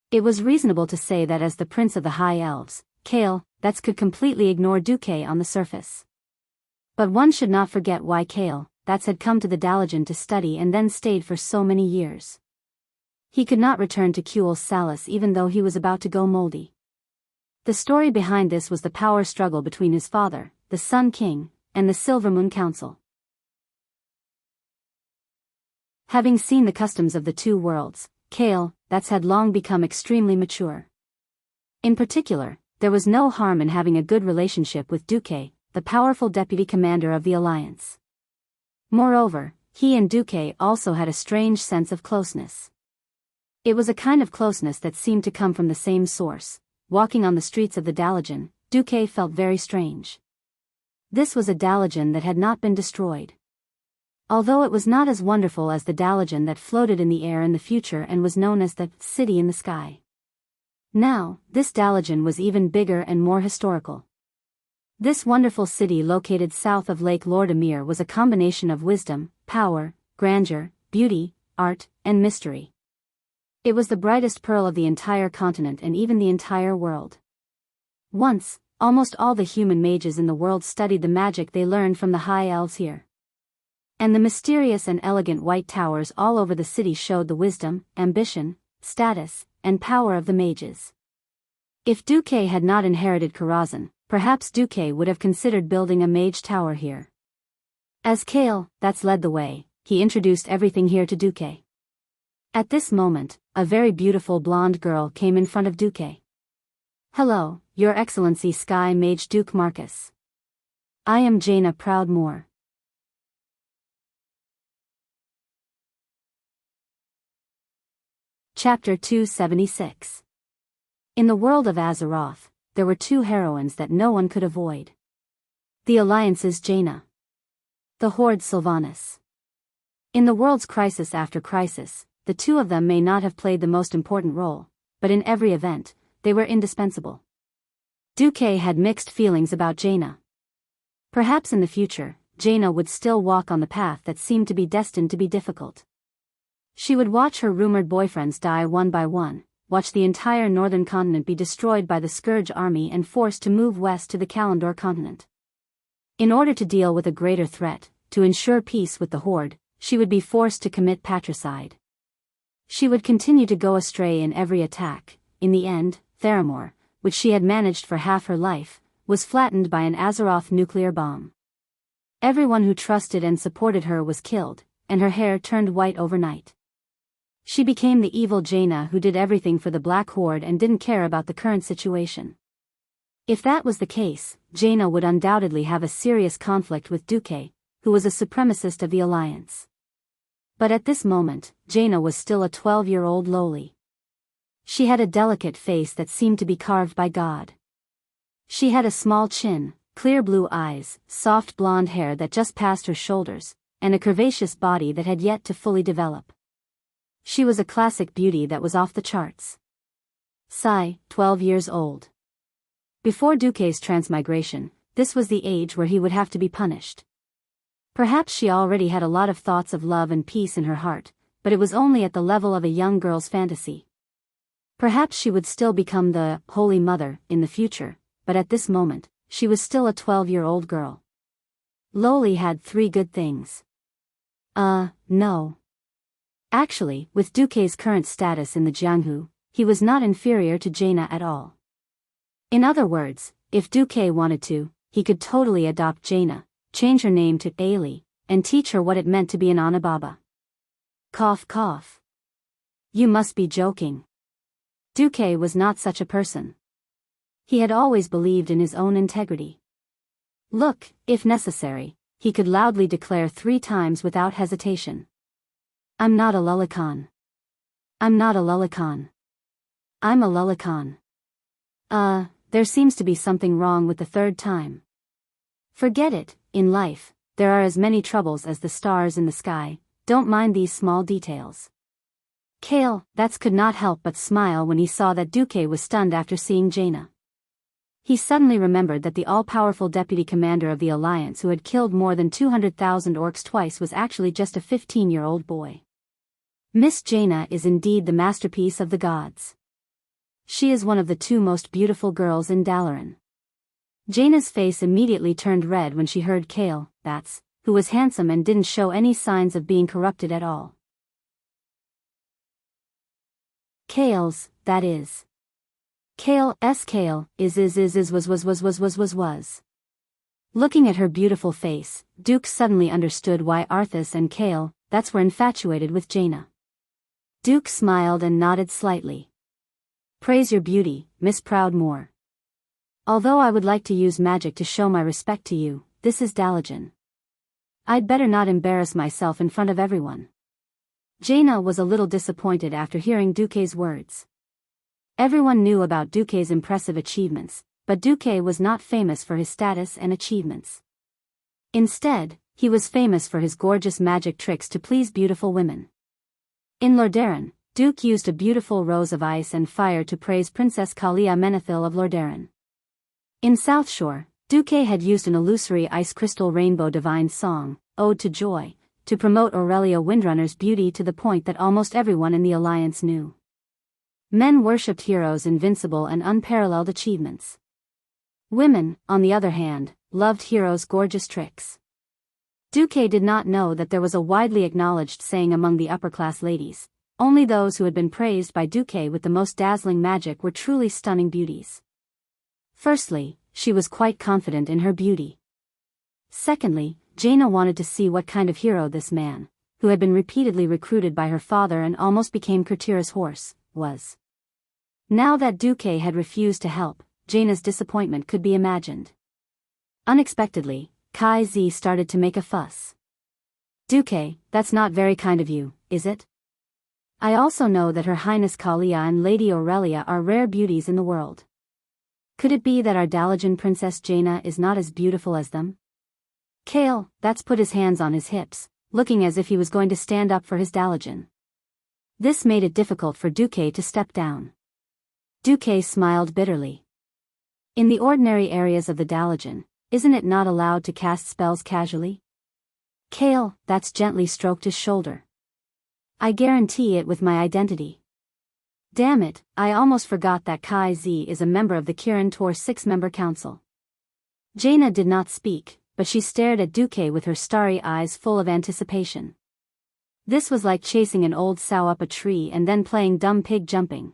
It was reasonable to say that as the Prince of the High Elves, Kale, could completely ignore Duque on the surface. But one should not forget why Kale, had come to the Dalijan to study and then stayed for so many years. He could not return to Kuel Salis even though he was about to go moldy. The story behind this was the power struggle between his father, the Sun King, and the Silvermoon Council. Having seen the customs of the two worlds, Kale, had long become extremely mature. In particular, there was no harm in having a good relationship with Duque, the powerful deputy commander of the alliance. Moreover, he and Duque also had a strange sense of closeness. It was a kind of closeness that seemed to come from the same source. Walking on the streets of the Dalijan, Duque felt very strange. This was a Dalijan that had not been destroyed. Although it was not as wonderful as the Dalijan that floated in the air in the future and was known as the City in the Sky. Now, this Dalijan was even bigger and more historical. This wonderful city located south of Lake Lordamir was a combination of wisdom, power, grandeur, beauty, art, and mystery. It was the brightest pearl of the entire continent and even the entire world. Once, almost all the human mages in the world studied the magic they learned from the high elves here. And the mysterious and elegant white towers all over the city showed the wisdom, ambition, status, and power of the mages. If Duque had not inherited Karazhan, perhaps Duque would have considered building a mage tower here. As Kale, that's led the way, he introduced everything here to Duque. At this moment, a very beautiful blonde girl came in front of Duque. "Hello, Your Excellency Sky Mage Duke Marcus. I am Jaina Proudmoore." Chapter 276. In the world of Azeroth, there were two heroines that no one could avoid. The Alliance's Jaina. The Horde's Sylvanas. In the world's crisis after crisis, the two of them may not have played the most important role, but in every event, they were indispensable. Duque had mixed feelings about Jaina. Perhaps in the future, Jaina would still walk on the path that seemed to be destined to be difficult. She would watch her rumored boyfriends die one by one, watch the entire northern continent be destroyed by the Scourge army and forced to move west to the Kalimdor continent. In order to deal with a greater threat, to ensure peace with the Horde, she would be forced to commit patricide. She would continue to go astray in every attack. In the end, Theramore, which she had managed for half her life, was flattened by an Azeroth nuclear bomb. Everyone who trusted and supported her was killed, and her hair turned white overnight. She became the evil Jaina who did everything for the Black Horde and didn't care about the current situation. If that was the case, Jaina would undoubtedly have a serious conflict with Duque, who was a supremacist of the Alliance. But at this moment, Jaina was still a 12-year-old lowly. She had a delicate face that seemed to be carved by God. She had a small chin, clear blue eyes, soft blonde hair that just passed her shoulders, and a curvaceous body that had yet to fully develop. She was a classic beauty that was off the charts. Sai, 12 years old. Before Duque's transmigration, this was the age where he would have to be punished. Perhaps she already had a lot of thoughts of love and peace in her heart, but it was only at the level of a young girl's fantasy. Perhaps she would still become the Holy Mother in the future, but at this moment, she was still a 12-year-old girl. Lowly had 3 good things. No. Actually, with Duque's current status in the Jianghu, he was not inferior to Jaina at all. In other words, if Duque wanted to, he could totally adopt Jaina, change her name to Ailey, and teach her what it meant to be an Anababa. Cough cough. You must be joking. Duque was not such a person. He had always believed in his own integrity. Look, if necessary, he could loudly declare 3 times without hesitation. I'm not a Lullicon. I'm not a Lullicon. I'm a Lullicon. There seems to be something wrong with the 3rd time. Forget it, in life, there are as many troubles as the stars in the sky, don't mind these small details. Kale, could not help but smile when he saw that Duque was stunned after seeing Jaina. He suddenly remembered that the all-powerful deputy commander of the Alliance who had killed more than 200,000 orcs twice was actually just a 15-year-old boy. Miss Jaina is indeed the masterpiece of the gods. She is one of the 2 most beautiful girls in Dalaran. Jaina's face immediately turned red when she heard Kale, who was handsome and didn't show any signs of being corrupted at all. Kale's, that is. Kale's Kale, was. Looking at her beautiful face, Duke suddenly understood why Arthas and Kale, were infatuated with Jaina. Duke smiled and nodded slightly. Praise your beauty, Miss Proudmoore. Although I would like to use magic to show my respect to you, this is Dalaran. I'd better not embarrass myself in front of everyone. Jaina was a little disappointed after hearing Duque's words. Everyone knew about Duque's impressive achievements, but Duque was not famous for his status and achievements. Instead, he was famous for his gorgeous magic tricks to please beautiful women. In Lordaeron, Duke used a beautiful rose of ice and fire to praise Princess Kalia Menethil of Lordaeron. In Southshore, Duque had used an illusory ice crystal rainbow divine song, Ode to Joy, to promote Aurelia Windrunner's beauty to the point that almost everyone in the Alliance knew. Men worshipped heroes' invincible and unparalleled achievements. Women, on the other hand, loved heroes' gorgeous tricks. Duque did not know that there was a widely acknowledged saying among the upper-class ladies: only those who had been praised by Duque with the most dazzling magic were truly stunning beauties. Firstly, she was quite confident in her beauty. Secondly, Jaina wanted to see what kind of hero this man, who had been repeatedly recruited by her father and almost became Kurtira's horse, was. Now that Duque had refused to help, Jaina's disappointment could be imagined. Unexpectedly, Kai Z started to make a fuss. Duque, that's not very kind of you, is it? I also know that Her Highness Kalia and Lady Aurelia are rare beauties in the world. Could it be that our Dalian Princess Jaina is not as beautiful as them? Kale, that's put his hands on his hips, looking as if he was going to stand up for his Dalian. This made it difficult for Duque to step down. Duque smiled bitterly. In the ordinary areas of the Dalian, isn't it not allowed to cast spells casually? Kale, that's gently stroked his shoulder. I guarantee it with my identity. Damn it, I almost forgot that Kai Z is a member of the Kirin Tor 6-member council. Jaina did not speak, but she stared at Duque with her starry eyes full of anticipation. This was like chasing an old sow up a tree and then playing dumb pig jumping.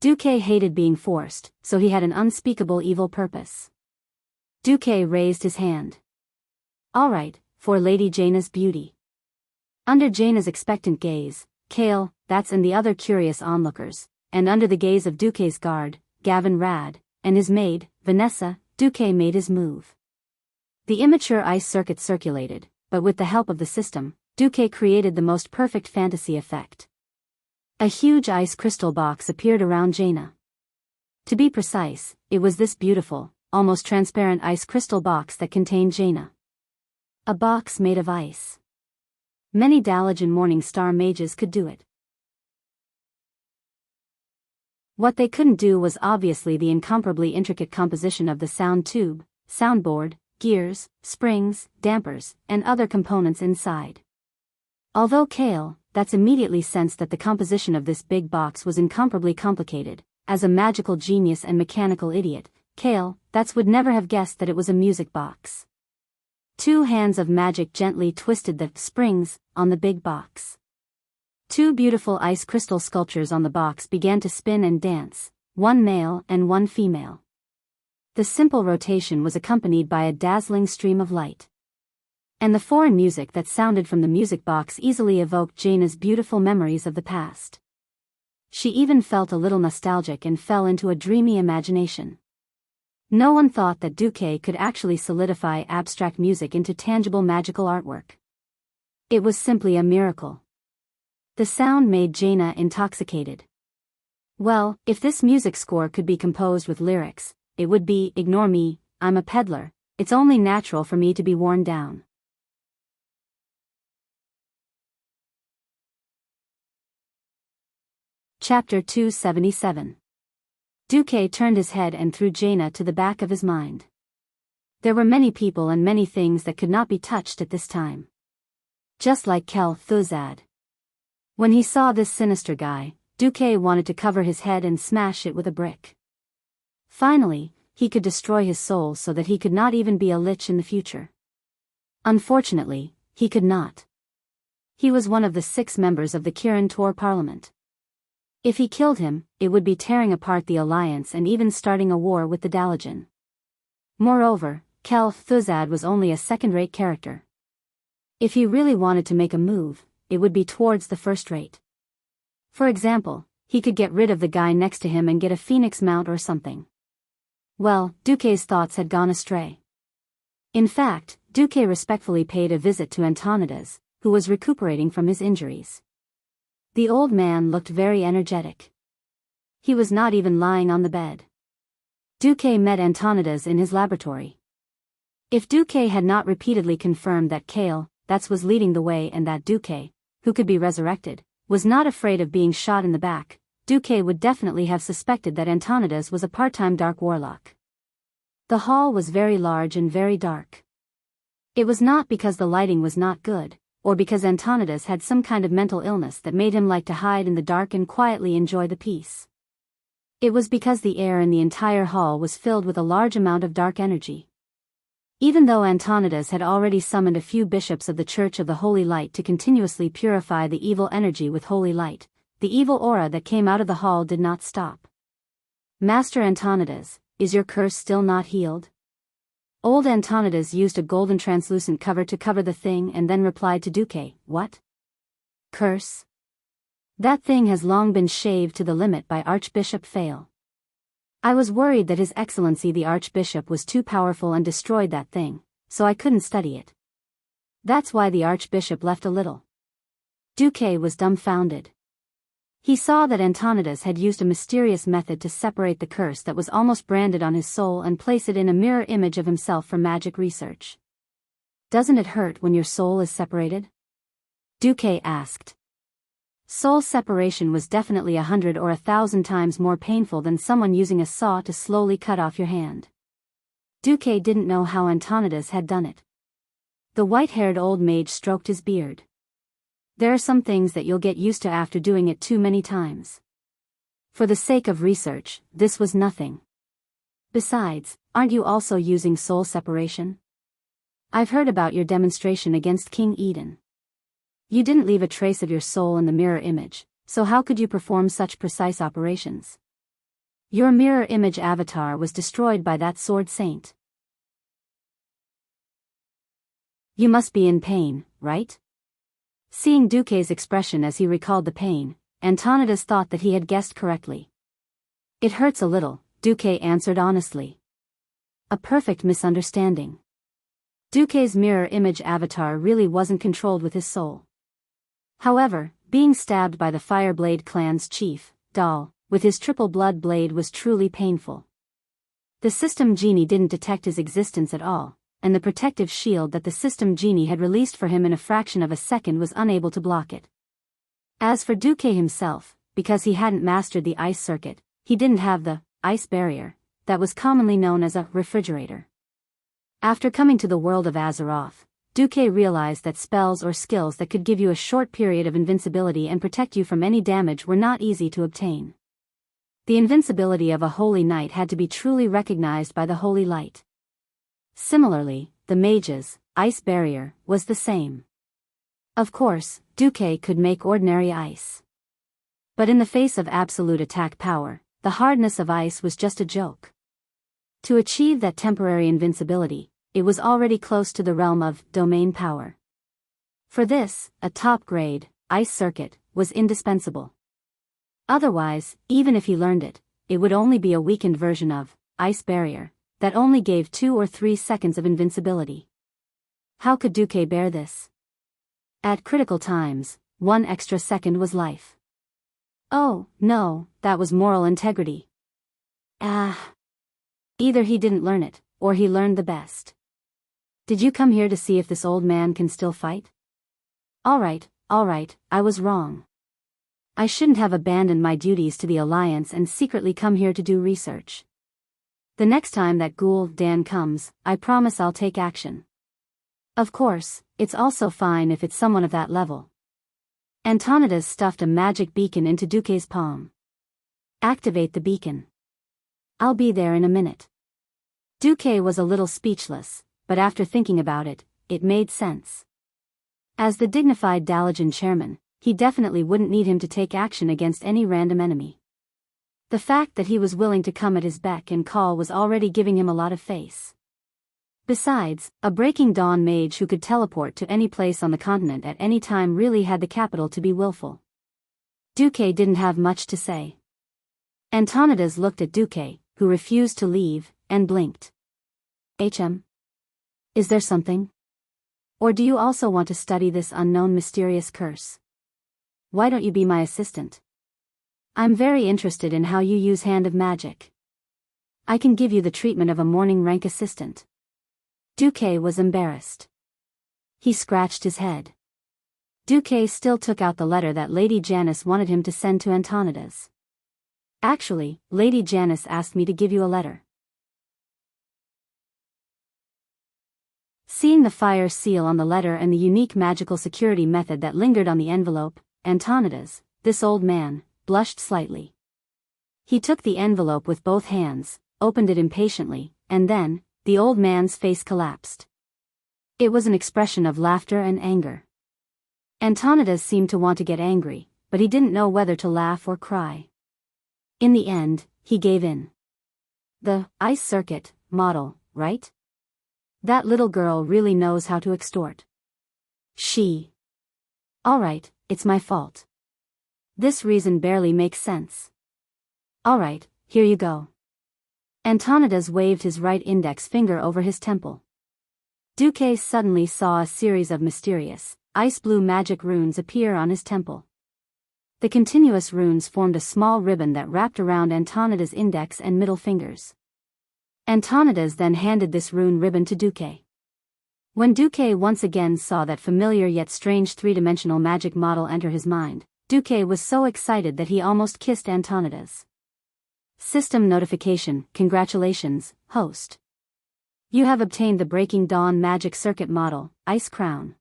Duque hated being forced, so he had an unspeakable evil purpose. Duque raised his hand. All right, for Lady Jaina's beauty. Under Jaina's expectant gaze, Kale, that's and the other curious onlookers, and under the gaze of Duque's guard, Gavin Rad, and his maid, Vanessa, Duque made his move. The immature ice circuit circulated, but with the help of the system, Duque created the most perfect fantasy effect. A huge ice crystal box appeared around Jaina. To be precise, it was this beautiful, almost transparent ice crystal box that contained Jaina. A box made of ice. Many Dalian Morning Star mages could do it. What they couldn't do was obviously the incomparably intricate composition of the sound tube, soundboard, gears, springs, dampers, and other components inside. Although Kale, that's immediately sensed that the composition of this big box was incomparably complicated, as a magical genius and mechanical idiot, Kale, that's would never have guessed that it was a music box. 2 hands of magic gently twisted the springs on the big box. 2 beautiful ice crystal sculptures on the box began to spin and dance, 1 male and 1 female. The simple rotation was accompanied by a dazzling stream of light. And the foreign music that sounded from the music box easily evoked Jaina's beautiful memories of the past. She even felt a little nostalgic and fell into a dreamy imagination. No one thought that Duque could actually solidify abstract music into tangible magical artwork. It was simply a miracle. The sound made Jaina intoxicated. Well, if this music score could be composed with lyrics, it would be, "Ignore me, I'm a peddler, it's only natural for me to be worn down." Chapter 277. Duque turned his head and threw Jaina to the back of his mind. There were many people and many things that could not be touched at this time. Just like Kel Thuzad. When he saw this sinister guy, Duque wanted to cover his head and smash it with a brick. Finally, he could destroy his soul so that he could not even be a lich in the future. Unfortunately, he could not. He was one of the 6 members of the Kirin Tor Parliament. If he killed him, it would be tearing apart the alliance and even starting a war with the Dalian. Moreover, Kel Thuzad was only a second-rate character. If he really wanted to make a move, it would be towards the first-rate. For example, he could get rid of the guy next to him and get a phoenix mount or something. Well, Duque's thoughts had gone astray. In fact, Duque respectfully paid a visit to Antonidas, who was recuperating from his injuries. The old man looked very energetic. He was not even lying on the bed. Duque met Antonidas in his laboratory. If Duque had not repeatedly confirmed that Kale, that was leading the way and that Duque, who could be resurrected, was not afraid of being shot in the back, Duque would definitely have suspected that Antonidas was a part-time dark warlock. The hall was very large and very dark. It was not because the lighting was not good, or because Antonidas had some kind of mental illness that made him like to hide in the dark and quietly enjoy the peace. It was because the air in the entire hall was filled with a large amount of dark energy. Even though Antonidas had already summoned a few bishops of the Church of the Holy Light to continuously purify the evil energy with holy light, the evil aura that came out of the hall did not stop. "Master Antonidas, is your curse still not healed?" Old Antonidas used a golden translucent cover to cover the thing and then replied to Duque, "What? Curse? That thing has long been shaved to the limit by Archbishop Fail. I was worried that His Excellency the Archbishop was too powerful and destroyed that thing, so I couldn't study it. That's why the Archbishop left a little." Duque was dumbfounded. He saw that Antonidas had used a mysterious method to separate the curse that was almost branded on his soul and place it in a mirror image of himself for magic research. "Doesn't it hurt when your soul is separated?" Duque asked. Soul separation was definitely 100 or 1,000 times more painful than someone using a saw to slowly cut off your hand. Duque didn't know how Antonidas had done it. The white-haired old mage stroked his beard. "There are some things that you'll get used to after doing it too many times. For the sake of research, this was nothing. Besides, aren't you also using soul separation? I've heard about your demonstration against King Eden. You didn't leave a trace of your soul in the mirror image, so how could you perform such precise operations? Your mirror image avatar was destroyed by that sword saint. You must be in pain, right?" Seeing Duque's expression as he recalled the pain, Antonidas thought that he had guessed correctly. "It hurts a little," Duque answered honestly. A perfect misunderstanding. Duque's mirror image avatar really wasn't controlled with his soul. However, being stabbed by the Fireblade clan's chief, Dal, with his triple blood blade was truly painful. The system genie didn't detect his existence at all, and the protective shield that the system genie had released for him in a fraction of a second was unable to block it. As for Duque himself, because he hadn't mastered the ice circuit, he didn't have the ice barrier that was commonly known as a refrigerator. After coming to the world of Azeroth, Duque realized that spells or skills that could give you a short period of invincibility and protect you from any damage were not easy to obtain. The invincibility of a holy knight had to be truly recognized by the holy light. Similarly, the mage's ice barrier was the same. Of course, Duque could make ordinary ice. But in the face of absolute attack power, the hardness of ice was just a joke. To achieve that temporary invincibility, it was already close to the realm of domain power. For this, a top-grade ice circuit was indispensable. Otherwise, even if he learned it, it would only be a weakened version of ice barrier that only gave 2 or 3 seconds of invincibility. How could Duque bear this? At critical times, 1 extra second was life. Oh, no, that was moral integrity. Either he didn't learn it, or he learned the best. "Did you come here to see if this old man can still fight?" All right, I was wrong. I shouldn't have abandoned my duties to the Alliance and secretly come here to do research. The next time that ghoul Dan comes, I promise I'll take action. Of course, it's also fine if it's someone of that level. Antonidas stuffed a magic beacon into Duque's palm. "Activate the beacon. I'll be there in a minute." Duque was a little speechless, but after thinking about it, it made sense. As the dignified Dalajan chairman, he definitely wouldn't need him to take action against any random enemy. The fact that he was willing to come at his beck and call was already giving him a lot of face. Besides, a Breaking Dawn mage who could teleport to any place on the continent at any time really had the capital to be willful. Duque didn't have much to say. Antonidas looked at Duque, who refused to leave, and blinked. "HM? Is there something? Or do you also want to study this unknown mysterious curse? Why don't you be my assistant? I'm very interested in how you use Hand of Magic. I can give you the treatment of a morning rank assistant." Duque was embarrassed. He scratched his head. Duque still took out the letter that Lady Janice wanted him to send to Antonidas. "Actually, Lady Janice asked me to give you a letter." Seeing the fire seal on the letter and the unique magical security method that lingered on the envelope, Antonidas, this old man, blushed slightly. He took the envelope with both hands, opened it impatiently, and then, the old man's face collapsed. It was an expression of laughter and anger. Antonidas seemed to want to get angry, but he didn't know whether to laugh or cry. In the end, he gave in. The ice circuit model, right? That little girl really knows how to extort. She. All right, it's my fault. This reason barely makes sense. All right, here you go. Antonidas waved his right index finger over his temple. Duque suddenly saw a series of mysterious, ice-blue magic runes appear on his temple. The continuous runes formed a small ribbon that wrapped around Antonidas' index and middle fingers. Antonidas then handed this rune ribbon to Duque. When Duque once again saw that familiar yet strange three-dimensional magic model enter his mind, Duque was so excited that he almost kissed Antonidas. System notification, congratulations, host. You have obtained the Breaking Dawn Magic Circuit model, Ice Crown.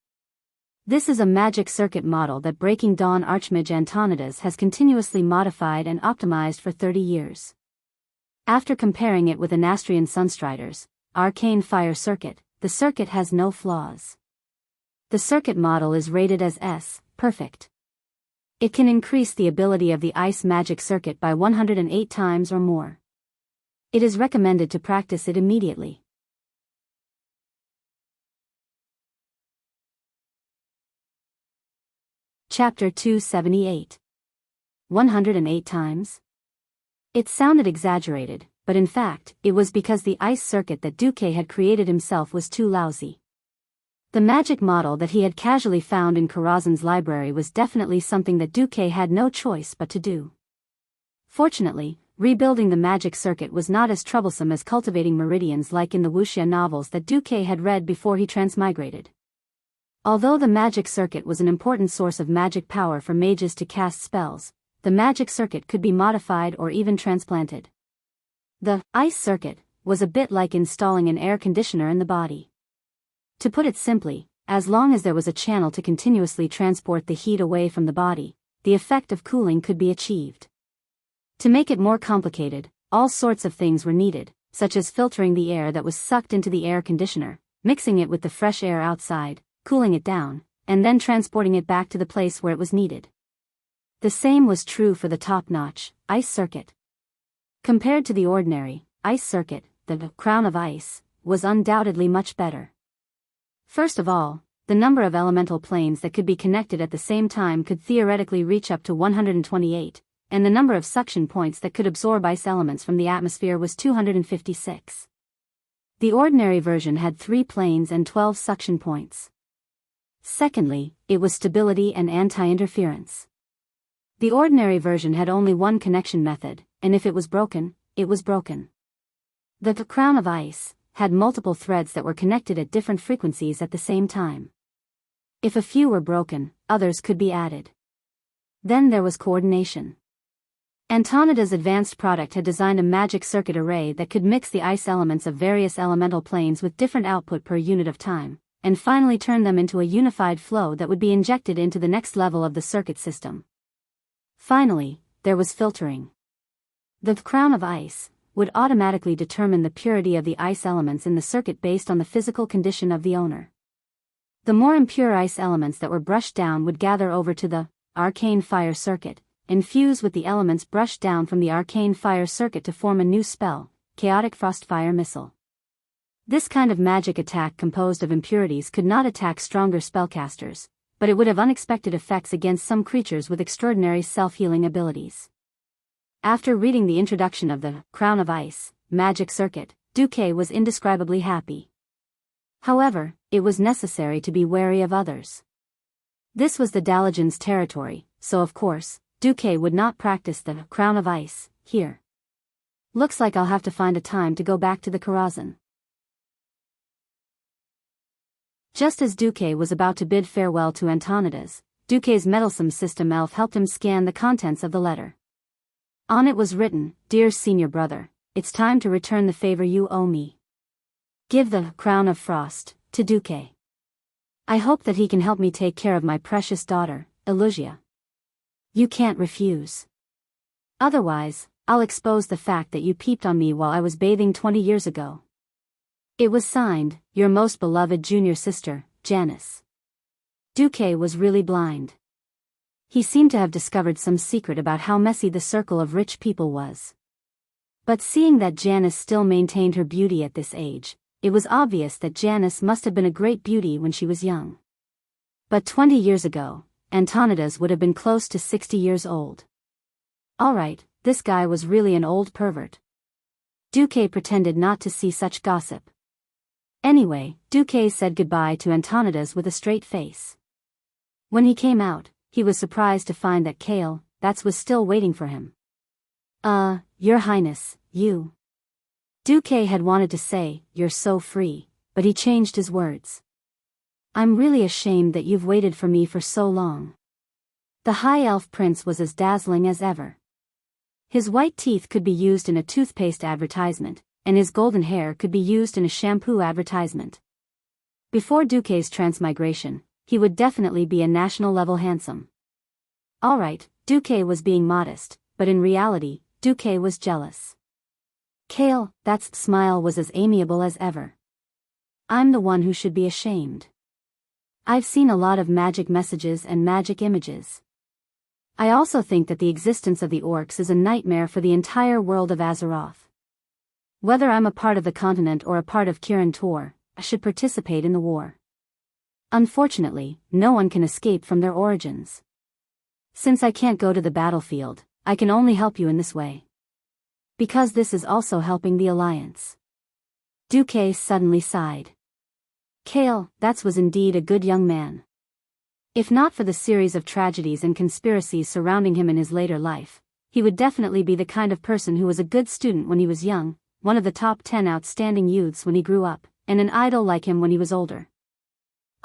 This is a magic circuit model that Breaking Dawn Archmage Antonidas has continuously modified and optimized for 30 years. After comparing it with Anastrian Sunstrider's Arcane Fire Circuit, the circuit has no flaws. The circuit model is rated as S, perfect. It can increase the ability of the ice magic circuit by 108 times or more. It is recommended to practice it immediately. Chapter 278. 108 times? It sounded exaggerated, but in fact, it was because the ice circuit that Duque had created himself was too lousy. The magic model that he had casually found in Karazhan's library was definitely something that Duque had no choice but to do. Fortunately, rebuilding the magic circuit was not as troublesome as cultivating meridians like in the Wuxia novels that Duque had read before he transmigrated. Although the magic circuit was an important source of magic power for mages to cast spells, the magic circuit could be modified or even transplanted. The ice circuit was a bit like installing an air conditioner in the body. To put it simply, as long as there was a channel to continuously transport the heat away from the body, the effect of cooling could be achieved. To make it more complicated, all sorts of things were needed, such as filtering the air that was sucked into the air conditioner, mixing it with the fresh air outside, cooling it down, and then transporting it back to the place where it was needed. The same was true for the top-notch ice circuit. Compared to the ordinary ice circuit, the crown of ice was undoubtedly much better. First of all, the number of elemental planes that could be connected at the same time could theoretically reach up to 128, and the number of suction points that could absorb ice elements from the atmosphere was 256. The ordinary version had 3 planes and 12 suction points. Secondly, it was stability and anti-interference. The ordinary version had only one connection method, and if it was broken, it was broken. The crown of ice had multiple threads that were connected at different frequencies at the same time. If a few were broken, others could be added. Then there was coordination. Antonida's advanced product had designed a magic circuit array that could mix the ice elements of various elemental planes with different output per unit of time, and finally turn them into a unified flow that would be injected into the next level of the circuit system. Finally, there was filtering. The crown of ice would automatically determine the purity of the ice elements in the circuit based on the physical condition of the owner. The more impure ice elements that were brushed down would gather over to the arcane fire circuit, and fuse with the elements brushed down from the arcane fire circuit to form a new spell, Chaotic Frostfire Missile. This kind of magic attack composed of impurities could not attack stronger spellcasters, but it would have unexpected effects against some creatures with extraordinary self-healing abilities. After reading the introduction of the Crown of Ice magic circuit, Duque was indescribably happy. However, it was necessary to be wary of others. This was the Dalajan's territory, so of course, Duque would not practice the Crown of Ice here. Looks like I'll have to find a time to go back to the Karazhan. Just as Duque was about to bid farewell to Antonidas, Duque's meddlesome system elf helped him scan the contents of the letter. On it was written, "Dear senior brother, it's time to return the favor you owe me. Give the Crown of Frost to Duque. I hope that he can help me take care of my precious daughter, Illusia. You can't refuse. Otherwise, I'll expose the fact that you peeped on me while I was bathing 20 years ago. It was signed, your most beloved junior sister, Janice. Duque was really blind. He seemed to have discovered some secret about how messy the circle of rich people was. But seeing that Janice still maintained her beauty at this age, it was obvious that Janice must have been a great beauty when she was young. But 20 years ago, Antonidas would have been close to 60 years old. Alright, this guy was really an old pervert. Duque pretended not to see such gossip. Anyway, Duque said goodbye to Antonidas with a straight face. When he came out, he was surprised to find that Kale, was still waiting for him. Your Highness, you. Duque had wanted to say, you're so free, but he changed his words. I'm really ashamed that you've waited for me for so long. The High Elf Prince was as dazzling as ever. His white teeth could be used in a toothpaste advertisement, and his golden hair could be used in a shampoo advertisement. Before Duque's transmigration, he would definitely be a national-level handsome. Alright, Duque was being modest, but in reality, Duque was jealous. Kale, that's smile was as amiable as ever. I'm the one who should be ashamed. I've seen a lot of magic messages and magic images. I also think that the existence of the orcs is a nightmare for the entire world of Azeroth. Whether I'm a part of the continent or a part of Kirin Tor, I should participate in the war. Unfortunately, no one can escape from their origins. Since I can't go to the battlefield, I can only help you in this way. Because this is also helping the Alliance. Duque suddenly sighed. Kale, that was indeed a good young man. If not for the series of tragedies and conspiracies surrounding him in his later life, he would definitely be the kind of person who was a good student when he was young, one of the top 10 outstanding youths when he grew up, and an idol like him when he was older.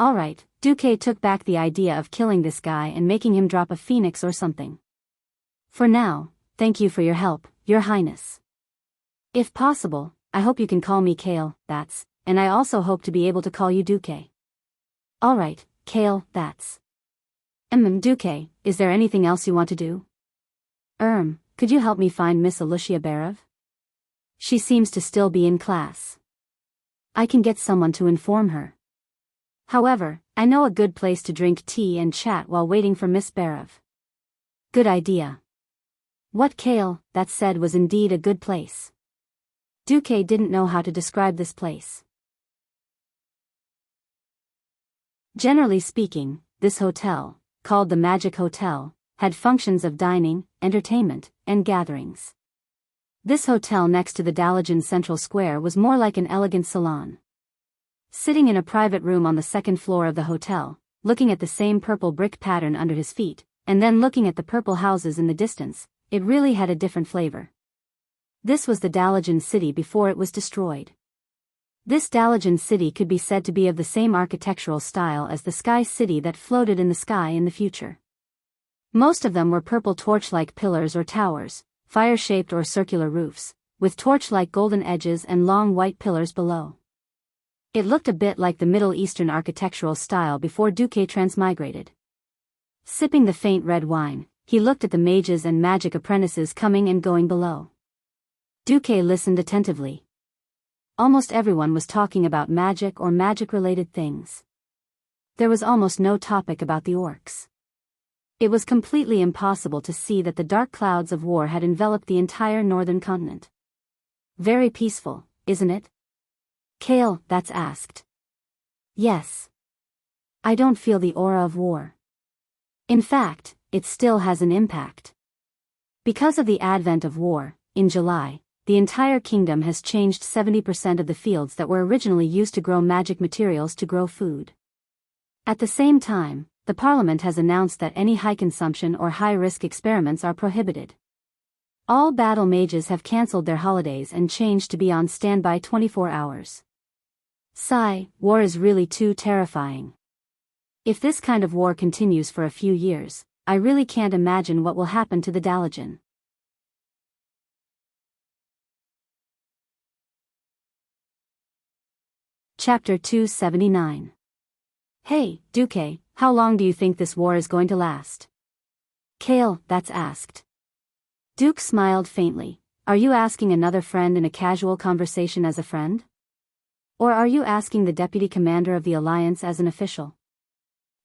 Alright, Duque took back the idea of killing this guy and making him drop a phoenix or something. For now, thank you for your help, Your Highness. If possible, I hope you can call me Kale, and I also hope to be able to call you Duque. Alright, Kale, Duque, is there anything else you want to do? Could you help me find Miss Alicia Barev? She seems to still be in class. I can get someone to inform her. However, I know a good place to drink tea and chat while waiting for Miss Barev. Good idea. What Kale, said was indeed a good place. Duque didn't know how to describe this place. Generally speaking, this hotel, called the Magic Hotel, had functions of dining, entertainment, and gatherings. This hotel next to the Dalajan Central Square was more like an elegant salon. Sitting in a private room on the second floor of the hotel, looking at the same purple brick pattern under his feet, and then looking at the purple houses in the distance, it really had a different flavor. This was the Dalajan city before it was destroyed. This Dalajan city could be said to be of the same architectural style as the Sky City that floated in the sky in the future. Most of them were purple torch-like pillars or towers, fire-shaped or circular roofs, with torch-like golden edges and long white pillars below. It looked a bit like the Middle Eastern architectural style before Duque transmigrated. Sipping the faint red wine, he looked at the mages and magic apprentices coming and going below. Duque listened attentively. Almost everyone was talking about magic or magic-related things. There was almost no topic about the orcs. It was completely impossible to see that the dark clouds of war had enveloped the entire northern continent. Very peaceful, isn't it? Kale, asked. Yes. I don't feel the aura of war. In fact, it still has an impact. Because of the advent of war, in July, the entire kingdom has changed 70% of the fields that were originally used to grow magic materials to grow food. At the same time, the parliament has announced that any high consumption or high-risk experiments are prohibited. All battle mages have cancelled their holidays and changed to be on standby 24 hours. Sigh, war is really too terrifying. If this kind of war continues for a few years, I really can't imagine what will happen to the Dalajan. Chapter 279. Hey, Duque, how long do you think this war is going to last? Kale, that's asked. Duke smiled faintly. Are you asking another friend in a casual conversation as a friend? Or are you asking the deputy commander of the alliance as an official?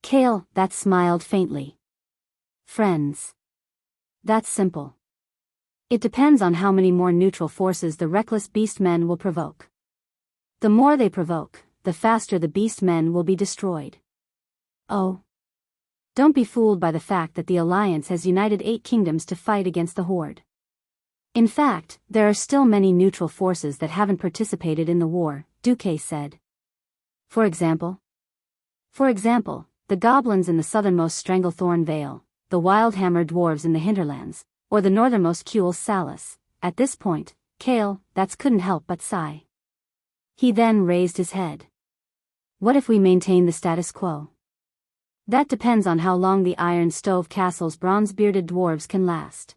Kale, that smiled faintly. Friends. That's simple. It depends on how many more neutral forces the reckless beast men will provoke. The more they provoke, the faster the beast men will be destroyed. Oh. Don't be fooled by the fact that the alliance has united 8 kingdoms to fight against the horde. In fact, there are still many neutral forces that haven't participated in the war, Duque said. For example, the goblins in the southernmost Stranglethorn Vale, the Wildhammer dwarves in the hinterlands, or the northernmost Kuel Salus. At this point, Kale, that couldn't help but sigh. He then raised his head. What if we maintain the status quo? That depends on how long the Iron Stove Castle's bronze-bearded dwarves can last.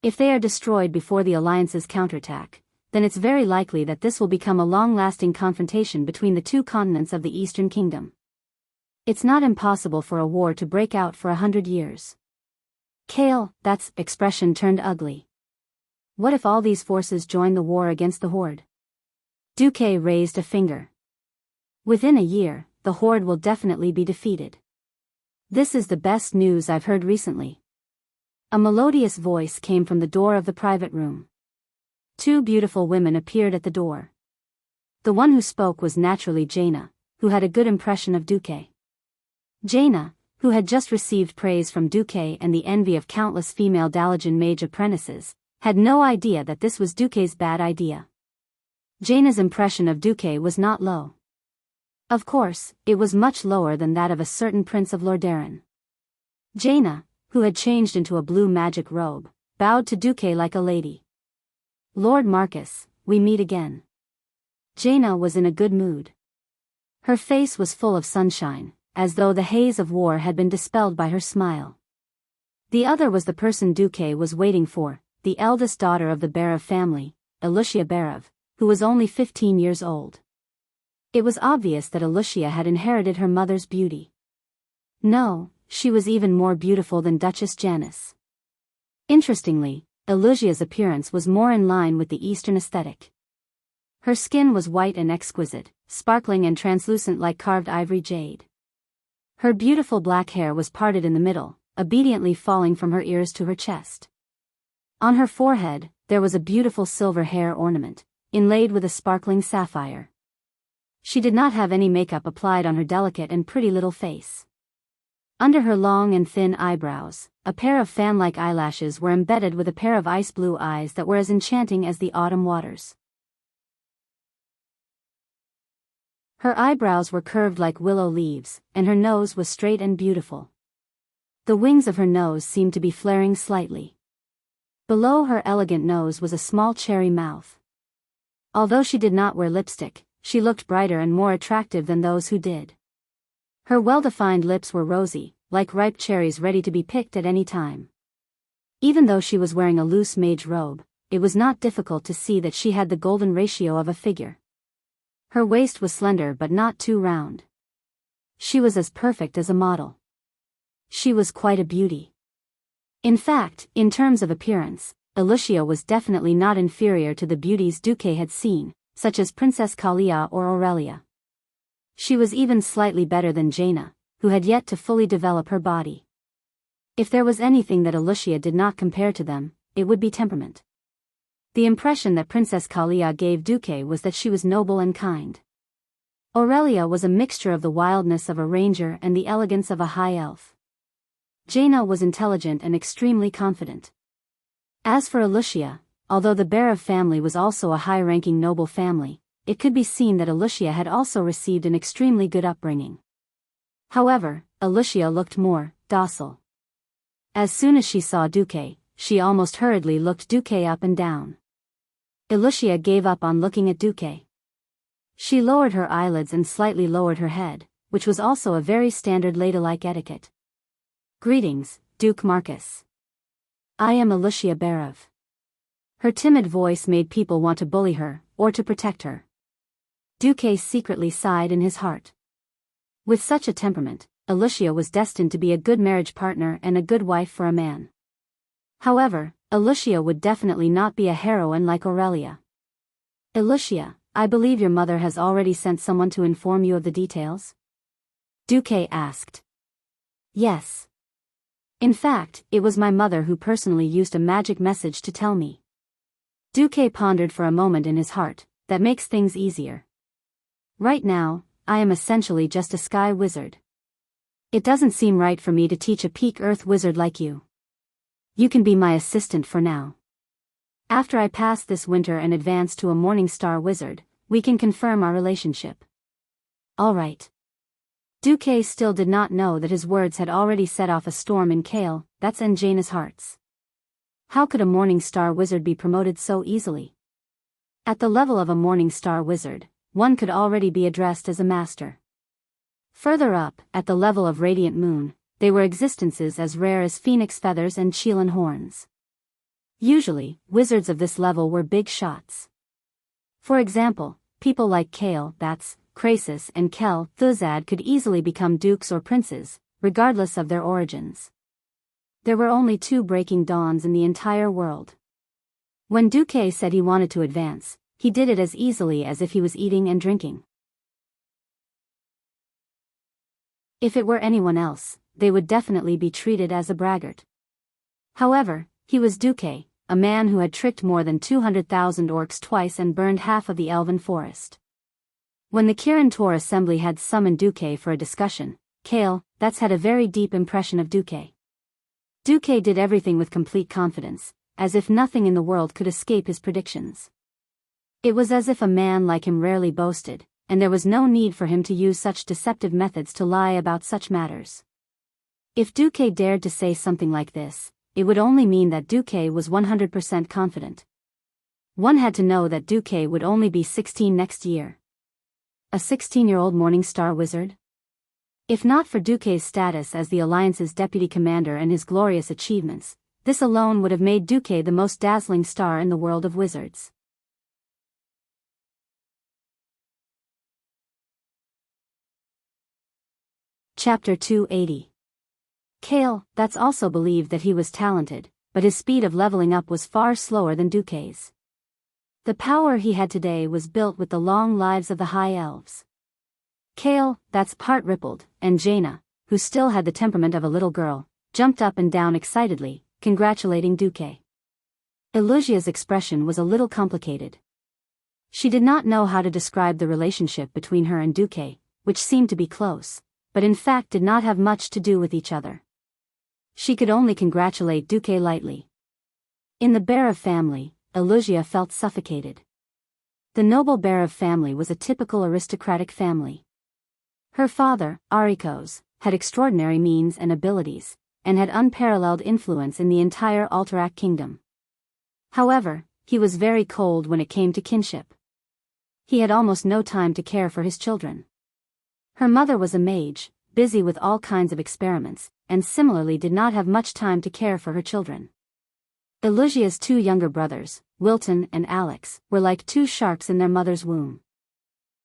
If they are destroyed before the Alliance's counterattack, then it's very likely that this will become a long-lasting confrontation between the 2 continents of the Eastern Kingdom. It's not impossible for a war to break out for 100 years. Kale, that's expression turned ugly. What if all these forces join the war against the horde? Duque raised a finger. Within a year, the horde will definitely be defeated. This is the best news I've heard recently. A melodious voice came from the door of the private room. 2 beautiful women appeared at the door. The one who spoke was naturally Jaina, who had a good impression of Duque. Jaina, who had just received praise from Duque and the envy of countless female Dalajan mage apprentices, had no idea that this was Duque's bad idea. Jaina's impression of Duque was not low. Of course, it was much lower than that of a certain prince of Lordaeron. Jaina, who had changed into a blue magic robe, bowed to Duque like a lady. Lord Marcus, we meet again. Jaina was in a good mood. Her face was full of sunshine, as though the haze of war had been dispelled by her smile. The other was the person Duque was waiting for, the eldest daughter of the Berev family, Alucia Berev, who was only 15 years old. It was obvious that Alucia had inherited her mother's beauty. No, she was even more beautiful than Duchess Janice. Interestingly, Alucia's appearance was more in line with the Eastern aesthetic. Her skin was white and exquisite, sparkling and translucent like carved ivory jade. Her beautiful black hair was parted in the middle, obediently falling from her ears to her chest. On her forehead, there was a beautiful silver hair ornament, inlaid with a sparkling sapphire. She did not have any makeup applied on her delicate and pretty little face. Under her long and thin eyebrows, a pair of fan-like eyelashes were embedded with a pair of ice-blue eyes that were as enchanting as the autumn waters. Her eyebrows were curved like willow leaves, and her nose was straight and beautiful. The wings of her nose seemed to be flaring slightly. Below her elegant nose was a small cherry mouth. Although she did not wear lipstick, she looked brighter and more attractive than those who did. Her well-defined lips were rosy, like ripe cherries ready to be picked at any time. Even though she was wearing a loose mage robe, it was not difficult to see that she had the golden ratio of a figure. Her waist was slender but not too round. She was as perfect as a model. She was quite a beauty. In fact, in terms of appearance, Alucia was definitely not inferior to the beauties Duque had seen, such as Princess Kalia or Aurelia. She was even slightly better than Jaina, who had yet to fully develop her body. If there was anything that Alucia did not compare to them, it would be temperament. The impression that Princess Kalia gave Duque was that she was noble and kind. Aurelia was a mixture of the wildness of a ranger and the elegance of a high elf. Jaina was intelligent and extremely confident. As for Alucia, although the Berev family was also a high-ranking noble family, it could be seen that Alucia had also received an extremely good upbringing. However, Alucia looked more docile. As soon as she saw Duque, she almost hurriedly looked Duque up and down. Alucia gave up on looking at Duque. She lowered her eyelids and slightly lowered her head, which was also a very standard ladylike etiquette. Greetings, Duke Marcus. I am Alucia Berev. Her timid voice made people want to bully her, or to protect her. Duque secretly sighed in his heart. With such a temperament, Alicia was destined to be a good marriage partner and a good wife for a man. However, Alicia would definitely not be a heroine like Aurelia. Alicia, I believe your mother has already sent someone to inform you of the details? Duque asked. Yes. In fact, it was my mother who personally used a magic message to tell me. Duque pondered for a moment in his heart. That makes things easier. Right now, I am essentially just a sky wizard. It doesn't seem right for me to teach a peak earth wizard like you. You can be my assistant for now. After I pass this winter and advance to a morning star wizard, we can confirm our relationship. All right. Duque still did not know that his words had already set off a storm in Kale, that's and Jaina's hearts. How could a morning star wizard be promoted so easily? At the level of a morning star wizard, one could already be addressed as a master. Further up, at the level of radiant moon, they were existences as rare as phoenix feathers and Chilan horns. Usually, wizards of this level were big shots. For example, people like Kale, Bats, Crasus and Kel, Thuzad could easily become dukes or princes, regardless of their origins. There were only 2 breaking dawns in the entire world. When Duque said he wanted to advance, he did it as easily as if he was eating and drinking. If it were anyone else, they would definitely be treated as a braggart. However, he was Duque, a man who had tricked more than 200,000 orcs twice and burned half of the elven forest. When the Kirin Tor assembly had summoned Duque for a discussion, Kale, that's had a very deep impression of Duque. Duque did everything with complete confidence, as if nothing in the world could escape his predictions. It was as if a man like him rarely boasted, and there was no need for him to use such deceptive methods to lie about such matters. If Duque dared to say something like this, it would only mean that Duque was 100% confident. One had to know that Duque would only be 16 next year. A 16-year-old morning star wizard? If not for Duque's status as the Alliance's deputy commander and his glorious achievements, this alone would have made Duque the most dazzling star in the world of wizards. Chapter 280. Kale, that's also believed that he was talented, but his speed of leveling up was far slower than Duque's. The power he had today was built with the long lives of the High Elves. Kale, that's part rippled, and Jaina, who still had the temperament of a little girl, jumped up and down excitedly, congratulating Duque. Elusia's expression was a little complicated. She did not know how to describe the relationship between her and Duque, which seemed to be close, but in fact did not have much to do with each other. She could only congratulate Duque lightly. In the Berev family, Elusia felt suffocated. The noble Berev family was a typical aristocratic family. Her father, Arikos, had extraordinary means and abilities, and had unparalleled influence in the entire Alterac kingdom. However, he was very cold when it came to kinship. He had almost no time to care for his children. Her mother was a mage, busy with all kinds of experiments, and similarly did not have much time to care for her children. Elusia's 2 younger brothers, Wilton and Alex, were like 2 sharks in their mother's womb.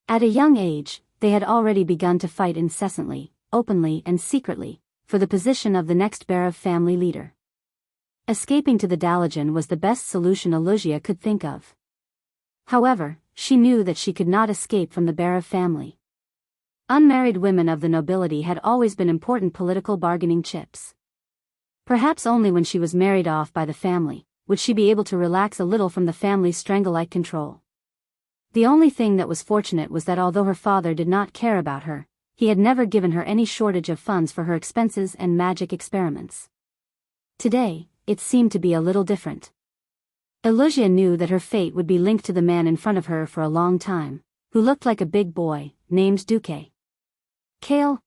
At a young age, they had already begun to fight incessantly, openly and secretly, for the position of the next Berev family leader. Escaping to the Dalajan was the best solution Elusia could think of. However, she knew that she could not escape from the Berev family. Unmarried women of the nobility had always been important political bargaining chips. Perhaps only when she was married off by the family, would she be able to relax a little from the family's strangle-like control. The only thing that was fortunate was that although her father did not care about her, he had never given her any shortage of funds for her expenses and magic experiments. Today, it seemed to be a little different. Elusia knew that her fate would be linked to the man in front of her for a long time, who looked like a big boy, named Duque. Kale,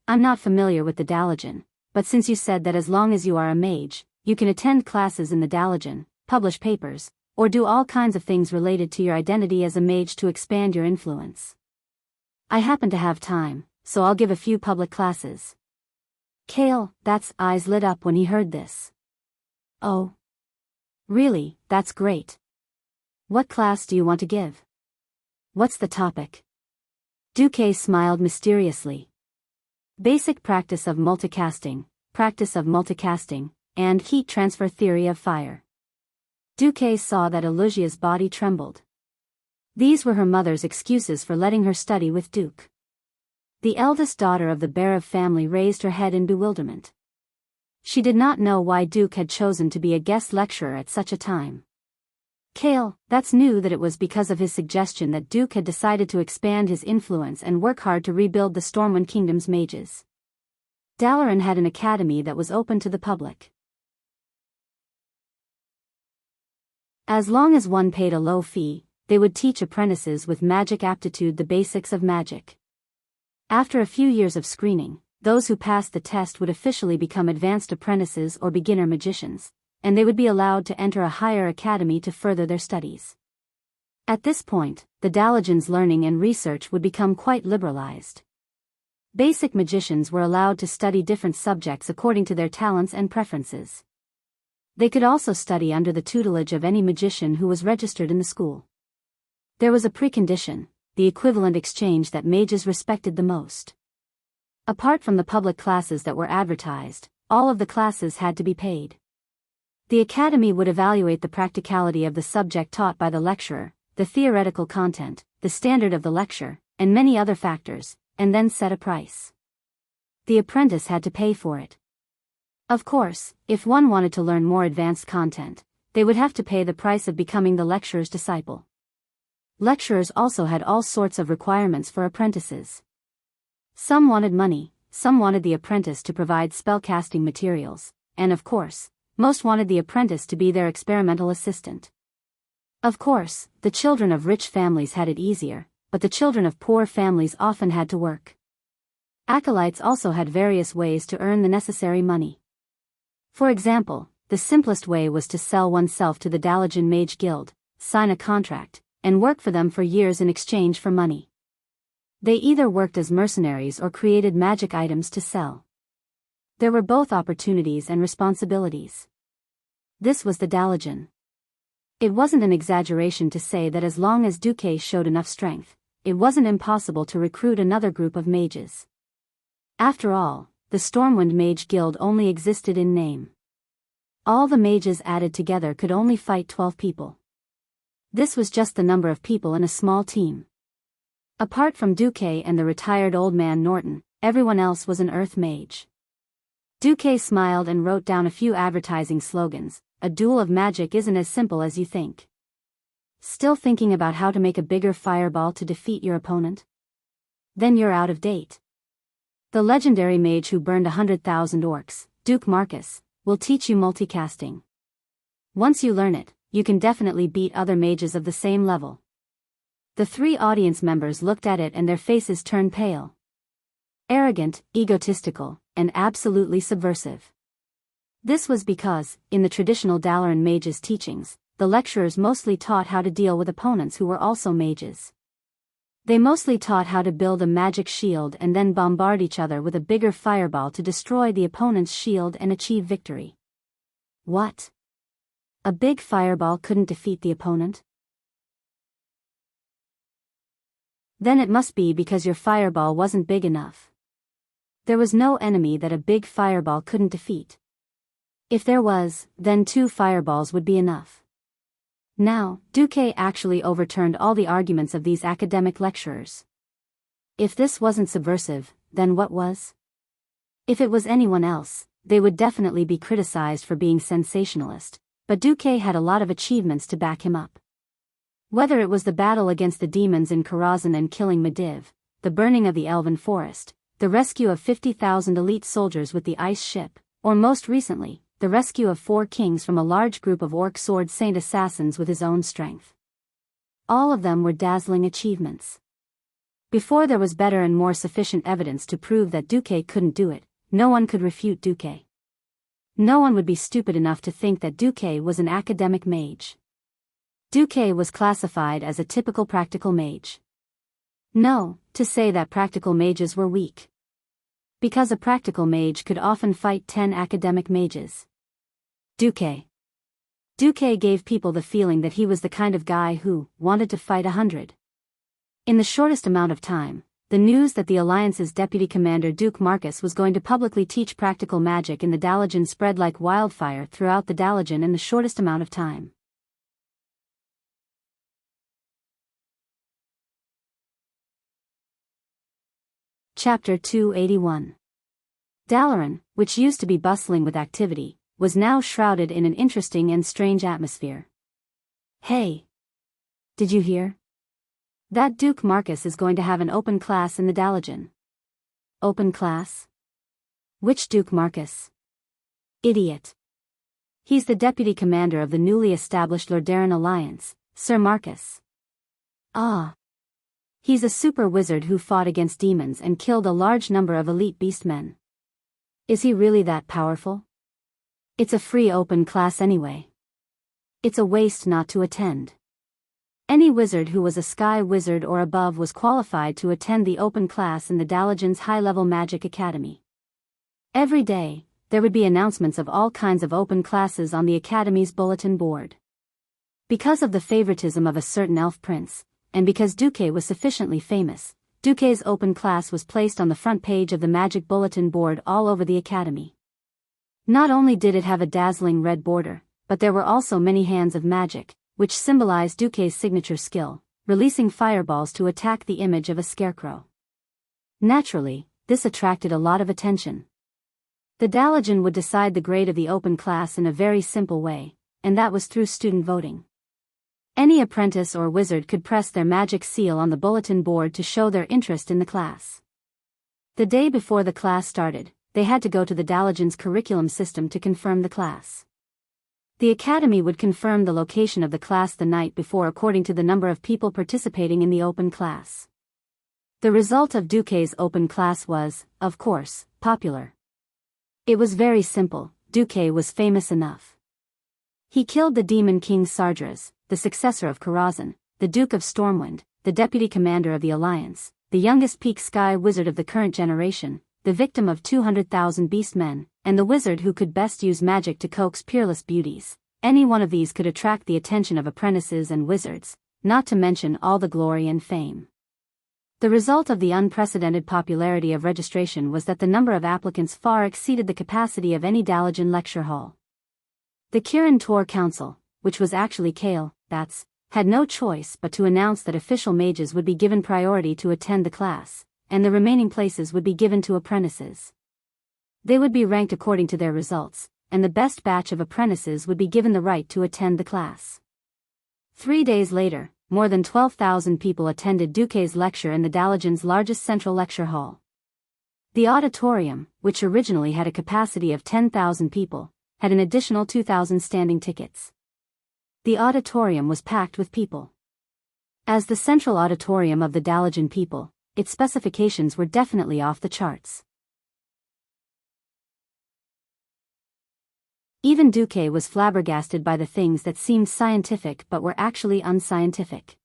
I'm not familiar with the Dalajan, but since you said that as long as you are a mage, you can attend classes in the Dalajan, publish papers, or do all kinds of things related to your identity as a mage to expand your influence. I happen to have time, so I'll give a few public classes. Kale, eyes lit up when he heard this. Oh. Really, that's great. What class do you want to give? What's the topic? Duque smiled mysteriously. Basic practice of multicasting, and heat transfer theory of fire. Duque saw that Elusia's body trembled. These were her mother's excuses for letting her study with Duke. The eldest daughter of the Berev family raised her head in bewilderment. She did not know why Duke had chosen to be a guest lecturer at such a time. Kale, that's knew that it was because of his suggestion that Duke had decided to expand his influence and work hard to rebuild the Stormwind Kingdom's mages. Dalaran had an academy that was open to the public. As long as one paid a low fee, they would teach apprentices with magic aptitude the basics of magic. After a few years of screening, those who passed the test would officially become advanced apprentices or beginner magicians, and they would be allowed to enter a higher academy to further their studies. At this point, the Dalajan's learning and research would become quite liberalized. Basic magicians were allowed to study different subjects according to their talents and preferences. They could also study under the tutelage of any magician who was registered in the school. There was a precondition, the equivalent exchange that mages respected the most. Apart from the public classes that were advertised, all of the classes had to be paid. The academy would evaluate the practicality of the subject taught by the lecturer, the theoretical content, the standard of the lecture, and many other factors, and then set a price. The apprentice had to pay for it. Of course, if one wanted to learn more advanced content, they would have to pay the price of becoming the lecturer's disciple. Lecturers also had all sorts of requirements for apprentices. Some wanted money, some wanted the apprentice to provide spellcasting materials, and of course, most wanted the apprentice to be their experimental assistant. Of course, the children of rich families had it easier, but the children of poor families often had to work. Acolytes also had various ways to earn the necessary money. For example, the simplest way was to sell oneself to the Dalajan Mage Guild, sign a contract, and work for them for years in exchange for money. They either worked as mercenaries or created magic items to sell. There were both opportunities and responsibilities. This was the Dalajan. It wasn't an exaggeration to say that as long as Duque showed enough strength, it wasn't impossible to recruit another group of mages. After all, the Stormwind Mage Guild only existed in name. All the mages added together could only fight 12 people. This was just the number of people in a small team. Apart from Duque and the retired old man Norton, everyone else was an earth mage. Duque smiled and wrote down a few advertising slogans. A duel of magic isn't as simple as you think. Still thinking about how to make a bigger fireball to defeat your opponent? Then you're out of date. The legendary mage who burned 100,000 orcs, Duke Marcus, will teach you multicasting. Once you learn it, you can definitely beat other mages of the same level. The three audience members looked at it and their faces turned pale. Arrogant, egotistical, and absolutely subversive. This was because, in the traditional Dalaran mages' teachings, the lecturers mostly taught how to deal with opponents who were also mages. They mostly taught how to build a magic shield and then bombard each other with a bigger fireball to destroy the opponent's shield and achieve victory. What? A big fireball couldn't defeat the opponent? Then it must be because your fireball wasn't big enough. There was no enemy that a big fireball couldn't defeat. If there was, then 2 fireballs would be enough. Now, Duque actually overturned all the arguments of these academic lecturers. If this wasn't subversive, then what was? If it was anyone else, they would definitely be criticized for being sensationalist, but Duque had a lot of achievements to back him up. Whether it was the battle against the demons in Karazhan and killing Mediv, the burning of the Elven Forest, the rescue of 50,000 elite soldiers with the ice ship, or most recently, the rescue of 4 kings from a large group of orc sword saint assassins with his own strength. All of them were dazzling achievements. Before there was better and more sufficient evidence to prove that Duque couldn't do it, no one could refute Duque. No one would be stupid enough to think that Duque was an academic mage. Duque was classified as a typical practical mage. No, to say that practical mages were weak. Because a practical mage could often fight 10 academic mages. Duque gave people the feeling that he was the kind of guy who wanted to fight 100. In the shortest amount of time, the news that the Alliance's deputy commander Duke Marcus was going to publicly teach practical magic in the Dalajan spread like wildfire throughout the Dalajan in the shortest amount of time. Chapter 281. Dalaran, which used to be bustling with activity, was now shrouded in an interesting and strange atmosphere. Hey! Did you hear? That Duke Marcus is going to have an open class in the Dalajan. Open class? Which Duke Marcus? Idiot. He's the deputy commander of the newly established Lordaeron Alliance, Sir Marcus. Ah. He's a super wizard who fought against demons and killed a large number of elite beastmen. Is he really that powerful? It's a free open class anyway. It's a waste not to attend. Any wizard who was a sky wizard or above was qualified to attend the open class in the Dalajan's high-level magic academy. Every day, there would be announcements of all kinds of open classes on the academy's bulletin board. Because of the favoritism of a certain elf prince, and because Duque was sufficiently famous, Duque's open class was placed on the front page of the magic bulletin board all over the academy. Not only did it have a dazzling red border, but there were also many hands of magic, which symbolized Duque's signature skill, releasing fireballs to attack the image of a scarecrow. Naturally, this attracted a lot of attention. The Dalajan would decide the grade of the open class in a very simple way, and that was through student voting. Any apprentice or wizard could press their magic seal on the bulletin board to show their interest in the class. The day before the class started, they had to go to the Dalajan's curriculum system to confirm the class. The academy would confirm the location of the class the night before according to the number of people participating in the open class. The result of Duque's open class was, of course, popular. It was very simple. Duque was famous enough. He killed the demon king Sardras, the successor of Karazhan, the Duke of Stormwind, the deputy commander of the Alliance, the youngest peak sky wizard of the current generation, the victim of 200,000 beastmen, and the wizard who could best use magic to coax peerless beauties. Any one of these could attract the attention of apprentices and wizards, not to mention all the glory and fame. The result of the unprecedented popularity of registration was that the number of applicants far exceeded the capacity of any Dalajan lecture hall. The Kirin Tor Council, which was actually Kale, Bats, had no choice but to announce that official mages would be given priority to attend the class, and the remaining places would be given to apprentices. They would be ranked according to their results, and the best batch of apprentices would be given the right to attend the class. 3 days later, more than 12,000 people attended Duque's lecture in the Dalajan's largest central lecture hall. The auditorium, which originally had a capacity of 10,000 people, had an additional 2,000 standing tickets. The auditorium was packed with people. As the central auditorium of the Dalajan people, its specifications were definitely off the charts. Even Duque was flabbergasted by the things that seemed scientific but were actually unscientific.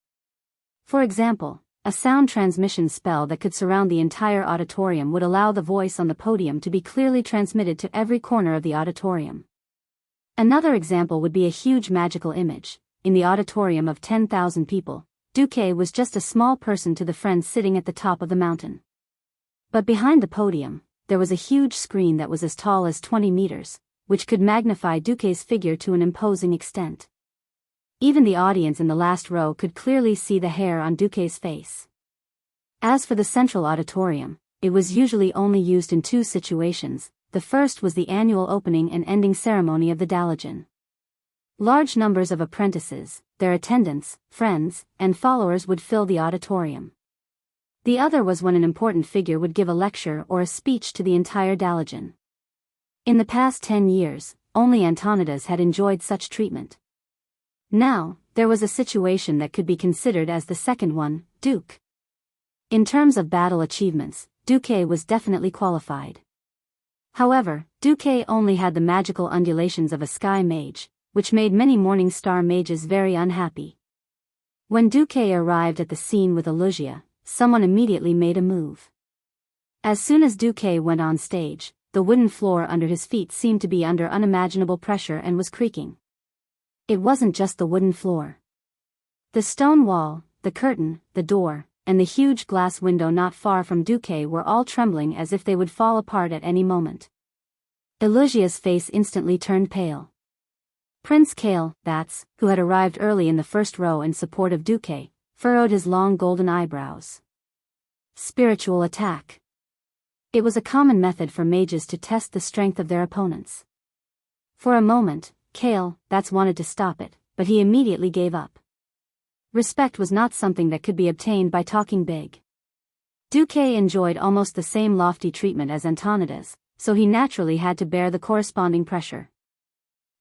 For example, a sound transmission spell that could surround the entire auditorium would allow the voice on the podium to be clearly transmitted to every corner of the auditorium. Another example would be a huge magical image. In the auditorium of 10,000 people, Duque was just a small person to the friends sitting at the top of the mountain. But behind the podium, there was a huge screen that was as tall as 20 meters, which could magnify Duque's figure to an imposing extent. Even the audience in the last row could clearly see the hair on Duque's face. As for the central auditorium, it was usually only used in 2 situations. The first was the annual opening and ending ceremony of the Dalajan. Large numbers of apprentices, their attendants, friends, and followers would fill the auditorium. The other was when an important figure would give a lecture or a speech to the entire Dalajan. In the past 10 years, only Antonidas had enjoyed such treatment. Now, there was a situation that could be considered as the second one, Duke. In terms of battle achievements, Duque was definitely qualified. However, Duque only had the magical undulations of a sky mage, which made many Morning Star mages very unhappy. When Duque arrived at the scene with Alusia, someone immediately made a move. As soon as Duque went on stage, the wooden floor under his feet seemed to be under unimaginable pressure and was creaking. It wasn't just the wooden floor. The stone wall, the curtain, the door, and the huge glass window not far from Duque were all trembling as if they would fall apart at any moment. Elusia's face instantly turned pale. Prince Kale, that's, who had arrived early in the first row in support of Duque, furrowed his long golden eyebrows. Spiritual attack. It was a common method for mages to test the strength of their opponents. For a moment, Kale, that's wanted to stop it, but he immediately gave up. Respect was not something that could be obtained by talking big. Duque enjoyed almost the same lofty treatment as Antonidas, so he naturally had to bear the corresponding pressure.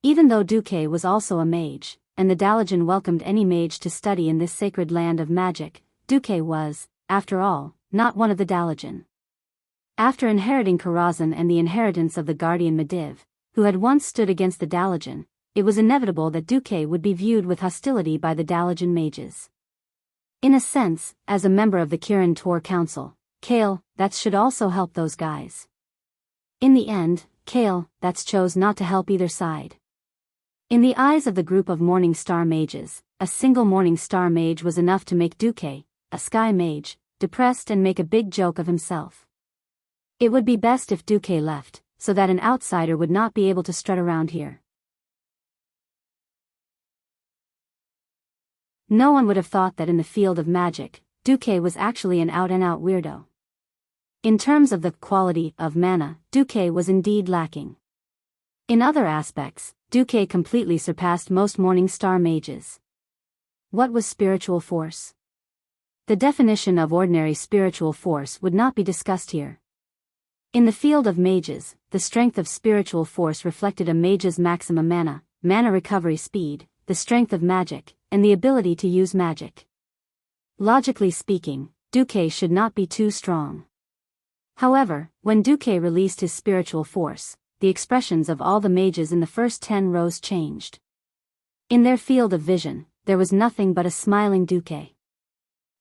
Even though Duque was also a mage, and the Dalajan welcomed any mage to study in this sacred land of magic, Duque was, after all, not one of the Dalajan. After inheriting Karazhan and the inheritance of the guardian Mediv, who had once stood against the Dalajan, it was inevitable that Duque would be viewed with hostility by the Dalajan mages. In a sense, as a member of the Kirin Tor Council, Kale, that should also help those guys. In the end, Kale, that chose not to help either side. In the eyes of the group of Morning Star mages, a single Morning Star mage was enough to make Duque, a sky mage, depressed and make a big joke of himself. It would be best if Duque left, so that an outsider would not be able to strut around here. No one would have thought that in the field of magic, Duque was actually an out-and-out weirdo. In terms of the quality of mana, Duque was indeed lacking. In other aspects, Duque completely surpassed most Morning Star mages. What was spiritual force? The definition of ordinary spiritual force would not be discussed here. In the field of mages, the strength of spiritual force reflected a mage's maximum mana recovery speed, the strength of magic, and the ability to use magic. Logically speaking, Duque should not be too strong. However, when Duque released his spiritual force, the expressions of all the mages in the first 10 rows changed. In their field of vision, there was nothing but a smiling Duque.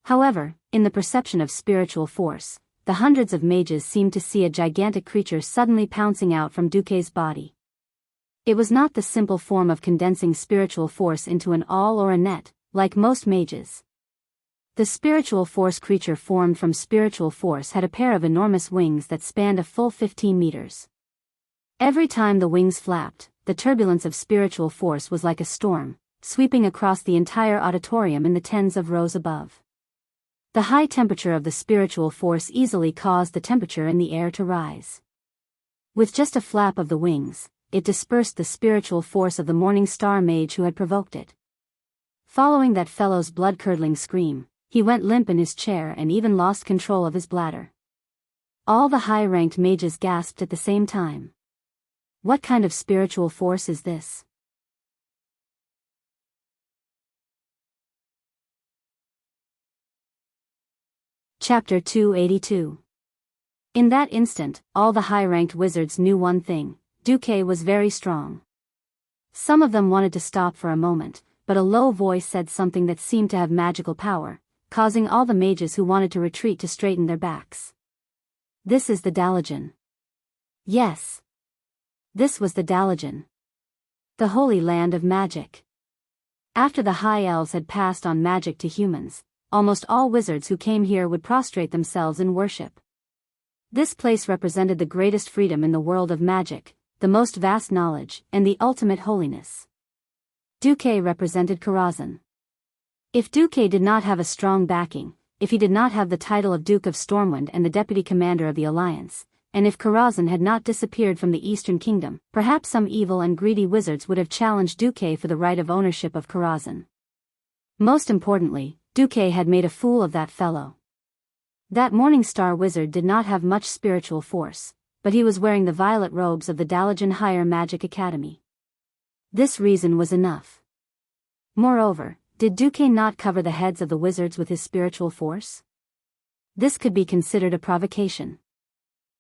However, in the perception of spiritual force, the hundreds of mages seemed to see a gigantic creature suddenly pouncing out from Duque's body. It was not the simple form of condensing spiritual force into an awl or a net, like most mages. The spiritual force creature formed from spiritual force had a pair of enormous wings that spanned a full 15 meters. Every time the wings flapped, the turbulence of spiritual force was like a storm, sweeping across the entire auditorium in the tens of rows above. The high temperature of the spiritual force easily caused the temperature in the air to rise. With just a flap of the wings, it dispersed the spiritual force of the Morning Star mage who had provoked it. Following that fellow's blood-curdling scream, he went limp in his chair and even lost control of his bladder. All the high-ranked mages gasped at the same time. What kind of spiritual force is this? Chapter 282. In that instant, all the high-ranked wizards knew one thing: Duque was very strong. Some of them wanted to stop for a moment, but a low voice said something that seemed to have magical power, causing all the mages who wanted to retreat to straighten their backs. This is the Dalajan. Yes. This was the Dalajan. The holy land of magic. After the high elves had passed on magic to humans, almost all wizards who came here would prostrate themselves in worship. This place represented the greatest freedom in the world of magic, the most vast knowledge, and the ultimate holiness. Duque represented Karazhan. If Duque did not have a strong backing, if he did not have the title of Duke of Stormwind and the deputy commander of the Alliance, and if Karazhan had not disappeared from the Eastern Kingdom, perhaps some evil and greedy wizards would have challenged Duque for the right of ownership of Karazhan. Most importantly, Duque had made a fool of that fellow. That Morning Star wizard did not have much spiritual force, but he was wearing the violet robes of the Dalajan Higher Magic Academy. This reason was enough. Moreover, did Duque not cover the heads of the wizards with his spiritual force? This could be considered a provocation.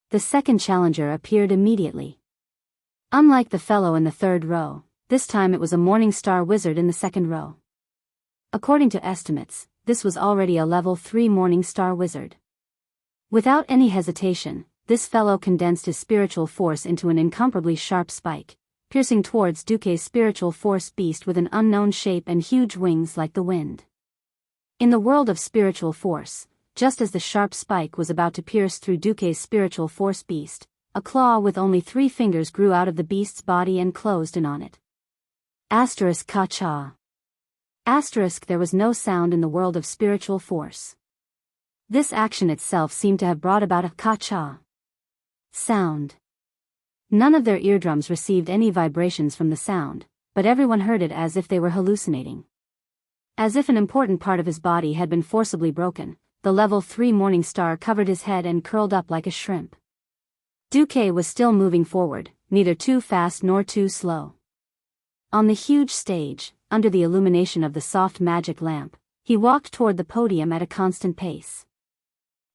The second challenger appeared immediately. Unlike the fellow in the third row, this time it was a Morning Star wizard in the second row. According to estimates, this was already a level 3 Morning Star wizard. Without any hesitation, this fellow condensed his spiritual force into an incomparably sharp spike, piercing towards Duque's spiritual force beast with an unknown shape and huge wings like the wind. In the world of spiritual force, just as the sharp spike was about to pierce through Duque's spiritual force beast, a claw with only 3 fingers grew out of the beast's body and closed in on it. Ka-cha. There was no sound in the world of spiritual force. This action itself seemed to have brought about a ka-cha sound. None of their eardrums received any vibrations from the sound, but everyone heard it as if they were hallucinating. As if an important part of his body had been forcibly broken, the level 3 morning star covered his head and curled up like a shrimp. Duque was still moving forward, neither too fast nor too slow. On the huge stage, under the illumination of the soft magic lamp, he walked toward the podium at a constant pace.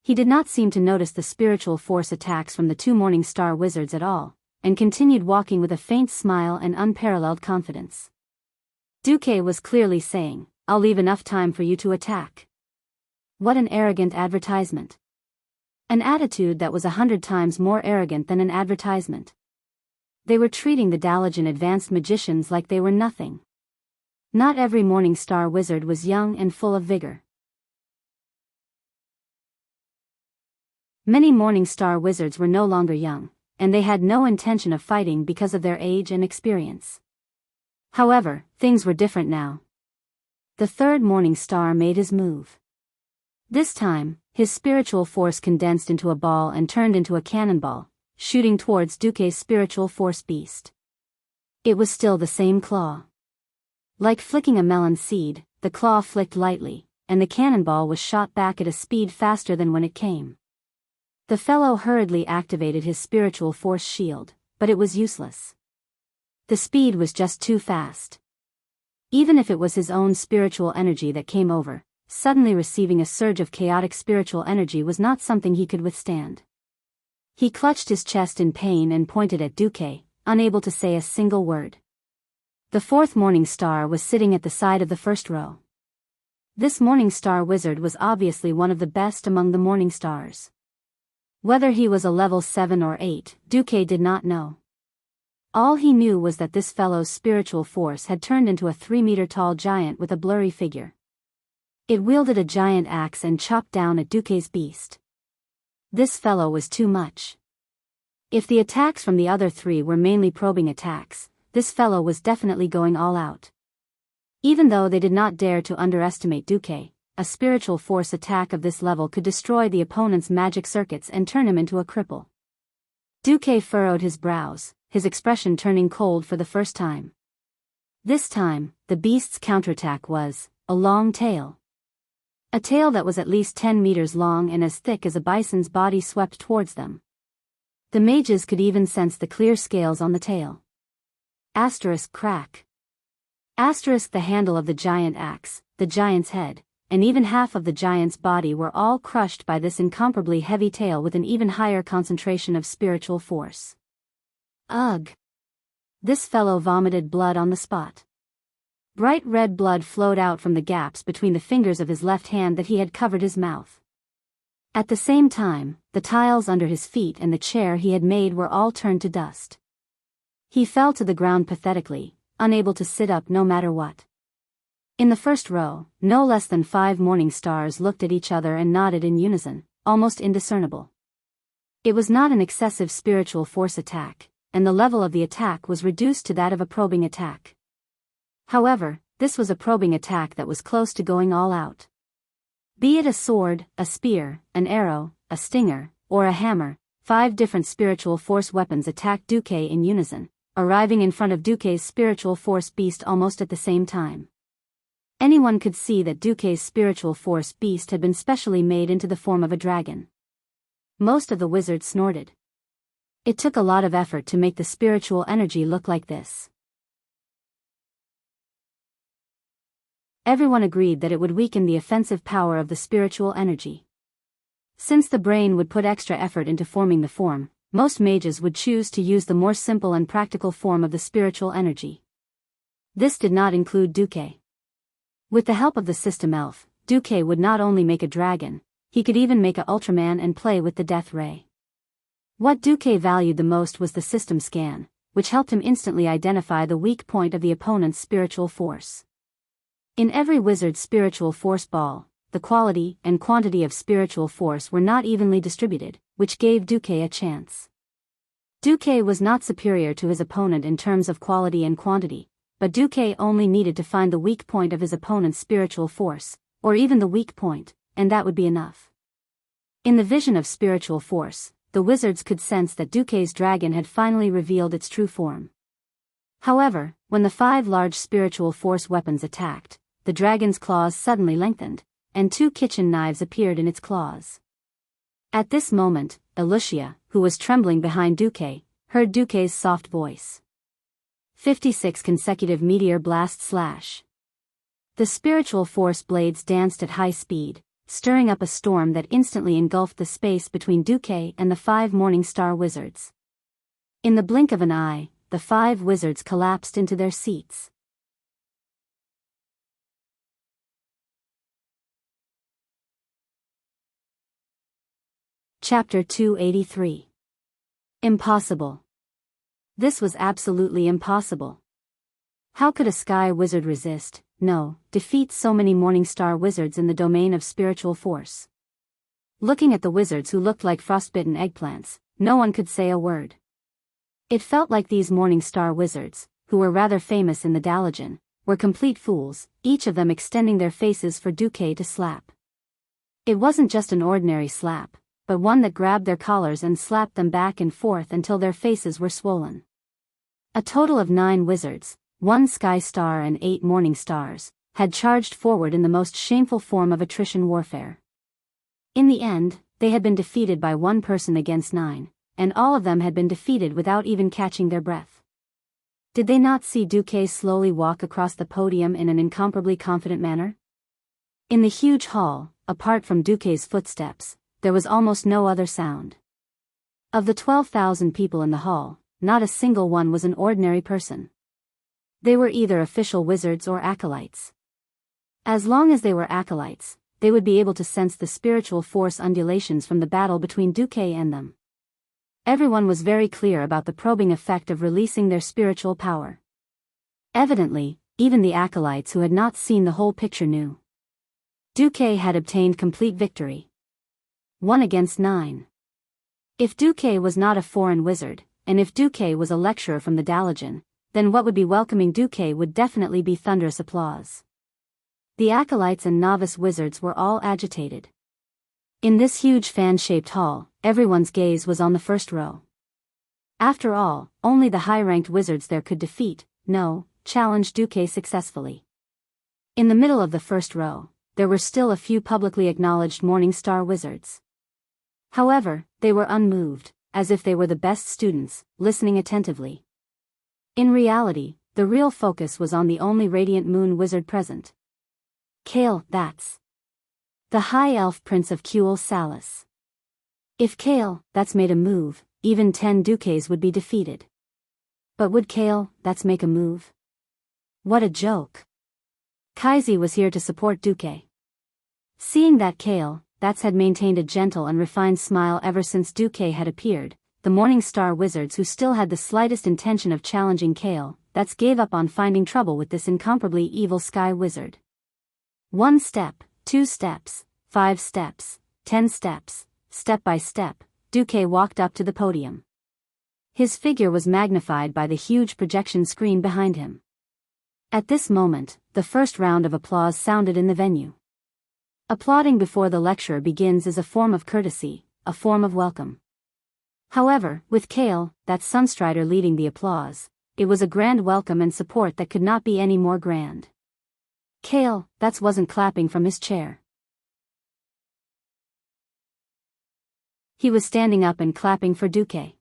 He did not seem to notice the spiritual force attacks from the 2 morning star wizards at all, and continued walking with a faint smile and unparalleled confidence. Duque was clearly saying, "I'll leave enough time for you to attack." What an arrogant advertisement. An attitude that was 100 times more arrogant than an advertisement. They were treating the Dalian advanced magicians like they were nothing. Not every morning star wizard was young and full of vigor. Many morning star wizards were no longer young, and they had no intention of fighting because of their age and experience. However, things were different now. The 3rd morning star made his move. This time, his spiritual force condensed into a ball and turned into a cannonball, shooting towards Duque's spiritual force beast. It was still the same claw. Like flicking a melon seed, the claw flicked lightly, and the cannonball was shot back at a speed faster than when it came. The fellow hurriedly activated his spiritual force shield, but it was useless. The speed was just too fast. Even if it was his own spiritual energy that came over, suddenly receiving a surge of chaotic spiritual energy was not something he could withstand. He clutched his chest in pain and pointed at Duque, unable to say a single word. The 4th morning star was sitting at the side of the 1st row. This morning star wizard was obviously one of the best among the morning stars. Whether he was a level 7 or 8, Duque did not know. All he knew was that this fellow's spiritual force had turned into a 3-meter-tall giant with a blurry figure. It wielded a giant axe and chopped down at Duque's beast. This fellow was too much. If the attacks from the other 3 were mainly probing attacks, this fellow was definitely going all out. Even though they did not dare to underestimate Duque, a spiritual force attack of this level could destroy the opponent's magic circuits and turn him into a cripple. Duque furrowed his brows, his expression turning cold for the first time. This time, the beast's counterattack was a long tail. A tail that was at least 10 meters long and as thick as a bison's body swept towards them. The mages could even sense the clear scales on the tail. Crack. The handle of the giant axe, the giant's head, and even half of the giant's body were all crushed by this incomparably heavy tail with an even higher concentration of spiritual force. Ugh! This fellow vomited blood on the spot. Bright red blood flowed out from the gaps between the fingers of his left hand that he had covered his mouth. At the same time, the tiles under his feet and the chair he had made were all turned to dust. He fell to the ground pathetically, unable to sit up no matter what. In the 1st row, no less than 5 morning stars looked at each other and nodded in unison, almost indiscernible. It was not an excessive spiritual force attack, and the level of the attack was reduced to that of a probing attack. However, this was a probing attack that was close to going all out. Be it a sword, a spear, an arrow, a stinger, or a hammer, 5 different spiritual force weapons attacked Duque in unison, arriving in front of Duque's spiritual force beast almost at the same time. Anyone could see that Duque's spiritual force beast had been specially made into the form of a dragon. Most of the wizards snorted. It took a lot of effort to make the spiritual energy look like this. Everyone agreed that it would weaken the offensive power of the spiritual energy. Since the brain would put extra effort into forming the form, most mages would choose to use the more simple and practical form of the spiritual energy. This did not include Duque. With the help of the system elf, Duque would not only make a dragon, he could even make a Ultraman and play with the death ray. What Duque valued the most was the system scan, which helped him instantly identify the weak point of the opponent's spiritual force. In every wizard's spiritual force ball, the quality and quantity of spiritual force were not evenly distributed, which gave Duque a chance. Duque was not superior to his opponent in terms of quality and quantity, but Duque only needed to find the weak point of his opponent's spiritual force, or even the weak point, and that would be enough. In the vision of spiritual force, the wizards could sense that Duque's dragon had finally revealed its true form. However, when the 5 large spiritual force weapons attacked, the dragon's claws suddenly lengthened, and 2 kitchen knives appeared in its claws. At this moment, Lucia, who was trembling behind Duque, heard Duque's soft voice. 56 consecutive meteor blast slash. The spiritual force blades danced at high speed, stirring up a storm that instantly engulfed the space between Duque and the 5 Morning Star wizards. In the blink of an eye, the 5 wizards collapsed into their seats. Chapter 283. Impossible. This was absolutely impossible. How could a sky wizard resist, defeat so many Morning Star wizards in the domain of spiritual force? Looking at the wizards who looked like frostbitten eggplants, no one could say a word. It felt like these Morning Star wizards, who were rather famous in the Dalajan, were complete fools, each of them extending their faces for Duque to slap. It wasn't just an ordinary slap, but one that grabbed their collars and slapped them back and forth until their faces were swollen. A total of 9 wizards, 1 Sky Star and 8 Morning Stars, had charged forward in the most shameful form of attrition warfare. In the end, they had been defeated by 1 person against 9, and all of them had been defeated without even catching their breath. Did they not see Duque slowly walk across the podium in an incomparably confident manner? In the huge hall, apart from Duque's footsteps, there was almost no other sound. Of the 12,000 people in the hall, not a single one was an ordinary person. They were either official wizards or acolytes. As long as they were acolytes, they would be able to sense the spiritual force undulations from the battle between Duque and them. Everyone was very clear about the probing effect of releasing their spiritual power. Evidently, even the acolytes who had not seen the whole picture knew. Duque had obtained complete victory. 1 against 9. If Duque was not a foreign wizard, and if Duque was a lecturer from the Dalajan, then what would be welcoming Duque would definitely be thunderous applause. The acolytes and novice wizards were all agitated. In this huge fan-shaped hall, everyone's gaze was on the first row. After all, only the high-ranked wizards there could challenge Duque successfully. In the middle of the first row, there were still a few publicly acknowledged Morning Star wizards. However, they were unmoved, as if they were the best students, listening attentively. In reality, the real focus was on the only Radiant Moon wizard present. Kale, that's the High Elf Prince of Kuel Salis. If Kale, that's made a move, even 10 Duques would be defeated. But would Kale, that's make a move? What a joke. Kaisi was here to support Duque. Seeing that Kale, that's had maintained a gentle and refined smile ever since Duque had appeared, the Morning Star wizards who still had the slightest intention of challenging Kale, that's gave up on finding trouble with this incomparably evil sky wizard. 1 step, 2 steps, 5 steps, 10 steps, step by step, Duque walked up to the podium. His figure was magnified by the huge projection screen behind him. At this moment, the first round of applause sounded in the venue. Applauding before the lecturer begins is a form of courtesy, a form of welcome. However, with Kale, that Sunstrider leading the applause, it was a grand welcome and support that could not be any more grand. Kale, that wasn't clapping from his chair. He was standing up and clapping for Duque.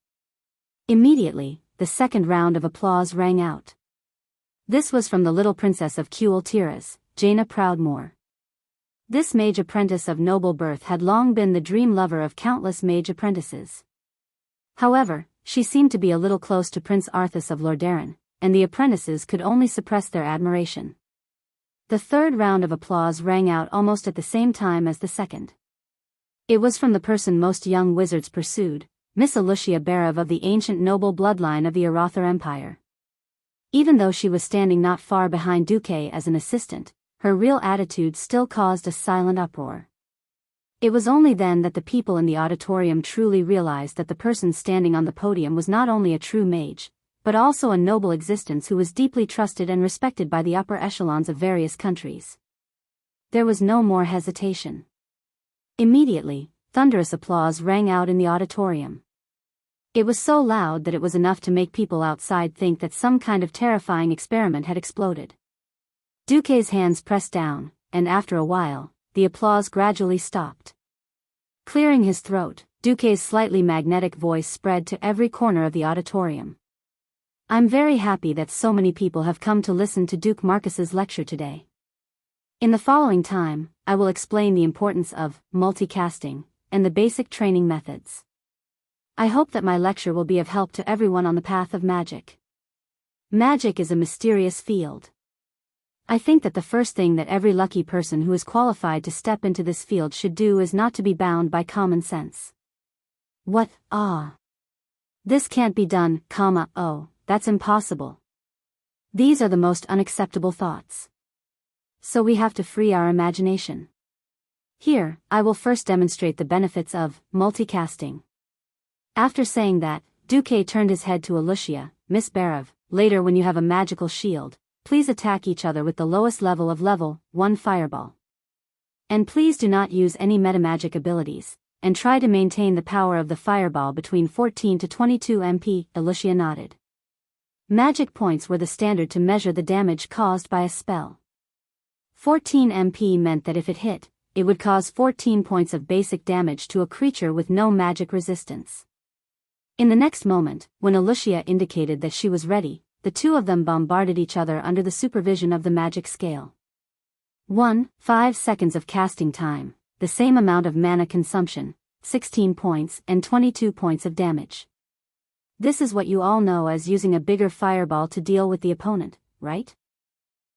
Immediately, the second round of applause rang out. This was from the little princess of Kuel Tiras, Jaina Proudmoore. This mage apprentice of noble birth had long been the dream lover of countless mage apprentices. However, she seemed to be a little close to Prince Arthas of Lordaeron, and the apprentices could only suppress their admiration. The third round of applause rang out almost at the same time as the second. It was from the person most young wizards pursued, Miss Lucia Berev of the ancient noble bloodline of the Arathar Empire. Even though she was standing not far behind Duque as an assistant, her real attitude still caused a silent uproar. It was only then that the people in the auditorium truly realized that the person standing on the podium was not only a true mage, but also a noble existence who was deeply trusted and respected by the upper echelons of various countries. There was no more hesitation. Immediately, thunderous applause rang out in the auditorium. It was so loud that it was enough to make people outside think that some kind of terrifying experiment had exploded. Duque's hands pressed down, and after a while, the applause gradually stopped. Clearing his throat, Duque's slightly magnetic voice spread to every corner of the auditorium. I'm very happy that so many people have come to listen to Duke Marcus's lecture today. In the following time, I will explain the importance of multicasting and the basic training methods. I hope that my lecture will be of help to everyone on the path of magic. Magic is a mysterious field. I think that the first thing that every lucky person who is qualified to step into this field should do is not to be bound by common sense. What? This can't be done, oh, that's impossible. These are the most unacceptable thoughts. So we have to free our imagination. Here, I will first demonstrate the benefits of multicasting. After saying that, Duque turned his head to Alucia, Miss Berev. Later, when you have a magical shield, please attack each other with the lowest level of level 1 fireball. And please do not use any metamagic abilities, and try to maintain the power of the fireball between 14 to 22 MP. Alucia nodded. Magic points were the standard to measure the damage caused by a spell. 14 MP meant that if it hit, it would cause 14 points of basic damage to a creature with no magic resistance. In the next moment, when Alucia indicated that she was ready, the two of them bombarded each other under the supervision of the magic scale. 5 seconds of casting time, the same amount of mana consumption, 16 points and 22 points of damage. This is what you all know as using a bigger fireball to deal with the opponent, right?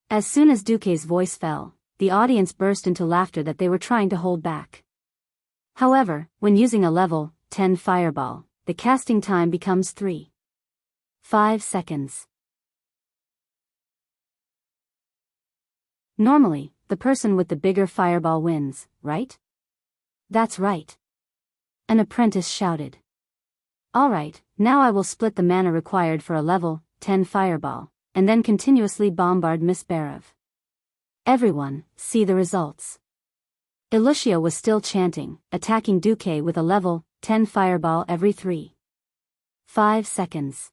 As soon as Duque's voice fell, the audience burst into laughter that they were trying to hold back. However, when using a level 10 fireball, the casting time becomes 5 seconds. Normally, the person with the bigger fireball wins, right? That's right. An apprentice shouted. Alright, now I will split the mana required for a level 10 fireball, and then continuously bombard Miss Berev. Everyone, see the results. Alucia was still chanting, attacking Duque with a level 10 fireball every 5 seconds.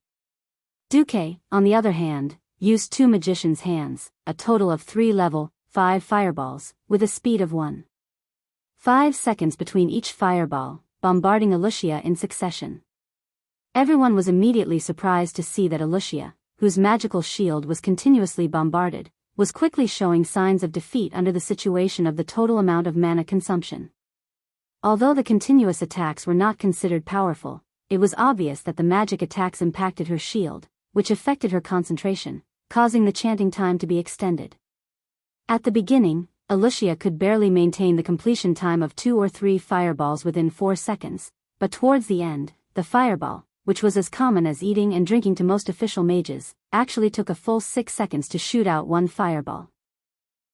Duque, on the other hand, used 2 magician's hands, a total of 3 level 5 fireballs, with a speed of 5 seconds between each fireball, bombarding Alucia in succession. Everyone was immediately surprised to see that Alucia, whose magical shield was continuously bombarded, was quickly showing signs of defeat under the situation of the total amount of mana consumption. Although the continuous attacks were not considered powerful, it was obvious that the magic attacks impacted her shield, which affected her concentration, causing the chanting time to be extended. At the beginning, Alucia could barely maintain the completion time of 2 or 3 fireballs within 4 seconds, but towards the end, the fireball, which was as common as eating and drinking to most official mages, actually took a full 6 seconds to shoot out 1 fireball.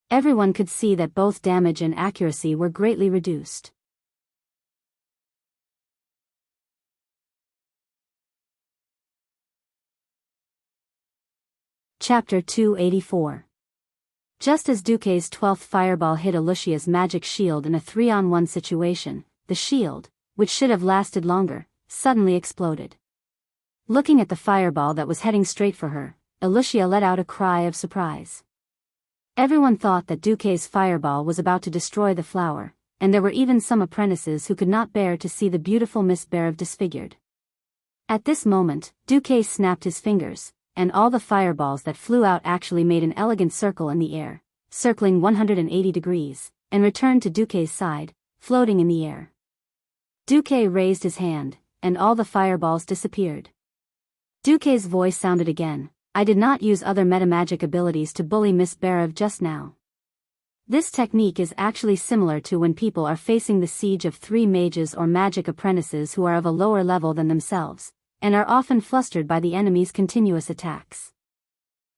Everyone could see that both damage and accuracy were greatly reduced. Chapter 284. Just as Duque's 12th fireball hit Alucia's magic shield in a 3-on-1 situation, the shield, which should have lasted longer, suddenly exploded. Looking at the fireball that was heading straight for her, Alucia let out a cry of surprise. Everyone thought that Duque's fireball was about to destroy the flower, and there were even some apprentices who could not bear to see the beautiful Miss Berev disfigured. At this moment, Duque snapped his fingers, and all the fireballs that flew out actually made an elegant circle in the air, circling 180 degrees, and returned to Duque's side, floating in the air. Duque raised his hand, and all the fireballs disappeared. Duque's voice sounded again. I did not use other metamagic abilities to bully Miss Berev just now. This technique is actually similar to when people are facing the siege of 3 mages or magic apprentices who are of a lower level than themselves, and are often flustered by the enemy's continuous attacks.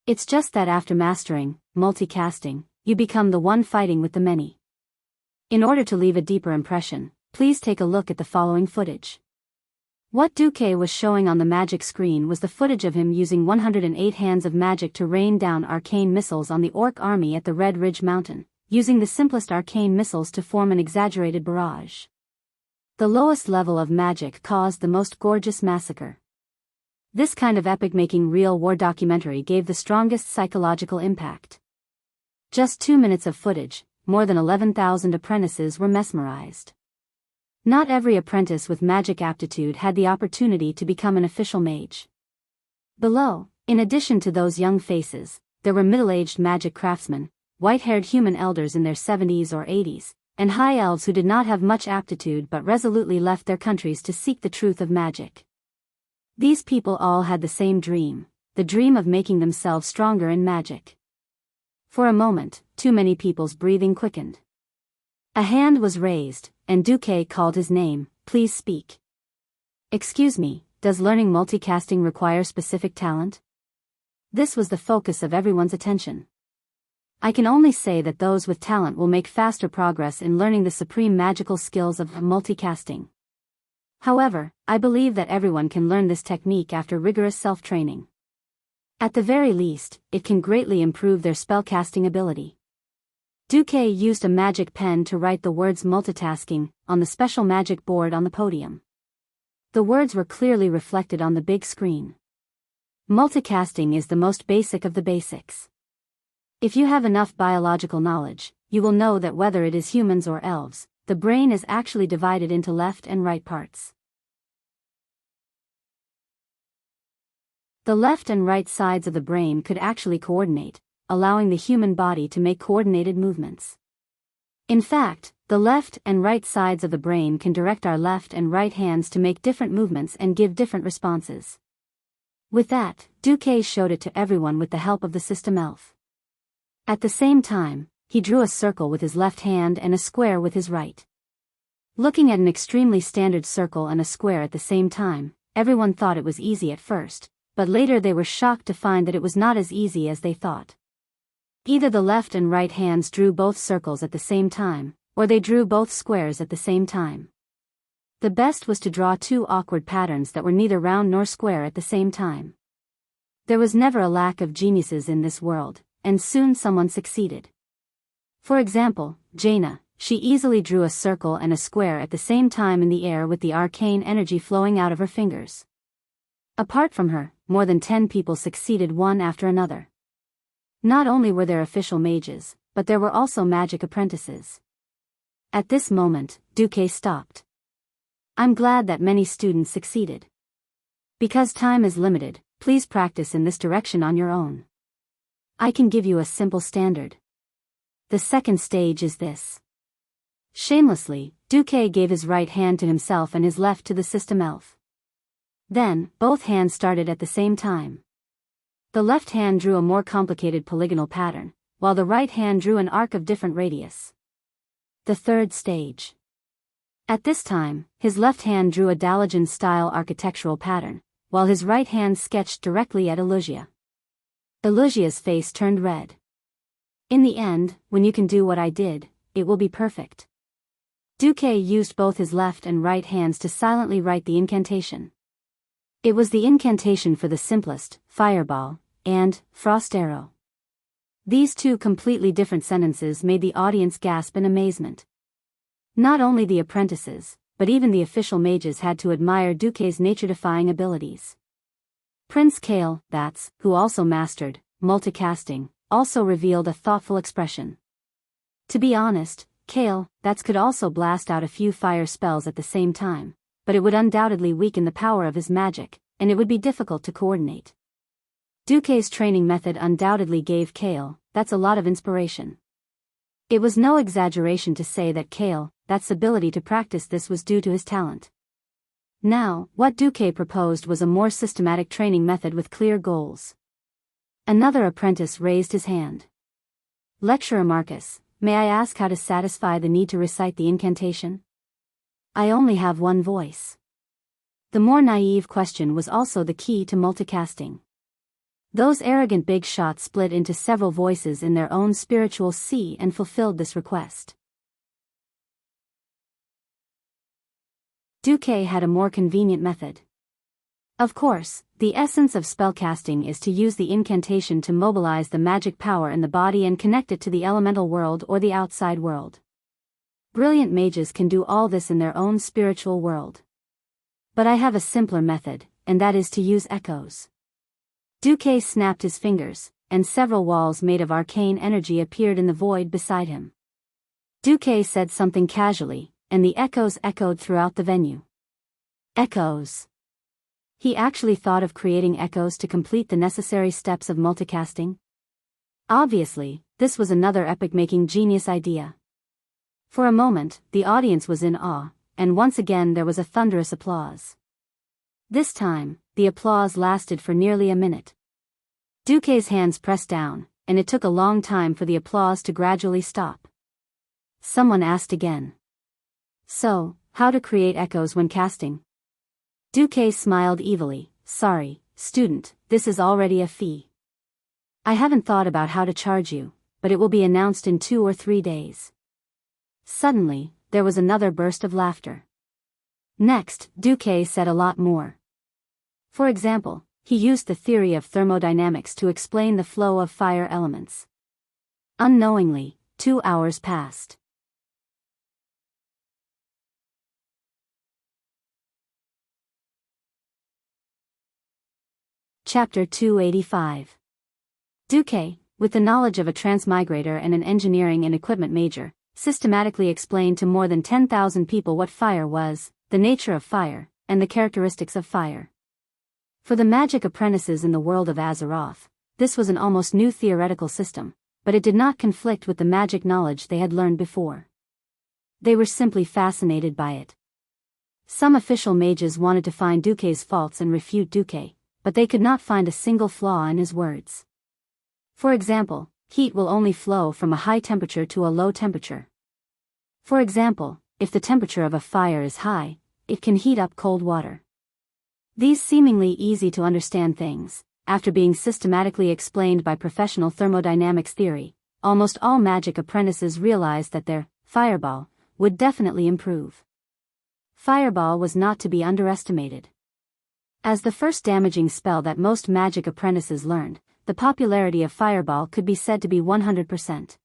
It's just that after mastering multicasting, you become the one fighting with the many. In order to leave a deeper impression, please take a look at the following footage. What Duque was showing on the magic screen was the footage of him using 108 hands of magic to rain down arcane missiles on the orc army at the Red Ridge Mountain, using the simplest arcane missiles to form an exaggerated barrage. The lowest level of magic caused the most gorgeous massacre. This kind of epic-making real war documentary gave the strongest psychological impact. Just 2 minutes of footage, more than 11,000 apprentices were mesmerized. Not every apprentice with magic aptitude had the opportunity to become an official mage. Below, in addition to those young faces, there were middle-aged magic craftsmen, white-haired human elders in their 70s or 80s, and high elves who did not have much aptitude but resolutely left their countries to seek the truth of magic. These people all had the same dream, the dream of making themselves stronger in magic. For a moment, too many people's breathing quickened. A hand was raised, and Duque called his name. Please speak. Excuse me, does learning multicasting require specific talent? This was the focus of everyone's attention. I can only say that those with talent will make faster progress in learning the supreme magical skills of multicasting. However, I believe that everyone can learn this technique after rigorous self-training. At the very least, it can greatly improve their spellcasting ability. Duque used a magic pen to write the words multitasking on the special magic board on the podium. The words were clearly reflected on the big screen. Multicasting is the most basic of the basics. If you have enough biological knowledge, you will know that whether it is humans or elves, the brain is actually divided into left and right parts. The left and right sides of the brain could actually coordinate, allowing the human body to make coordinated movements. In fact, the left and right sides of the brain can direct our left and right hands to make different movements and give different responses. With that, Duque showed it to everyone with the help of the system elf. At the same time, he drew a circle with his left hand and a square with his right. Looking at an extremely standard circle and a square at the same time, everyone thought it was easy at first, but later they were shocked to find that it was not as easy as they thought. Either the left and right hands drew both circles at the same time, or they drew both squares at the same time. The best was to draw two awkward patterns that were neither round nor square at the same time. There was never a lack of geniuses in this world, and soon someone succeeded. For example, Jaina, she easily drew a circle and a square at the same time in the air with the arcane energy flowing out of her fingers. Apart from her, more than 10 people succeeded one after another. Not only were there official mages, but there were also magic apprentices. At this moment, Duque stopped. I'm glad that many students succeeded. Because time is limited, please practice in this direction on your own. I can give you a simple standard. The second stage is this. Shamelessly, Duque gave his right hand to himself and his left to the system elf. Then, both hands started at the same time. The left hand drew a more complicated polygonal pattern, while the right hand drew an arc of different radius. The third stage. At this time, his left hand drew a Dalijan-style architectural pattern, while his right hand sketched directly at Elugia. Elugia's face turned red. In the end, when you can do what I did, it will be perfect. Duque used both his left and right hands to silently write the incantation. It was the incantation for the simplest, fireball, and frost arrow. These two completely different sentences made the audience gasp in amazement. Not only the apprentices, but even the official mages had to admire Duque's nature-defying abilities. Prince Kale, Bats, who also mastered multicasting, also revealed a thoughtful expression. To be honest, Kale, Bats could also blast out a few fire spells at the same time, but it would undoubtedly weaken the power of his magic, and it would be difficult to coordinate. Duque's training method undoubtedly gave Kale, Bats a lot of inspiration. It was no exaggeration to say that Kale, Bats' ability to practice this was due to his talent. Now, what Duque proposed was a more systematic training method with clear goals. Another apprentice raised his hand. Lecturer Marcus, may I ask how to satisfy the need to recite the incantation? I only have one voice. The more naive question was also the key to multicasting. Those arrogant big shots split into several voices in their own spiritual sea and fulfilled this request. Duque had a more convenient method. Of course, the essence of spellcasting is to use the incantation to mobilize the magic power in the body and connect it to the elemental world or the outside world. Brilliant mages can do all this in their own spiritual world. But I have a simpler method, and that is to use echoes. Duque snapped his fingers, and several walls made of arcane energy appeared in the void beside him. Duque said something casually, and the echoes echoed throughout the venue. Echoes. He actually thought of creating echoes to complete the necessary steps of multicasting. Obviously, this was another epic-making genius idea. For a moment, the audience was in awe, and once again there was a thunderous applause. This time, the applause lasted for nearly a minute. Duque's hands pressed down, and it took a long time for the applause to gradually stop. Someone asked again. So, how to create echoes when casting? Duque smiled evilly. Sorry, student, this is already a fee. I haven't thought about how to charge you, but it will be announced in 2 or 3 days. Suddenly, there was another burst of laughter. Next, Duque said a lot more. For example, he used the theory of thermodynamics to explain the flow of fire elements. Unknowingly, 2 hours passed. Chapter 285. Duque, with the knowledge of a transmigrator and an engineering and equipment major, systematically explained to more than 10,000 people what fire was, the nature of fire, and the characteristics of fire. For the magic apprentices in the world of Azeroth, this was an almost new theoretical system, but it did not conflict with the magic knowledge they had learned before. They were simply fascinated by it. Some official mages wanted to find Duque's faults and refute Duque, but they could not find a single flaw in his words. For example, heat will only flow from a high temperature to a low temperature. For example, if the temperature of a fire is high, it can heat up cold water. These seemingly easy to understand things, after being systematically explained by professional thermodynamics theory, almost all magic apprentices realized that their fireball would definitely improve. Fireball was not to be underestimated. As the first damaging spell that most magic apprentices learned, the popularity of Fireball could be said to be 100%.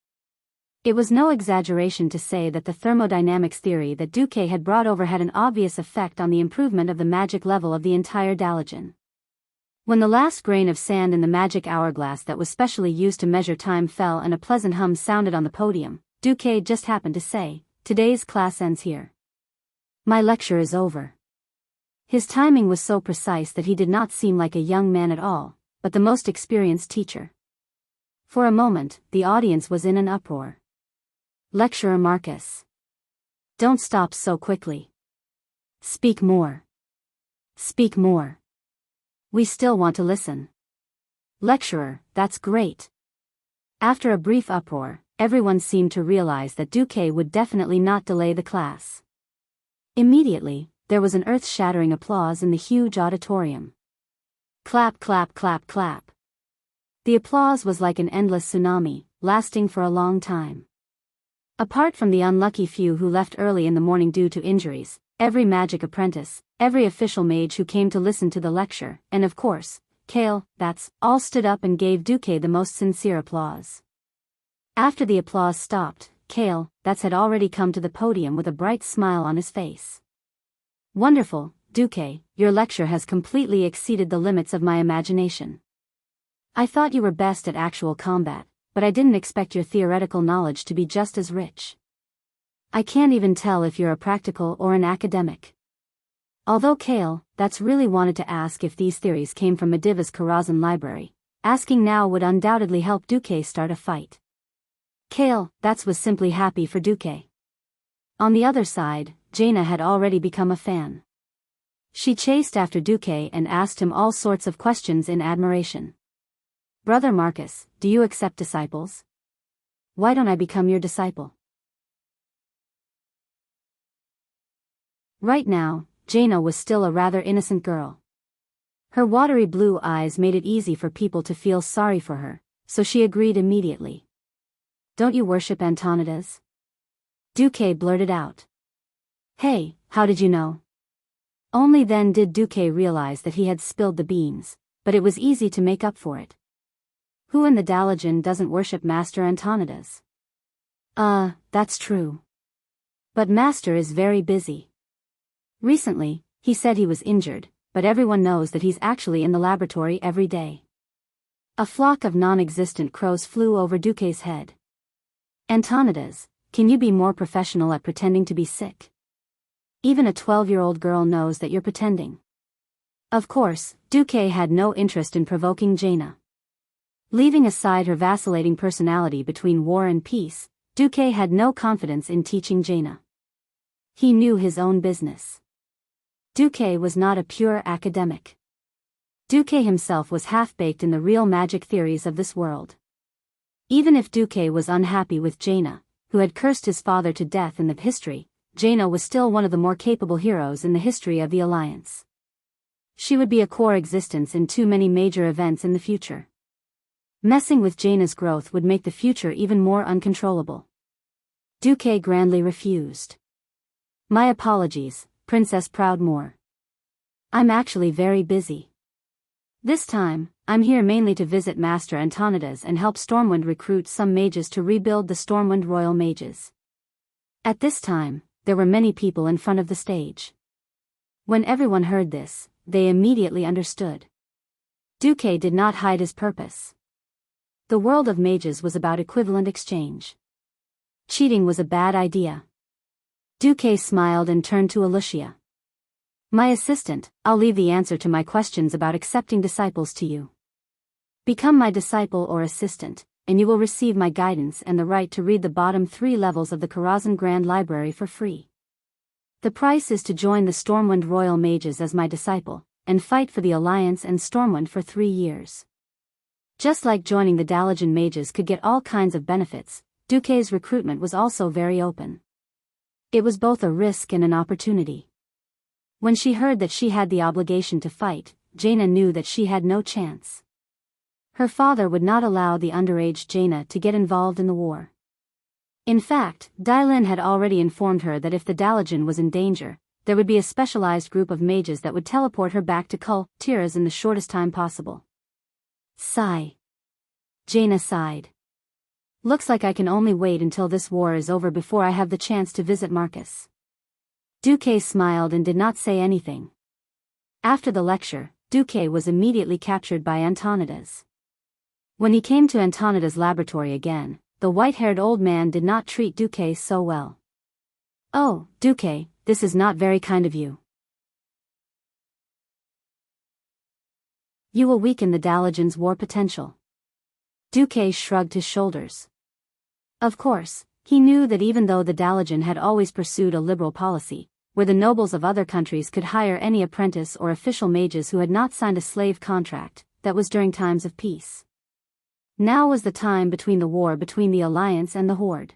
It was no exaggeration to say that the thermodynamics theory that Duque had brought over had an obvious effect on the improvement of the magic level of the entire Dalagen. When the last grain of sand in the magic hourglass that was specially used to measure time fell and a pleasant hum sounded on the podium, Duque just happened to say, "Today's class ends here. My lecture is over." His timing was so precise that he did not seem like a young man at all, but the most experienced teacher. For a moment, the audience was in an uproar. Lecturer Marcus. Don't stop so quickly. Speak more. Speak more. We still want to listen. Lecturer, that's great. After a brief uproar, everyone seemed to realize that Duque would definitely not delay the class. Immediately, there was an earth-shattering applause in the huge auditorium. Clap, clap, clap, clap. The applause was like an endless tsunami, lasting for a long time. Apart from the unlucky few who left early in the morning due to injuries, every magic apprentice, every official mage who came to listen to the lecture, and of course, Kale, that's all stood up and gave Duque the most sincere applause. After the applause stopped, Kale, that's had already come to the podium with a bright smile on his face. Wonderful, Duque, your lecture has completely exceeded the limits of my imagination. I thought you were best at actual combat, but I didn't expect your theoretical knowledge to be just as rich. I can't even tell if you're a practical or an academic. Although Kale, that's really wanted to ask if these theories came from Mediva's Karazhan library, asking now would undoubtedly help Duque start a fight. Kale, that's was simply happy for Duque. On the other side, Jaina had already become a fan. She chased after Duque and asked him all sorts of questions in admiration. Brother Marcus, do you accept disciples? Why don't I become your disciple? Right now, Jaina was still a rather innocent girl. Her watery blue eyes made it easy for people to feel sorry for her, so she agreed immediately. Don't you worship Antonidas? Duque blurted out. Hey, how did you know? Only then did Duque realize that he had spilled the beans, but it was easy to make up for it. Who in the Dalian doesn't worship Master Antonidas? That's true. But Master is very busy. Recently, he said he was injured, but everyone knows that he's actually in the laboratory every day. A flock of non-existent crows flew over Duque's head. Antonidas, can you be more professional at pretending to be sick? Even a 12-year-old girl knows that you're pretending. Of course, Duque had no interest in provoking Jaina. Leaving aside her vacillating personality between war and peace, Duque had no confidence in teaching Jaina. He knew his own business. Duque was not a pure academic. Duque himself was half-baked in the real magic theories of this world. Even if Duque was unhappy with Jaina, who had cursed his father to death in the history, Jaina was still one of the more capable heroes in the history of the Alliance. She would be a core existence in too many major events in the future. Messing with Jaina's growth would make the future even more uncontrollable. Duque grandly refused. My apologies, Princess Proudmoore. I'm actually very busy. This time, I'm here mainly to visit Master Antonidas and help Stormwind recruit some mages to rebuild the Stormwind Royal Mages. At this time, there were many people in front of the stage. When everyone heard this, they immediately understood. Duque did not hide his purpose. The world of mages was about equivalent exchange. Cheating was a bad idea. Duque smiled and turned to Alucia. My assistant, I'll leave the answer to my questions about accepting disciples to you. Become my disciple or assistant, and you will receive my guidance and the right to read the bottom 3 levels of the Karazhan Grand Library for free. The price is to join the Stormwind Royal Mages as my disciple, and fight for the Alliance and Stormwind for 3 years. Just like joining the Dalian Mages could get all kinds of benefits, Duque's recruitment was also very open. It was both a risk and an opportunity. When she heard that she had the obligation to fight, Jaina knew that she had no chance. Her father would not allow the underage Jaina to get involved in the war. In fact, Dylin had already informed her that if the Dalian was in danger, there would be a specialized group of mages that would teleport her back to Kul Tiras in the shortest time possible. Sigh. Jaina sighed. Looks like I can only wait until this war is over before I have the chance to visit Marcus. Duque smiled and did not say anything. After the lecture, Duque was immediately captured by Antonidas. When he came to Antonidas' laboratory again, the white-haired old man did not treat Duque so well. Oh, Duque, this is not very kind of you. You will weaken the Dalian's war potential. Duque shrugged his shoulders. Of course, he knew that even though the Dalian had always pursued a liberal policy, where the nobles of other countries could hire any apprentice or official mages who had not signed a slave contract, that was during times of peace. Now was the time between the war between the Alliance and the Horde.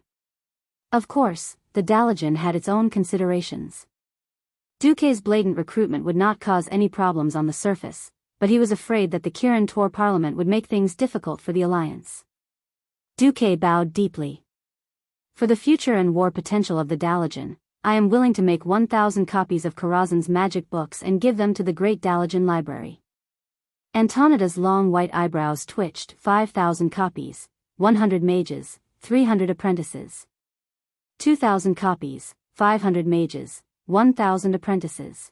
Of course, the Dalian had its own considerations. Duque's blatant recruitment would not cause any problems on the surface, but he was afraid that the Kirin Tor Parliament would make things difficult for the Alliance. Duque bowed deeply. For the future and war potential of the Dalian, I am willing to make 1,000 copies of Karazhan's magic books and give them to the Great Dalian Library. Antonida's long white eyebrows twitched. 5,000 copies, 100 mages, 300 apprentices. 2,000 copies, 500 mages, 1,000 apprentices.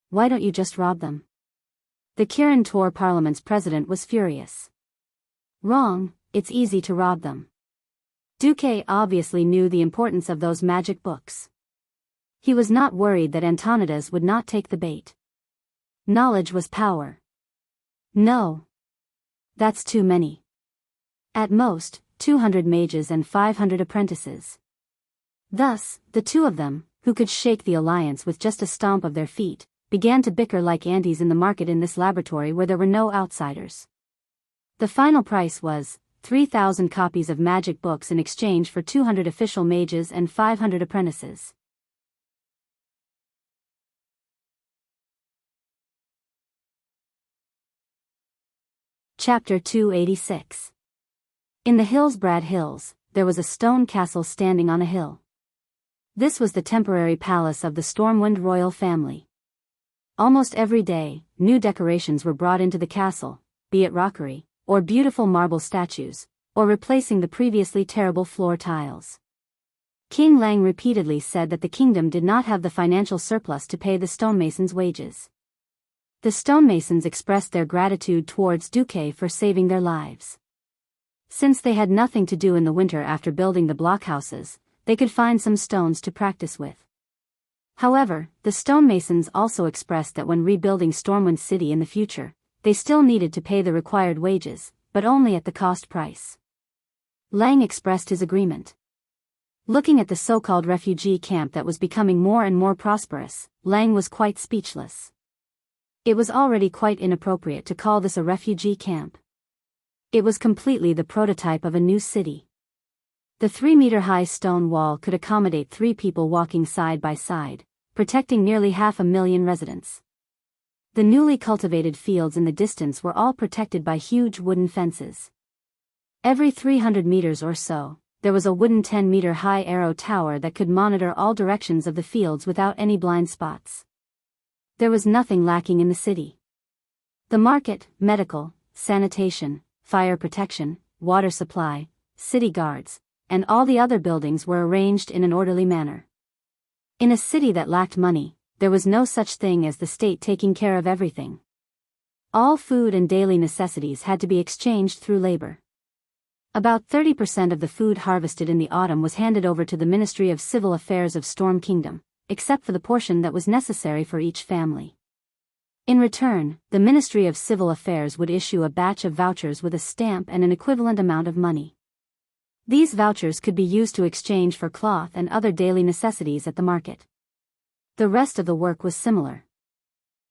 Why don't you just rob them? The Kirin Tor Parliament's president was furious. Wrong, it's easy to rob them. Duque obviously knew the importance of those magic books. He was not worried that Antonidas would not take the bait. Knowledge was power. No. That's too many. At most, 200 mages and 500 apprentices. Thus, the two of them, who could shake the Alliance with just a stomp of their feet, began to bicker like ants in the market in this laboratory where there were no outsiders. The final price was 3,000 copies of magic books in exchange for 200 official mages and 500 apprentices. Chapter 286. In the Hillsbrad Hills, there was a stone castle standing on a hill. This was the temporary palace of the Stormwind royal family. Almost every day, new decorations were brought into the castle, be it rockery, or beautiful marble statues, or replacing the previously terrible floor tiles. King Lang repeatedly said that the kingdom did not have the financial surplus to pay the stonemasons' wages. The stonemasons expressed their gratitude towards Duque for saving their lives. Since they had nothing to do in the winter after building the blockhouses, they could find some stones to practice with. However, the stonemasons also expressed that when rebuilding Stormwind City in the future, they still needed to pay the required wages, but only at the cost price. Lang expressed his agreement. Looking at the so-called refugee camp that was becoming more and more prosperous, Lang was quite speechless. It was already quite inappropriate to call this a refugee camp. It was completely the prototype of a new city. The 3-meter-high stone wall could accommodate 3 people walking side by side, protecting nearly 500,000 residents. The newly cultivated fields in the distance were all protected by huge wooden fences. Every 300 meters or so, there was a wooden 10-meter-high arrow tower that could monitor all directions of the fields without any blind spots. There was nothing lacking in the city. The market, medical, sanitation, fire protection, water supply, city guards, and all the other buildings were arranged in an orderly manner. In a city that lacked money, there was no such thing as the state taking care of everything. All food and daily necessities had to be exchanged through labor. About 30% of the food harvested in the autumn was handed over to the Ministry of Civil Affairs of Storm Kingdom, except for the portion that was necessary for each family. In return, the Ministry of Civil Affairs would issue a batch of vouchers with a stamp and an equivalent amount of money. These vouchers could be used to exchange for cloth and other daily necessities at the market. The rest of the work was similar.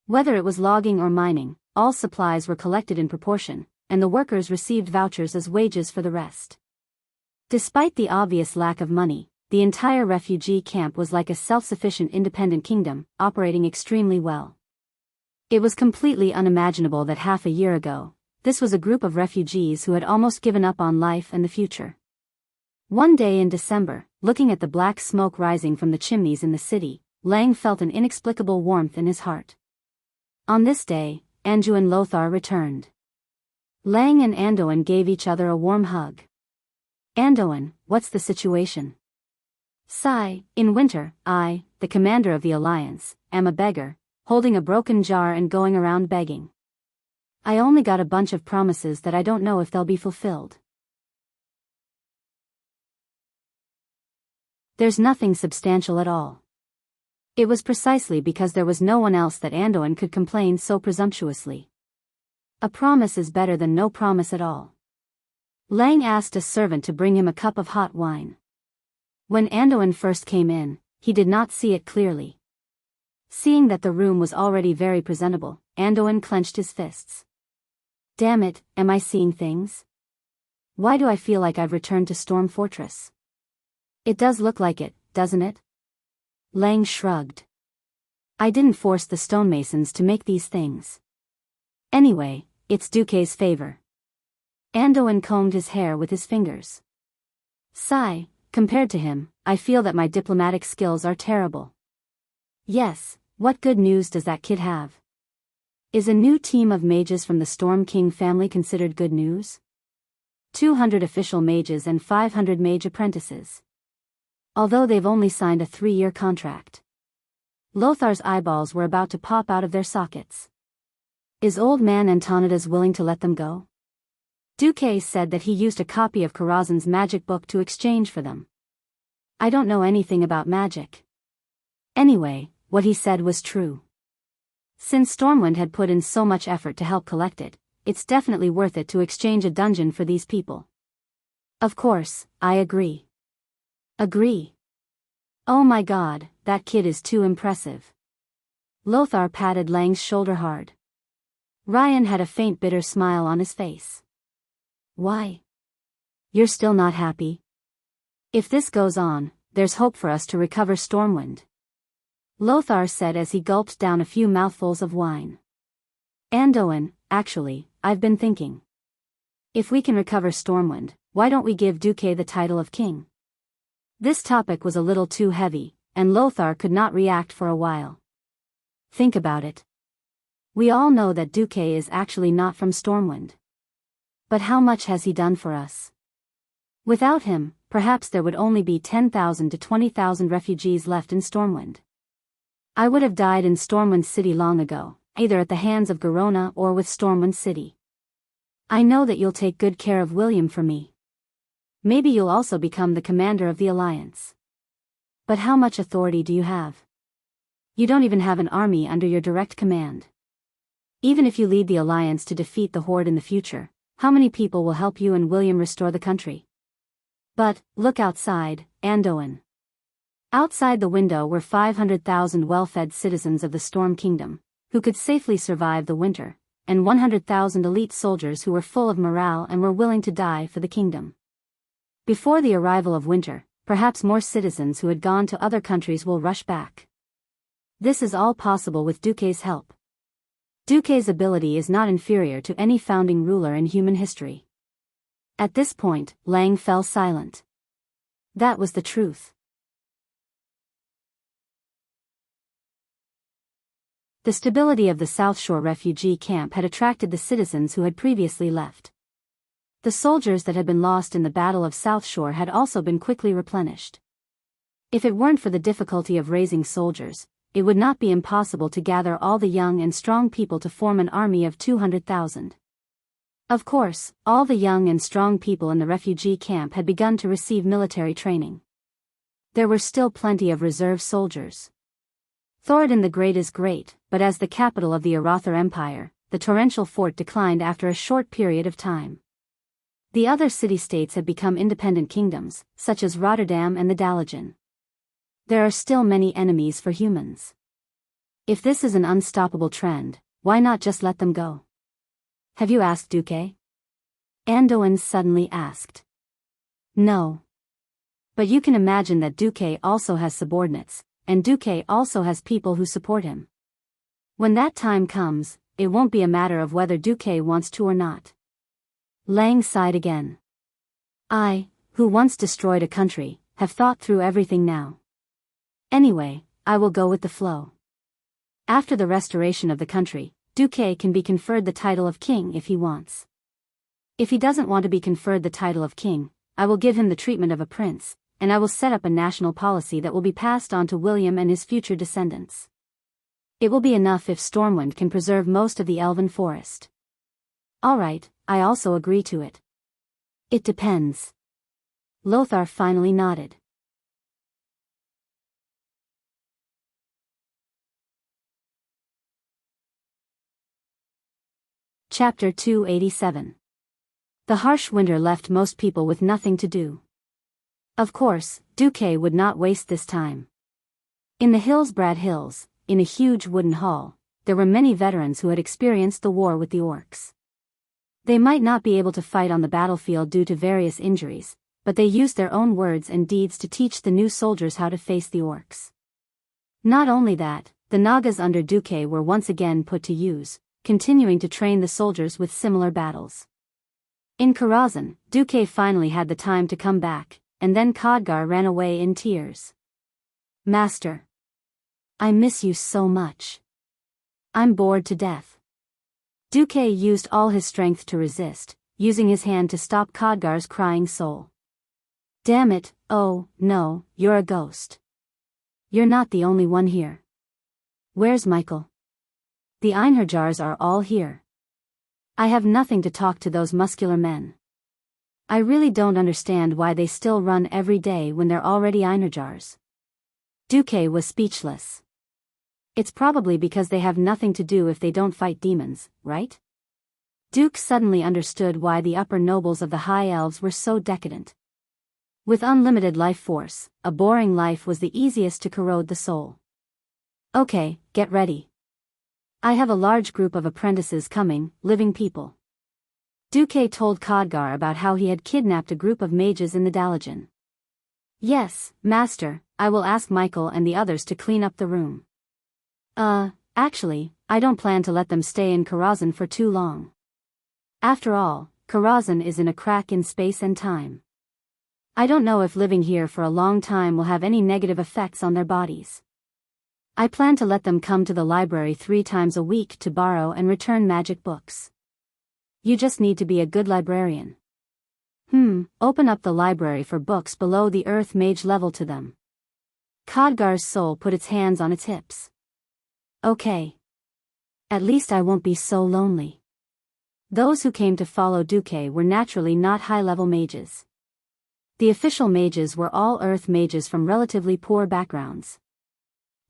Whether it was logging or mining, all supplies were collected in proportion, and the workers received vouchers as wages for the rest. Despite the obvious lack of money, the entire refugee camp was like a self-sufficient independent kingdom, operating extremely well. It was completely unimaginable that half a year ago, this was a group of refugees who had almost given up on life and the future. One day in December, looking at the black smoke rising from the chimneys in the city, Lang felt an inexplicable warmth in his heart. On this day, Anju and Lothar returned. Lang and Andoan gave each other a warm hug. Andoan, what's the situation? Sigh, in winter, I, the commander of the alliance, am a beggar, holding a broken jar and going around begging. I only got a bunch of promises that I don't know if they'll be fulfilled. There's nothing substantial at all. It was precisely because there was no one else that Andoan could complain so presumptuously. A promise is better than no promise at all. Lang asked a servant to bring him a cup of hot wine. When Andoan first came in, he did not see it clearly. Seeing that the room was already very presentable, Andoan clenched his fists. Damn it, am I seeing things? Why do I feel like I've returned to Storm Fortress? It does look like it, doesn't it? Lang shrugged. I didn't force the stonemasons to make these things. Anyway, it's Duque's favor. Andoan combed his hair with his fingers. Sigh, compared to him, I feel that my diplomatic skills are terrible. Yes, what good news does that kid have? Is a new team of mages from the Storm King family considered good news? 200 official mages and 500 mage apprentices. Although they've only signed a 3-year contract. Lothar's eyeballs were about to pop out of their sockets. Is old man Antonidas willing to let them go? Duque said that he used a copy of Karazhan's magic book to exchange for them. I don't know anything about magic. Anyway, what he said was true. Since Stormwind had put in so much effort to help collect it, it's definitely worth it to exchange a dungeon for these people. Of course, I agree. Agree. Oh my god, that kid is too impressive. Lothar patted Lang's shoulder hard. Ryan had a faint bitter smile on his face. Why? You're still not happy? If this goes on, there's hope for us to recover Stormwind. Lothar said as he gulped down a few mouthfuls of wine. Andoan, actually, I've been thinking. If we can recover Stormwind, why don't we give Duque the title of king? This topic was a little too heavy, and Lothar could not react for a while. Think about it. We all know that Duque is actually not from Stormwind. But how much has he done for us? Without him, perhaps there would only be 10,000 to 20,000 refugees left in Stormwind. I would have died in Stormwind City long ago, either at the hands of Garona or with Stormwind City. I know that you'll take good care of William for me. Maybe you'll also become the commander of the Alliance. But how much authority do you have? You don't even have an army under your direct command. Even if you lead the Alliance to defeat the Horde in the future, how many people will help you and William restore the country? But, look outside, Andoin. Outside the window were 500,000 well-fed citizens of the Storm Kingdom, who could safely survive the winter, and 100,000 elite soldiers who were full of morale and were willing to die for the kingdom. Before the arrival of winter, perhaps more citizens who had gone to other countries will rush back. This is all possible with Duque's help. Duque's ability is not inferior to any founding ruler in human history. At this point, Lang fell silent. That was the truth. The stability of the South Shore refugee camp had attracted the citizens who had previously left. The soldiers that had been lost in the Battle of South Shore had also been quickly replenished. If it weren't for the difficulty of raising soldiers, it would not be impossible to gather all the young and strong people to form an army of 200,000. Of course, all the young and strong people in the refugee camp had begun to receive military training. There were still plenty of reserve soldiers. Thoradin the Great is great, but as the capital of the Arathar Empire, the torrential fort declined after a short period of time. The other city-states had become independent kingdoms, such as Rotterdam and the Dalagen. There are still many enemies for humans. If this is an unstoppable trend, why not just let them go? Have you asked Duque? Andoin suddenly asked. No. But you can imagine that Duque also has subordinates, and Duque also has people who support him. When that time comes, it won't be a matter of whether Duque wants to or not. Lang sighed again. I, who once destroyed a country, have thought through everything now. Anyway, I will go with the flow. After the restoration of the country, Duque can be conferred the title of king if he wants. If he doesn't want to be conferred the title of king, I will give him the treatment of a prince, and I will set up a national policy that will be passed on to William and his future descendants. It will be enough if Stormwind can preserve most of the elven forest. Alright, I also agree to it. It depends. Lothar finally nodded. Chapter 287. The harsh winter left most people with nothing to do. Of course, Duque would not waste this time. In the Hillsbrad Hills, in a huge wooden hall, there were many veterans who had experienced the war with the orcs. They might not be able to fight on the battlefield due to various injuries, but they used their own words and deeds to teach the new soldiers how to face the orcs. Not only that, the Nagas under Duque were once again put to use, continuing to train the soldiers with similar battles. In Karazhan, Duque finally had the time to come back, and then Khadgar ran away in tears. Master. I miss you so much. I'm bored to death. Duque used all his strength to resist, using his hand to stop Khadgar's crying soul. Damn it, oh, no, you're a ghost. You're not the only one here. Where's Michael? The Einherjars are all here. I have nothing to talk to those muscular men. I really don't understand why they still run every day when they're already Einherjars. Duque was speechless. It's probably because they have nothing to do if they don't fight demons, right? Duke suddenly understood why the upper nobles of the High Elves were so decadent. With unlimited life force, a boring life was the easiest to corrode the soul. Okay, get ready. I have a large group of apprentices coming, living people. Duque told Khadgar about how he had kidnapped a group of mages in the Dalagen. Yes, master, I will ask Michael and the others to clean up the room. Actually, I don't plan to let them stay in Karazhan for too long. After all, Karazhan is in a crack in space and time. I don't know if living here for a long time will have any negative effects on their bodies. I plan to let them come to the library 3 times a week to borrow and return magic books. You just need to be a good librarian. Open up the library for books below the earth mage level to them. Khadgar's soul put its hands on its hips. Okay. At least I won't be so lonely. Those who came to follow Duque were naturally not high-level mages. The official mages were all earth mages from relatively poor backgrounds.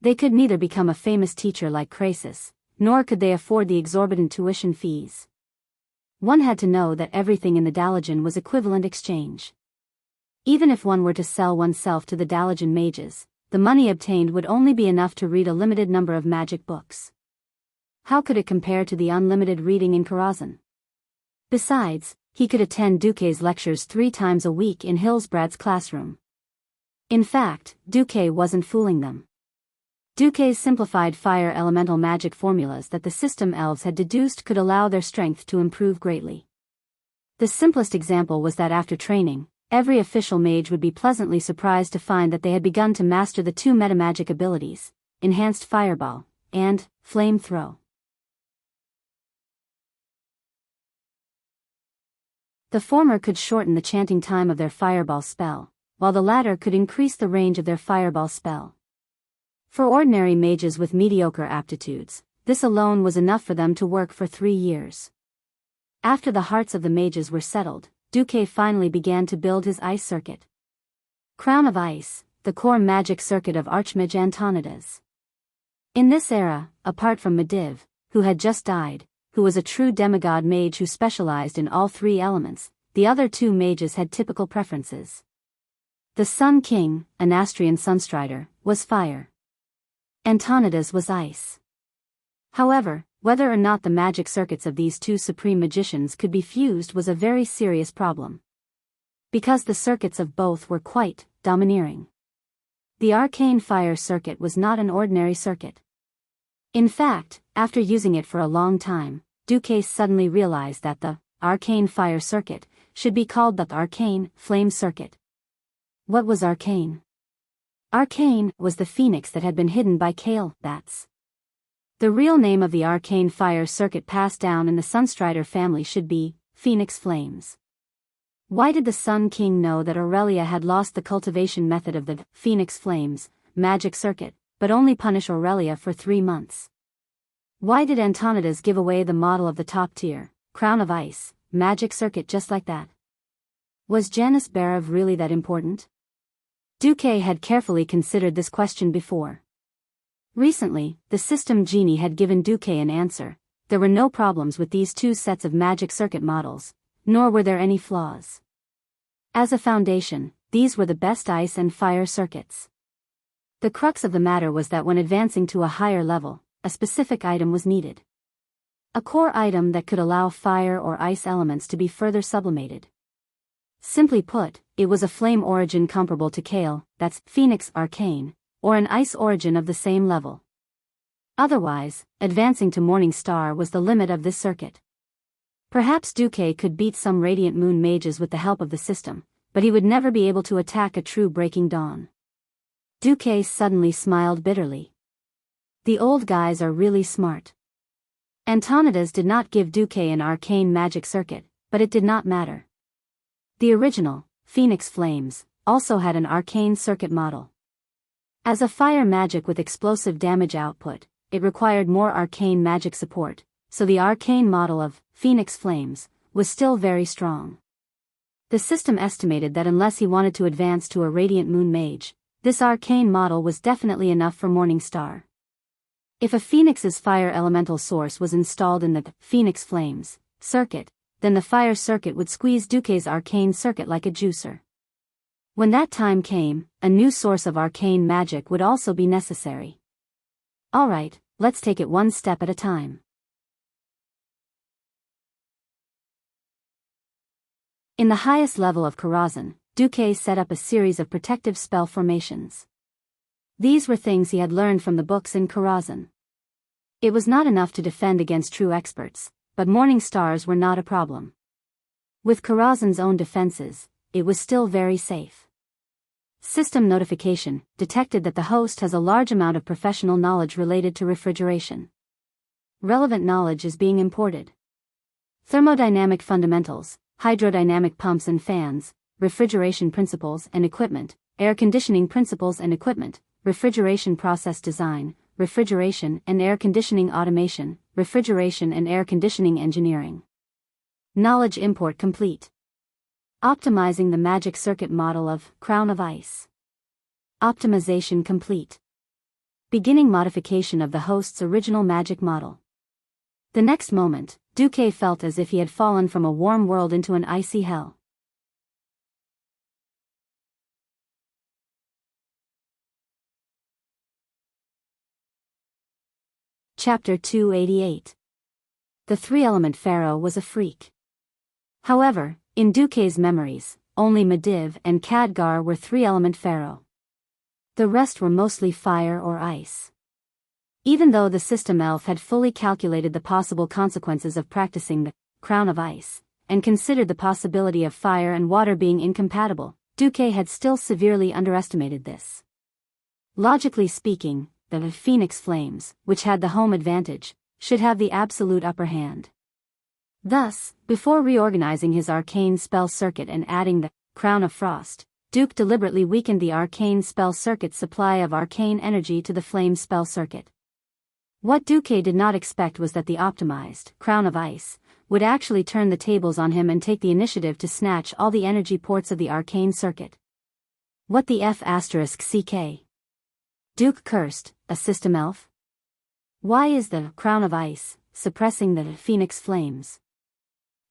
They could neither become a famous teacher like Krasis, nor could they afford the exorbitant tuition fees. One had to know that everything in the Dalajan was equivalent exchange. Even if one were to sell oneself to the Dalajan mages, the money obtained would only be enough to read a limited number of magic books. How could it compare to the unlimited reading in Karazhan? Besides, he could attend Duque's lectures 3 times a week in Hilsbrad's classroom. In fact, Duque wasn't fooling them. Duque's simplified fire elemental magic formulas that the system elves had deduced could allow their strength to improve greatly. The simplest example was that after training, every official mage would be pleasantly surprised to find that they had begun to master the 2 metamagic abilities, Enhanced Fireball, and Flame Throw. The former could shorten the chanting time of their fireball spell, while the latter could increase the range of their fireball spell. For ordinary mages with mediocre aptitudes, this alone was enough for them to work for 3 years. After the hearts of the mages were settled, Duque finally began to build his ice circuit. Crown of Ice, the core magic circuit of Archmage Antonidas. In this era, apart from Mediv, who had just died, who was a true demigod mage who specialized in all 3 elements, the other 2 mages had typical preferences. The Sun King, an Astrian Sunstrider, was fire. Antonidas was ice. However, whether or not the magic circuits of these 2 supreme magicians could be fused was a very serious problem. Because the circuits of both were quite domineering. The arcane fire circuit was not an ordinary circuit. In fact, after using it for a long time, Duque suddenly realized that the arcane fire circuit should be called the arcane flame circuit. What was arcane? Arcane was the phoenix that had been hidden by Kale bats. The real name of the arcane fire circuit passed down in the Sunstrider family should be Phoenix Flames. Why did the Sun King know that Aurelia had lost the cultivation method of the Phoenix Flames magic circuit, but only punish Aurelia for 3 months? Why did Antonidas give away the model of the top tier, Crown of Ice, magic circuit just like that? Was Janus Barev really that important? Duque had carefully considered this question before. Recently, the system genie had given Duque an answer. There were no problems with these 2 sets of magic circuit models, nor were there any flaws. As a foundation, these were the best ice and fire circuits. The crux of the matter was that when advancing to a higher level, a specific item was needed. A core item that could allow fire or ice elements to be further sublimated. Simply put, it was a flame origin comparable to Kale, that's Phoenix Arcane, or an ice origin of the same level. Otherwise, advancing to Morning Star was the limit of this circuit. Perhaps Duque could beat some Radiant Moon mages with the help of the system, but he would never be able to attack a true Breaking Dawn. Duque suddenly smiled bitterly. The old guys are really smart. Antonidas did not give Duque an arcane magic circuit, but it did not matter. The original, Phoenix Flames, also had an arcane circuit model. As a fire magic with explosive damage output, it required more arcane magic support, so the arcane model of Phoenix Flames was still very strong. The system estimated that unless he wanted to advance to a Radiant Moon Mage, this arcane model was definitely enough for Morning Star. If a Phoenix's fire elemental source was installed in the Phoenix Flames circuit, then the fire circuit would squeeze Duque's arcane circuit like a juicer. When that time came, a new source of arcane magic would also be necessary. Alright, let's take it one step at a time. In the highest level of Karazhan, Duque set up a series of protective spell formations. These were things he had learned from the books in Karazhan. It was not enough to defend against true experts, but morning stars were not a problem. With Karazhan's own defenses, it was still very safe. System notification detected that the host has a large amount of professional knowledge related to refrigeration. Relevant knowledge is being imported. Thermodynamic fundamentals, hydrodynamic pumps and fans, refrigeration principles and equipment, air conditioning principles and equipment, refrigeration process design, refrigeration and air conditioning automation, refrigeration and air conditioning engineering. Knowledge import complete. Optimizing the magic circuit model of Crown of Ice. Optimization complete. Beginning modification of the host's original magic model. The next moment, Duque felt as if he had fallen from a warm world into an icy hell. Chapter 288. The three-element pharaoh was a freak. However, in Duque's memories, only Mediv and Khadgar were three-element pharaoh. The rest were mostly fire or ice. Even though the system elf had fully calculated the possible consequences of practicing the Crown of Ice, and considered the possibility of fire and water being incompatible, Duque had still severely underestimated this. Logically speaking, the Phoenix Flames, which had the home advantage, should have the absolute upper hand. Thus, before reorganizing his arcane spell circuit and adding the Crown of Frost, Duque deliberately weakened the arcane spell circuit's supply of arcane energy to the flame spell circuit. What Duque did not expect was that the optimized Crown of Ice would actually turn the tables on him and take the initiative to snatch all the energy ports of the arcane circuit. What the F***ck? Duque cursed, a system elf? Why is the Crown of Ice suppressing the Phoenix Flames?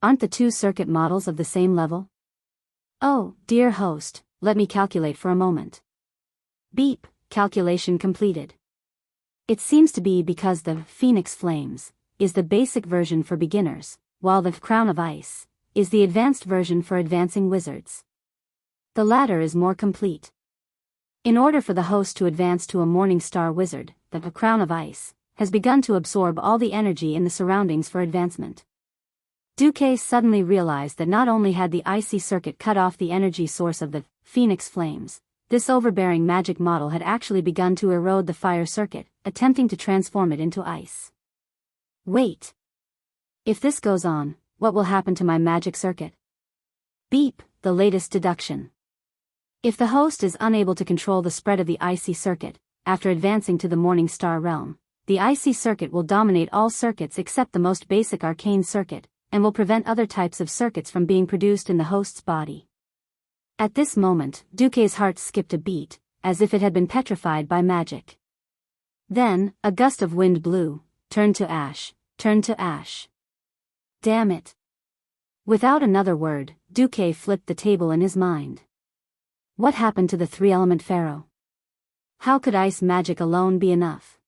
Aren't the two circuit models of the same level? Oh, dear host, let me calculate for a moment. Beep, calculation completed. It seems to be because the Phoenix Flames is the basic version for beginners, while the Crown of Ice is the advanced version for advancing wizards. The latter is more complete. In order for the host to advance to a Morning Star wizard, the Crown of Ice has begun to absorb all the energy in the surroundings for advancement. Duque suddenly realized that not only had the icy circuit cut off the energy source of the Phoenix Flames, this overbearing magic model had actually begun to erode the fire circuit, attempting to transform it into ice. Wait. If this goes on, what will happen to my magic circuit? Beep, the latest deduction. If the host is unable to control the spread of the icy circuit, after advancing to the Morning Star realm, the icy circuit will dominate all circuits except the most basic arcane circuit, and will prevent other types of circuits from being produced in the host's body. At this moment, Duque's heart skipped a beat, as if it had been petrified by magic. Then, a gust of wind blew, turned to ash, turned to ash. Damn it. Without another word, Duque flipped the table in his mind. What happened to the three-element pharaoh? How could ice magic alone be enough?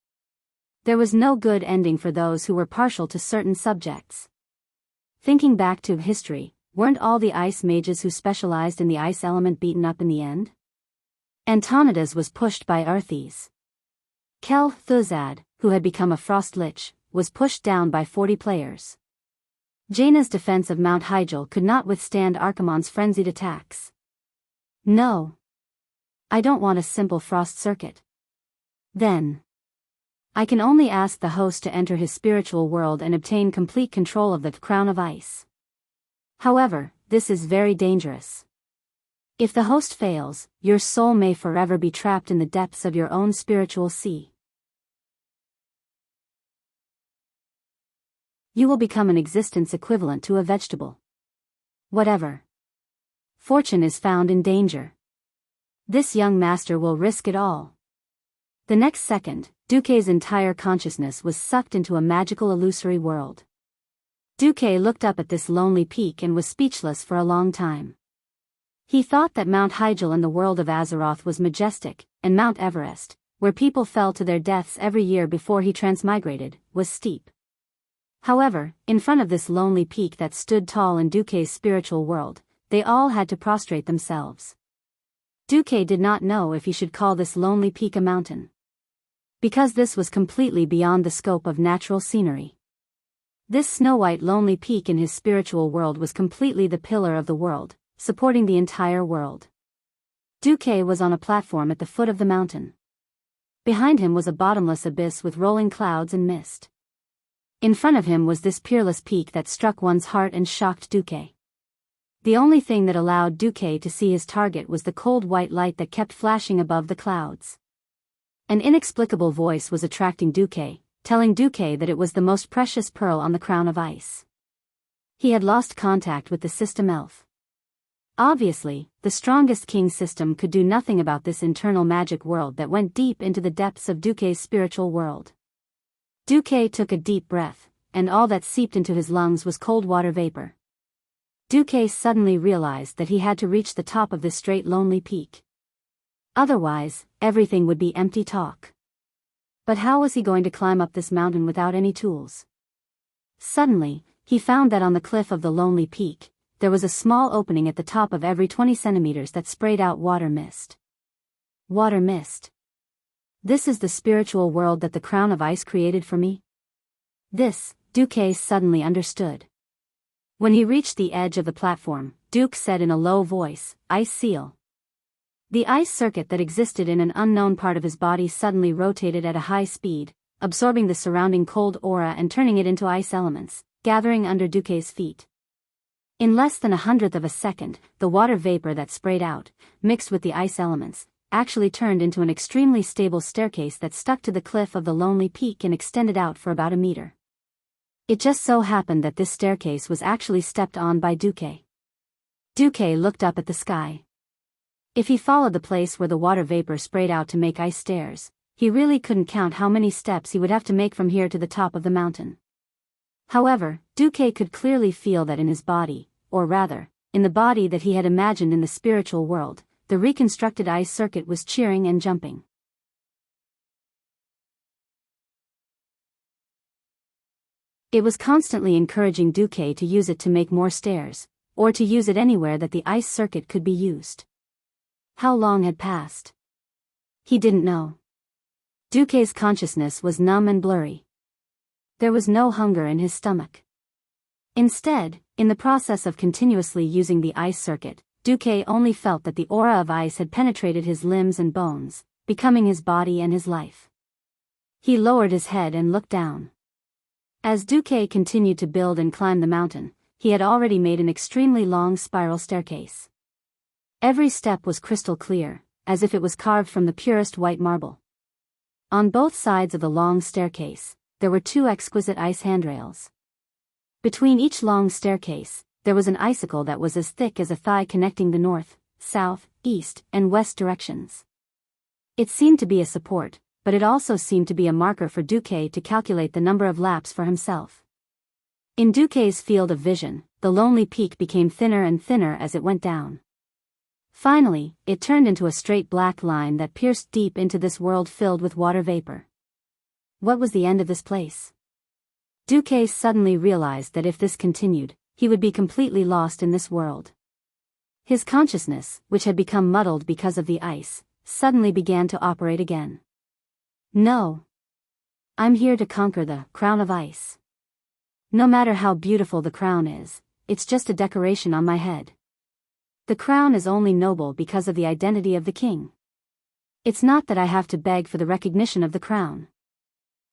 There was no good ending for those who were partial to certain subjects. Thinking back to history, weren't all the ice mages who specialized in the ice element beaten up in the end? Antonidas was pushed by Arthes. Kel Thuzad, who had become a frost lich, was pushed down by 40 players. Jaina's defense of Mount Hyjal could not withstand Archimonde's frenzied attacks. No. I don't want a simple frost circuit. Then. I can only ask the host to enter his spiritual world and obtain complete control of the Crown of Ice. However, this is very dangerous. If the host fails, your soul may forever be trapped in the depths of your own spiritual sea. You will become an existence equivalent to a vegetable. Whatever. Fortune is found in danger. This young master will risk it all. The next second, Duque's entire consciousness was sucked into a magical illusory world. Duque looked up at this lonely peak and was speechless for a long time. He thought that Mount Hyjal in the world of Azeroth was majestic, and Mount Everest, where people fell to their deaths every year before he transmigrated, was steep. However, in front of this lonely peak that stood tall in Duque's spiritual world, they all had to prostrate themselves. Duque did not know if he should call this lonely peak a mountain, because this was completely beyond the scope of natural scenery. This snow-white lonely peak in his spiritual world was completely the pillar of the world, supporting the entire world. Duque was on a platform at the foot of the mountain. Behind him was a bottomless abyss with rolling clouds and mist. In front of him was this peerless peak that struck one's heart and shocked Duque. The only thing that allowed Duque to see his target was the cold white light that kept flashing above the clouds. An inexplicable voice was attracting Duque, telling Duque that it was the most precious pearl on the crown of ice. He had lost contact with the system elf. Obviously, the strongest king system could do nothing about this internal magic world that went deep into the depths of Duque's spiritual world. Duque took a deep breath, and all that seeped into his lungs was cold water vapor. Duque suddenly realized that he had to reach the top of this straight lonely peak. Otherwise, everything would be empty talk. But how was he going to climb up this mountain without any tools? Suddenly, he found that on the cliff of the lonely peak, there was a small opening at the top of every 20 centimeters that sprayed out water mist. Water mist. This is the spiritual world that the crown of ice created for me? This, Duque suddenly understood. When he reached the edge of the platform, Duque said in a low voice, "Ice seal." The ice circuit that existed in an unknown part of his body suddenly rotated at a high speed, absorbing the surrounding cold aura and turning it into ice elements, gathering under Duque's feet. In less than 1/100th of a second, the water vapor that sprayed out, mixed with the ice elements, actually turned into an extremely stable staircase that stuck to the cliff of the lonely peak and extended out for about a meter. It just so happened that this staircase was actually stepped on by Duque. Duque looked up at the sky. If he followed the place where the water vapor sprayed out to make ice stairs, he really couldn't count how many steps he would have to make from here to the top of the mountain. However, Duque could clearly feel that in his body, or rather, in the body that he had imagined in the spiritual world, the reconstructed ice circuit was cheering and jumping. It was constantly encouraging Duque to use it to make more stairs, or to use it anywhere that the ice circuit could be used. How long had passed? He didn't know. Duque's consciousness was numb and blurry. There was no hunger in his stomach. Instead, in the process of continuously using the ice circuit, Duque only felt that the aura of ice had penetrated his limbs and bones, becoming his body and his life. He lowered his head and looked down. As Duque continued to build and climb the mountain, he had already made an extremely long spiral staircase. Every step was crystal clear, as if it was carved from the purest white marble. On both sides of the long staircase, there were 2 exquisite ice handrails. Between each long staircase, there was an icicle that was as thick as a thigh connecting the north, south, east, and west directions. It seemed to be a support, but it also seemed to be a marker for Duque to calculate the number of laps for himself. In Duque's field of vision, the lonely peak became thinner and thinner as it went down. Finally, it turned into a straight black line that pierced deep into this world filled with water vapor. What was the end of this place? Duque suddenly realized that if this continued, he would be completely lost in this world. His consciousness, which had become muddled because of the ice, suddenly began to operate again. No. I'm here to conquer the crown of ice. No matter how beautiful the crown is, it's just a decoration on my head. The crown is only noble because of the identity of the king. It's not that I have to beg for the recognition of the crown.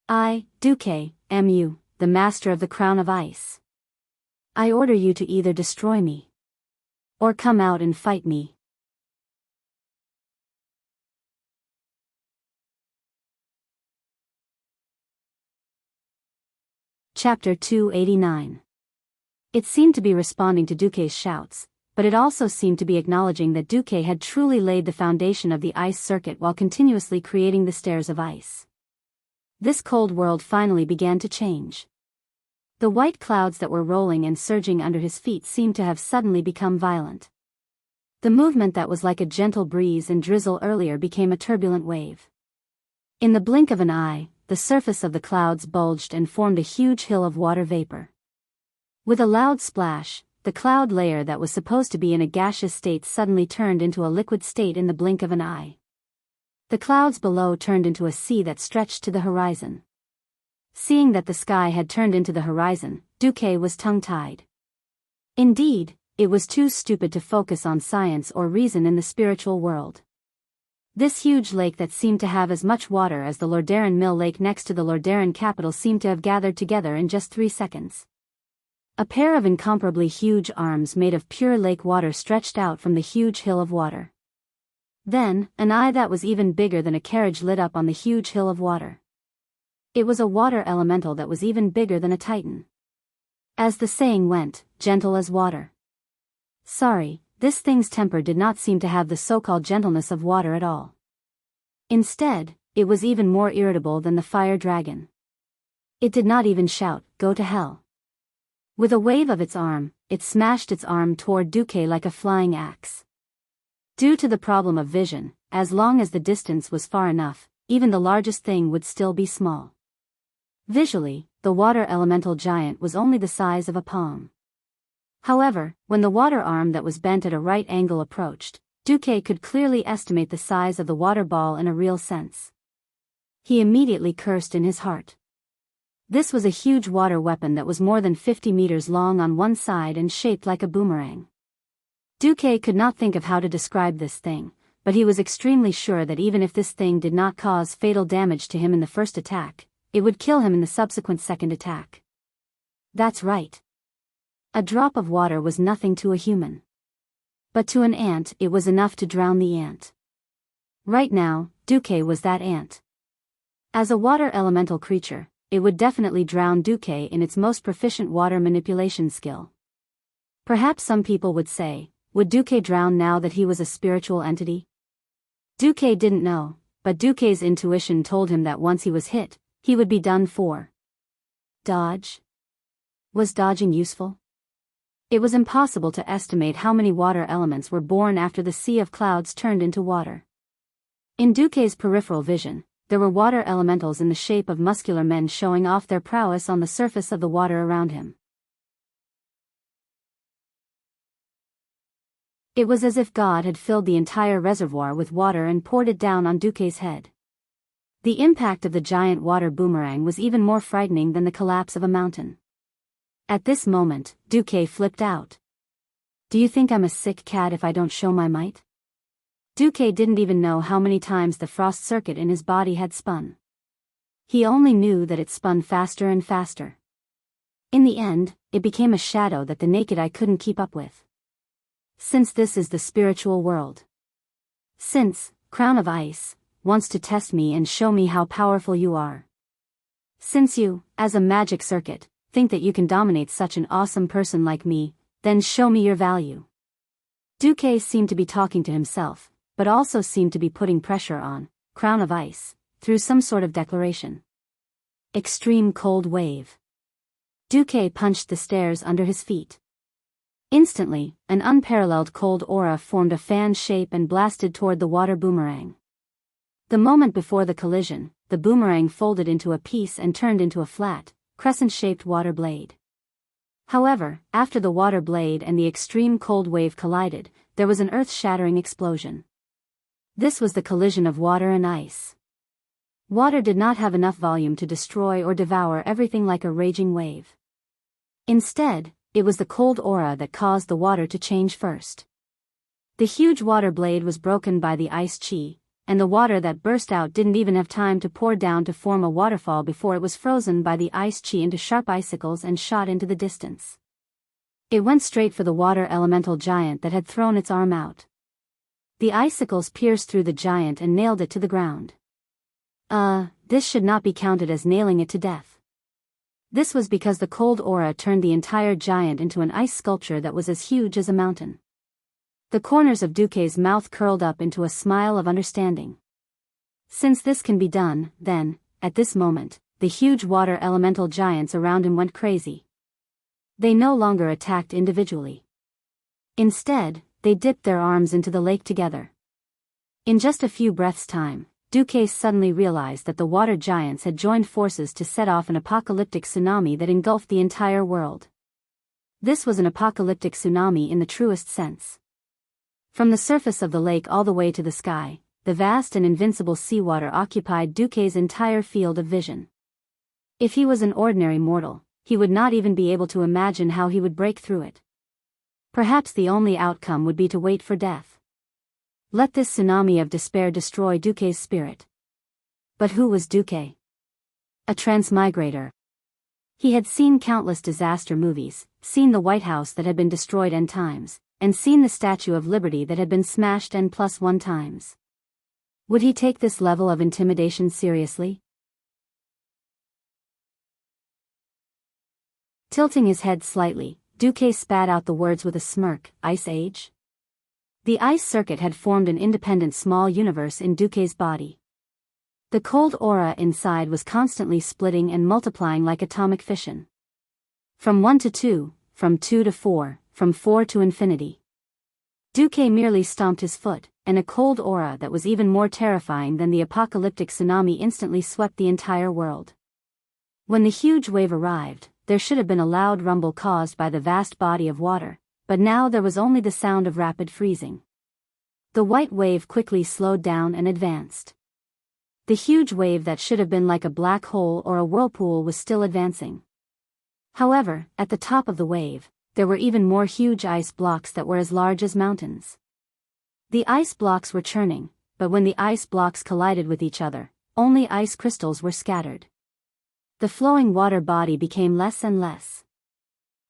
I, Duque, am you, the master of the crown of ice. I order you to either destroy me or come out and fight me. Chapter 289. It seemed to be responding to Duque's shouts, but it also seemed to be acknowledging that Duque had truly laid the foundation of the ice circuit while continuously creating the stairs of ice. This cold world finally began to change. The white clouds that were rolling and surging under his feet seemed to have suddenly become violent. The movement that was like a gentle breeze and drizzle earlier became a turbulent wave. In the blink of an eye, the surface of the clouds bulged and formed a huge hill of water vapor. With a loud splash, the cloud layer that was supposed to be in a gaseous state suddenly turned into a liquid state in the blink of an eye. The clouds below turned into a sea that stretched to the horizon. Seeing that the sky had turned into the horizon, Duque was tongue-tied. Indeed, it was too stupid to focus on science or reason in the spiritual world. This huge lake that seemed to have as much water as the Lordaeron Mill Lake next to the Lordaeron capital seemed to have gathered together in just 3 seconds. A pair of incomparably huge arms made of pure lake water stretched out from the huge hill of water. Then, an eye that was even bigger than a carriage lit up on the huge hill of water. It was a water elemental that was even bigger than a titan. As the saying went, gentle as water. Sorry, this thing's temper did not seem to have the so-called gentleness of water at all. Instead, it was even more irritable than the fire dragon. It did not even shout, "Go to hell." With a wave of its arm, it smashed its arm toward Duque like a flying axe. Due to the problem of vision, as long as the distance was far enough, even the largest thing would still be small. Visually, the water elemental giant was only the size of a palm. However, when the water arm that was bent at a right angle approached, Duque could clearly estimate the size of the water ball in a real sense. He immediately cursed in his heart. This was a huge water weapon that was more than 50 meters long on one side and shaped like a boomerang. Duque could not think of how to describe this thing, but he was extremely sure that even if this thing did not cause fatal damage to him in the first attack, it would kill him in the subsequent second attack. That's right. A drop of water was nothing to a human. But to an ant it was enough to drown the ant. Right now, Duque was that ant. As a water elemental creature, it would definitely drown Duque in its most proficient water manipulation skill. Perhaps some people would say, would Duque drown now that he was a spiritual entity? Duque didn't know, but Duque's intuition told him that once he was hit, he would be done for. Dodge? Was dodging useful? It was impossible to estimate how many water elements were born after the sea of clouds turned into water. In Duque's peripheral vision, there were water elementals in the shape of muscular men showing off their prowess on the surface of the water around him. It was as if God had filled the entire reservoir with water and poured it down on Duque's head. The impact of the giant water boomerang was even more frightening than the collapse of a mountain. At this moment, Duque flipped out. Do you think I'm a sick cat if I don't show my might? Duque didn't even know how many times the frost circuit in his body had spun. He only knew that it spun faster and faster. In the end, it became a shadow that the naked eye couldn't keep up with. Since this is the spiritual world. Since, Crown of Ice, wants to test me and show me how powerful you are. Since you, as a magic circuit, think that you can dominate such an awesome person like me, then show me your value. Duque seemed to be talking to himself, but also seemed to be putting pressure on Crown of Ice, through some sort of declaration. Extreme cold wave. Duque punched the stairs under his feet. Instantly, an unparalleled cold aura formed a fan shape and blasted toward the water boomerang. The moment before the collision, the boomerang folded into a piece and turned into a flat, crescent-shaped water blade. However, after the water blade and the extreme cold wave collided, there was an earth-shattering explosion. This was the collision of water and ice. Water did not have enough volume to destroy or devour everything like a raging wave. Instead, it was the cold aura that caused the water to change first. The huge water blade was broken by the ice chi, and the water that burst out didn't even have time to pour down to form a waterfall before it was frozen by the ice chi into sharp icicles and shot into the distance. It went straight for the water elemental giant that had thrown its arm out. The icicles pierced through the giant and nailed it to the ground. This should not be counted as nailing it to death. This was because the cold aura turned the entire giant into an ice sculpture that was as huge as a mountain. The corners of Duque's mouth curled up into a smile of understanding. Since this can be done, then, at this moment, the huge water elemental giants around him went crazy. They no longer attacked individually. Instead, they dipped their arms into the lake together. In just a few breaths' time, Duque suddenly realized that the water giants had joined forces to set off an apocalyptic tsunami that engulfed the entire world. This was an apocalyptic tsunami in the truest sense. From the surface of the lake all the way to the sky, the vast and invincible seawater occupied Duque's entire field of vision. If he was an ordinary mortal, he would not even be able to imagine how he would break through it. Perhaps the only outcome would be to wait for death. Let this tsunami of despair destroy Duque's spirit. But who was Duque? A transmigrator. He had seen countless disaster movies, seen the White House that had been destroyed n times, and seen the Statue of Liberty that had been smashed n+1 times. Would he take this level of intimidation seriously? Tilting his head slightly, Duque spat out the words with a smirk, Ice Age? The ice circuit had formed an independent small universe in Duque's body. The cold aura inside was constantly splitting and multiplying like atomic fission. From 1 to 2, from 2 to 4, from 4 to infinity. Duque merely stomped his foot, and a cold aura that was even more terrifying than the apocalyptic tsunami instantly swept the entire world. When the huge wave arrived, there should have been a loud rumble caused by the vast body of water, but now there was only the sound of rapid freezing. The white wave quickly slowed down and advanced. The huge wave that should have been like a black hole or a whirlpool was still advancing. However, at the top of the wave, there were even more huge ice blocks that were as large as mountains. The ice blocks were churning, but when the ice blocks collided with each other, only ice crystals were scattered. The flowing water body became less and less.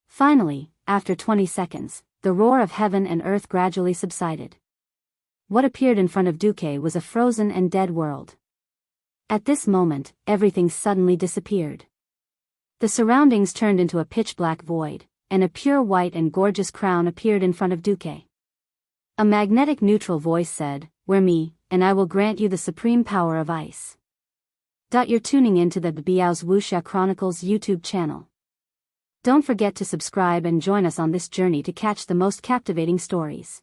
Finally, after 20 seconds, the roar of heaven and earth gradually subsided. What appeared in front of Duque was a frozen and dead world. At this moment, everything suddenly disappeared. The surroundings turned into a pitch-black void, and a pure white and gorgeous crown appeared in front of Duque. A magnetic neutral voice said, "Wear me, and I will grant you the supreme power of ice." You're tuning into the Biyao's Wuxia Chronicles YouTube channel. Don't forget to subscribe and join us on this journey to catch the most captivating stories.